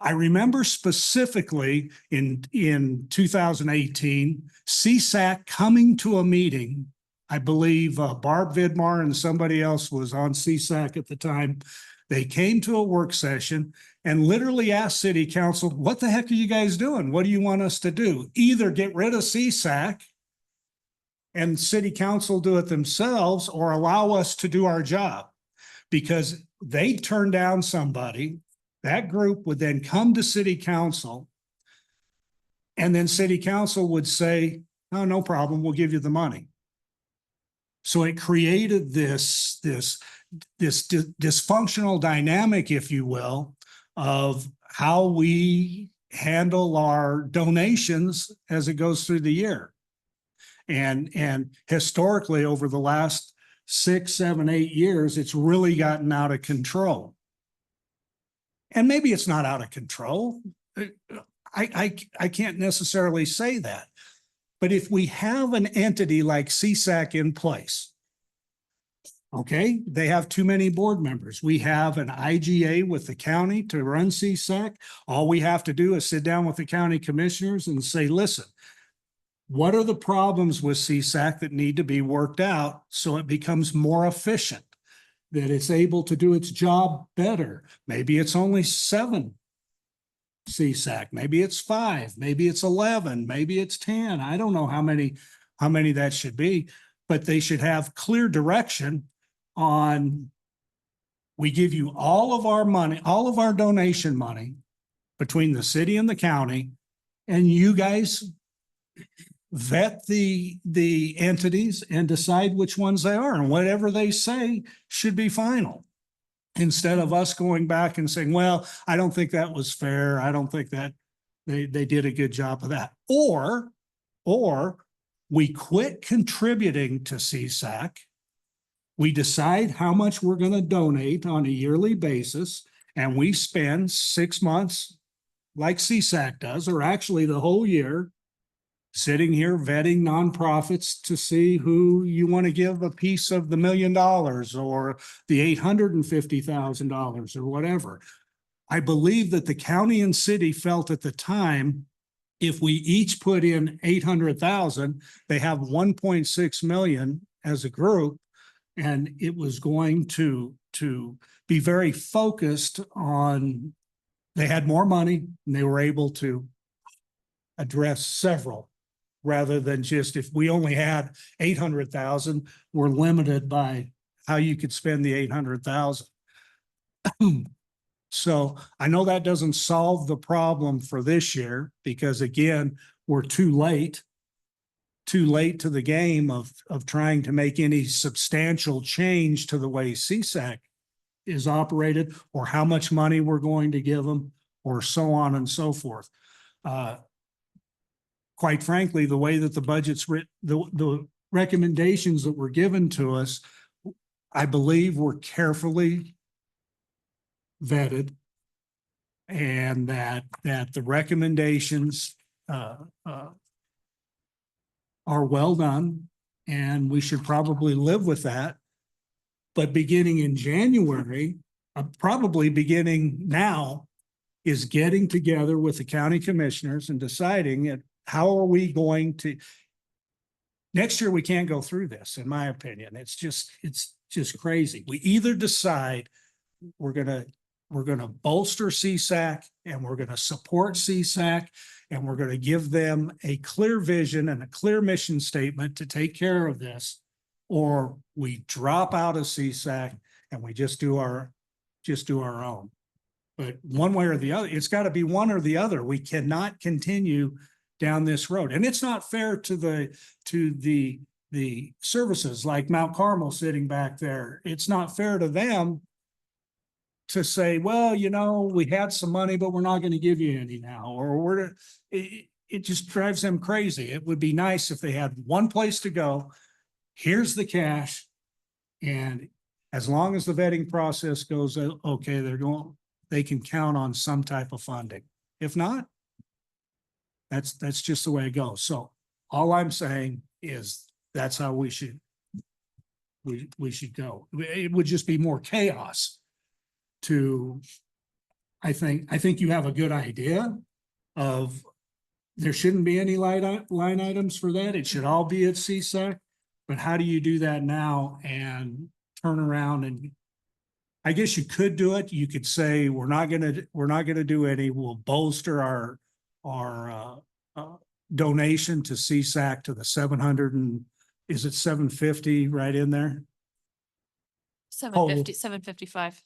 I remember specifically in 2018, CSAC coming to a meeting. I believe Barb Vidmar and somebody else was on CSAC at the time. They came to a work session and literally asked city council, what the heck are you guys doing? What do you want us to do? Either get rid of CSAC and city council do it themselves, or allow us to do our job. Because they turned down somebody. That group would then come to city council, and then city council would say, oh, no problem, we'll give you the money. So it created this dysfunctional dynamic, if you will, of how we handle our donations as it goes through the year. And historically, over the last 6, 7, 8 years, it's really gotten out of control. And maybe it's not out of control. I can't necessarily say that. But if we have an entity like CSAC in place, okay, they have too many board members. We have an IGA with the county to run CSAC. All we have to do is sit down with the county commissioners and say, listen, what are the problems with CSAC that need to be worked out so it becomes more efficient, that it's able to do its job better? Maybe it's only 7 CSAC, maybe it's 5, maybe it's 11, maybe it's 10. I don't know how many that should be, but they should have clear direction on, we give you all of our money, all of our donation money between the city and the county, and you guys vet the entities and decide which ones they are, and whatever they say should be final. Instead of us going back and saying, well, I don't think that was fair. I don't think that they did a good job of that. Or we quit contributing to CSAC. We decide how much we're going to donate on a yearly basis, and we spend 6 months like CSAC does, or actually the whole year, sitting here vetting nonprofits to see who you want to give a piece of the $1 million or the $850,000 or whatever. I believe that the county and city felt at the time, if we each put in 800,000, they have 1.6 million as a group. And it was going to be very focused on, they had more money and they were able to address several, rather than just, if we only had 800,000, we're limited by how you could spend the 800,000. So I know that doesn't solve the problem for this year, because again, we're too late to the game of trying to make any substantial change to the way CSAC is operated, or how much money we're going to give them, or so on and so forth. Quite frankly, the way that the budget's written, the recommendations that were given to us, I believe were carefully vetted, and that the recommendations are well done, and we should probably live with that. But beginning in January, probably beginning now, is getting together with the county commissioners and deciding how are we going to, next year we can't go through this, in my opinion. It's just crazy. We either decide we're gonna bolster CSAC, and we're gonna support CSAC, and we're gonna give them a clear vision and a clear mission statement to take care of this, or we drop out of CSAC and we just do our own. But one way or the other, it's got to be one or the other. We cannot continue down this road. And it's not fair to the services like Mount Carmel sitting back there. It's not fair to them to say, well, you know, we had some money, but we're not going to give you any now, or it just drives them crazy. It would be nice if they had one place to go. Here's the cash. And as long as the vetting process goes, okay, they can count on some type of funding. If not, that's just the way it goes. So all I'm saying is that's how we should go. It would just be more chaos I think you have a good idea of, there shouldn't be any line items for that. It should all be at CSAC. But how do you do that now and turn around? And I guess you could do it. You could say, we're not gonna do any. We'll bolster our donation to CSAC to the 700 and, is it 750 right in there? 750, 755.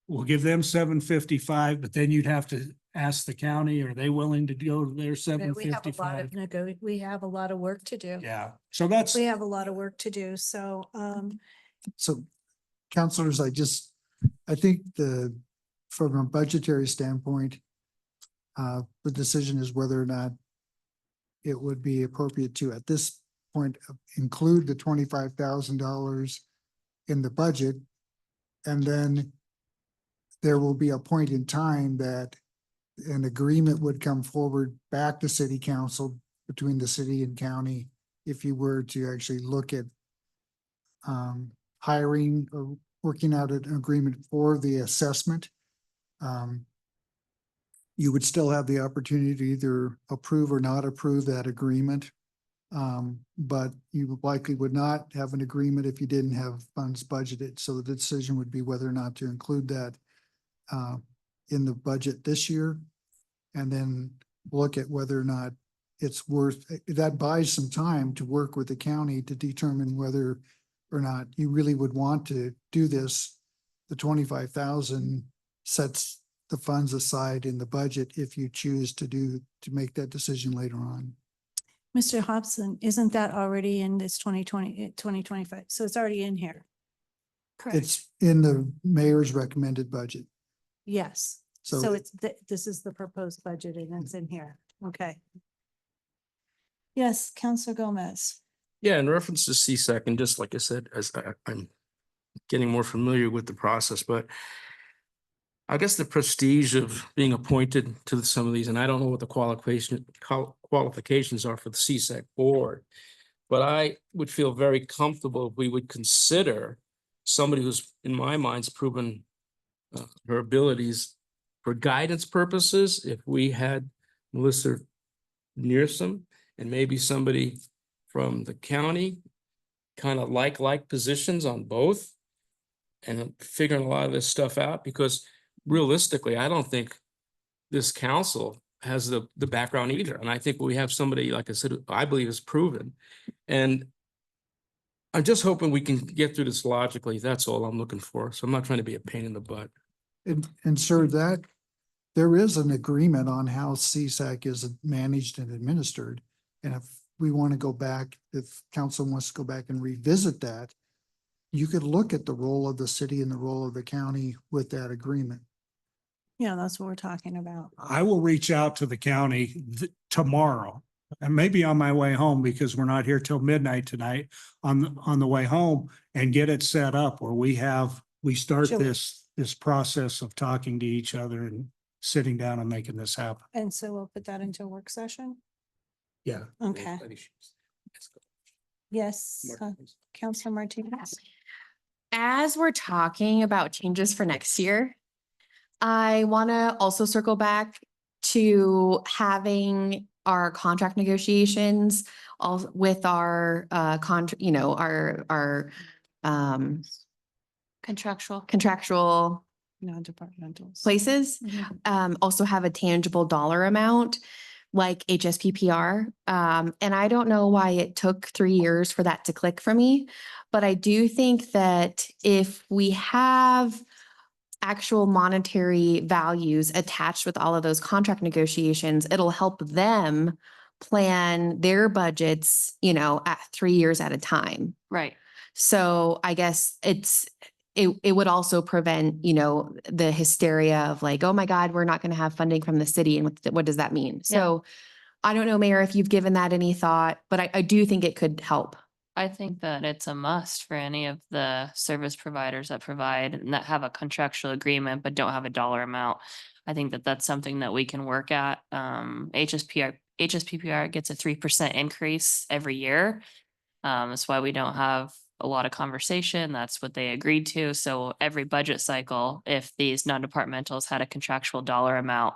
We'll give them 755, but then you'd have to ask the county, are they willing to go to their We have a lot 755? we have a lot of work to do. Yeah, so that's, We have a lot of work to do. So, So counselors, I think from a budgetary standpoint, the decision is whether or not it would be appropriate to, at this point, include the $25,000 in the budget. And then there will be a point in time that an agreement would come forward back to city council between the city and county, if you were to actually look at hiring or working out an agreement for the assessment. You would still have the opportunity to either approve or not approve that agreement. But you likely would not have an agreement if you didn't have funds budgeted. So the decision would be whether or not to include that in the budget this year, and then look at whether or not it's worth, that buys some time to work with the county to determine whether or not you really would want to do this. The 25,000 sets the funds aside in the budget if you choose to make that decision later on. Mr. Hobson, isn't that already in this 2025? So it's already in here. Correct. It's in the mayor's recommended budget. Yes. So- So this is the proposed budget and it's in here. Okay. Yes, Councilor Gomez. Yeah, in reference to CSAC, and just like I said, as I'm getting more familiar with the process, but I guess the prestige of being appointed to some of these, and I don't know what the qualifications are for the CSAC board. But I would feel very comfortable if we would consider somebody who's, in my mind's proven her abilities for guidance purposes. If we had Melissa Nearsom and maybe somebody from the county, kind of like positions on both, and figuring a lot of this stuff out, because realistically, I don't think this council has the background either. And I think we have somebody, like I said, who I believe is proven. And I'm just hoping we can get through this logically. That's all I'm looking for. So I'm not trying to be a pain in the butt. And sir, that there is an agreement on how CSAC is managed and administered. And if we want to go back, if council wants to go back and revisit that, you could look at the role of the city and the role of the county with that agreement. Yeah, that's what we're talking about. I will reach out to the county tomorrow and maybe on my way home, because we're not here till midnight tonight, on the way home, and get it set up where we start Sure. this process of talking to each other and sitting down and making this happen. And so we'll put that into a work session? Yeah. Okay. Yes, Councilor Martinez. As we're talking about changes for next year, I want to also circle back to having our contract negotiations all with our our contractual Non-departmentals. places also have a tangible dollar amount like HSPPR. And I don't know why it took 3 years for that to click for me, but I do think that if we have actual monetary values attached with all of those contract negotiations, it'll help them plan their budgets, at 3 years at a time. Right. So I guess it would also prevent, the hysteria of like, oh my God, we're not going to have funding from the city. And what does that mean? So I don't know, Mayor, if you've given that any thought, but I do think it could help. I think that it's a must for any of the service providers that provide and that have a contractual agreement but don't have a dollar amount. I think that that's something that we can work at. HSPPR gets a 3% increase every year. That's why we don't have a lot of conversation. That's what they agreed to. So every budget cycle, if these non-departmentals had a contractual dollar amount,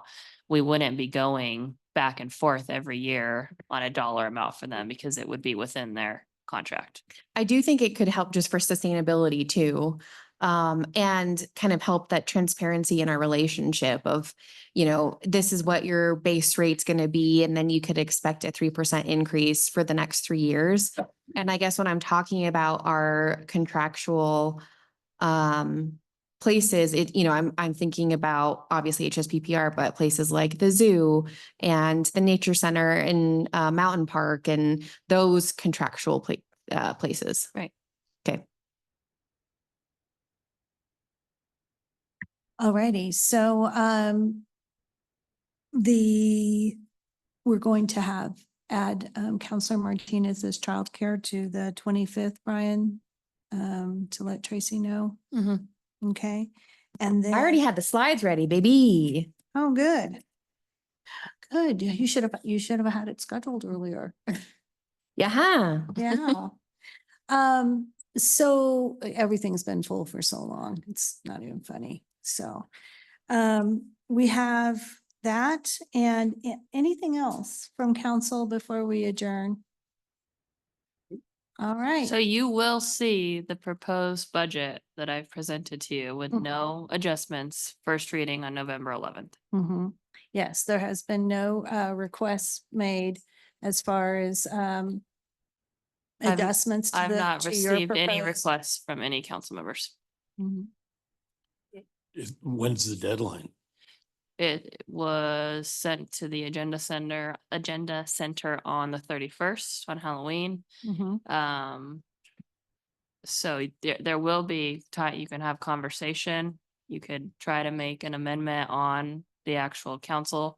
we wouldn't be going back and forth every year on a dollar amount for them, because it would be within their contract. I do think it could help just for sustainability too. And kind of help that transparency in our relationship of, this is what your base rate's going to be. And then you could expect a 3% increase for the next 3 years. And I guess when I'm talking about our contractual, places, I'm thinking about obviously HSPPR, but places like the zoo and the nature center and Mountain Park and those contractual places. Right. Okay. Alrighty, so we're going to add Counselor Martinez's childcare to the 25th, Brian, to let Tracy know. Okay, and then I already had the slides ready, baby. Oh, good. Good. You should have had it scheduled earlier. Yeah. Yeah. So everything's been full for so long. It's not even funny. So, we have that and anything else from council before we adjourn? All right. So you will see the proposed budget that I've presented to you with no adjustments, first reading on November 11th. Mm-hmm. Yes, there has been no requests made as far as adjustments to I've not to your received any proposed. requests from any council members. Mhm. When's the deadline? It was sent to the agenda center on the 31st on Halloween. Mhm. So there will be time, you can have conversation. You could try to make an amendment on the actual council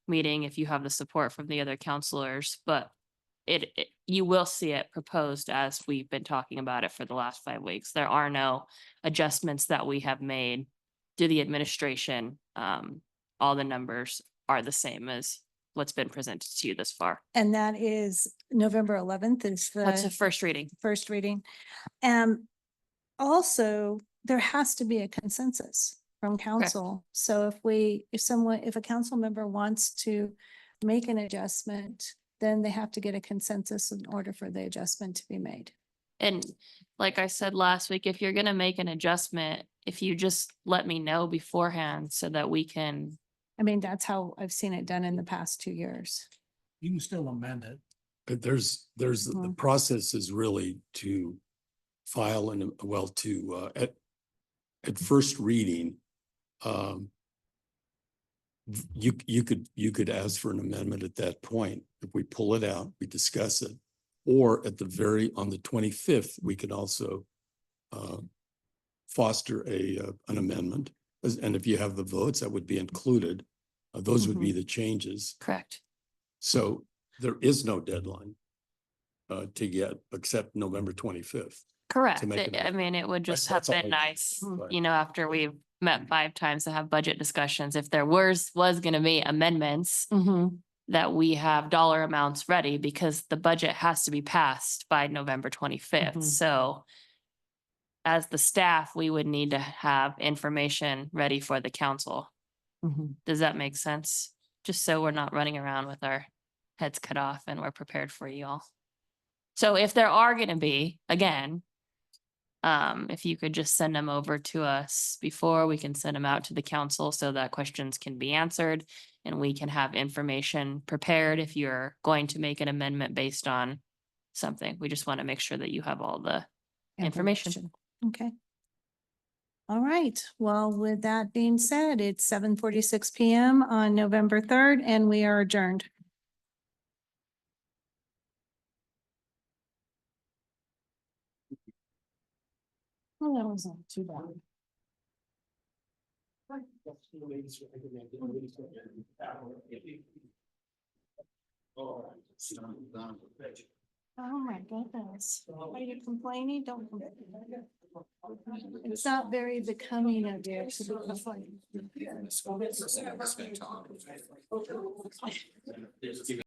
meeting if you have the support from the other counselors, but you will see it proposed as we've been talking about it for the last 5 weeks. There are no adjustments that we have made do the administration, all the numbers are the same as what's been presented to you this far. And that is November 11th is That's the the first reading. first reading. And also, there has to be a consensus from council. So if a council member wants to make an adjustment, then they have to get a consensus in order for the adjustment to be made. And like I said last week, if you're gonna make an adjustment, if you just let me know beforehand so that we can, I mean, that's how I've seen it done in the past 2 years. You can still amend it. But the Mhm. process is really to file and, well, to, at first reading, you could ask for an amendment at that point. If we pull it out, we discuss it. Or at the on the 25th, we could also foster an amendment. And if you have the votes, that would be included. Those would be the changes. correct. So there is no deadline to get, except November 25th. Correct. make it I mean, it would just have that's all been I- nice, Right. you know, after we've met 5 times to have budget discussions, if there was gonna be amendments, that we have dollar amounts ready because the budget has to be passed by November 25th. Mhm. So as the staff, we would need to have information ready for the council. Does that make sense? Just so we're not running around with our heads cut off and we're prepared for you all. So if there are gonna be, again, if you could just send them over to us before, we can send them out to the council so that questions can be answered. And we can have information prepared if you're going to make an amendment based on something. We just want to make sure that you have all the information. Okay. All right. Well, with that being said, it's 7:46 PM on November 3rd, and we are adjourned. Well, that wasn't too bad. Oh, my goodness. Are you complaining? Don't complain. It's not very becoming of you to be complaining.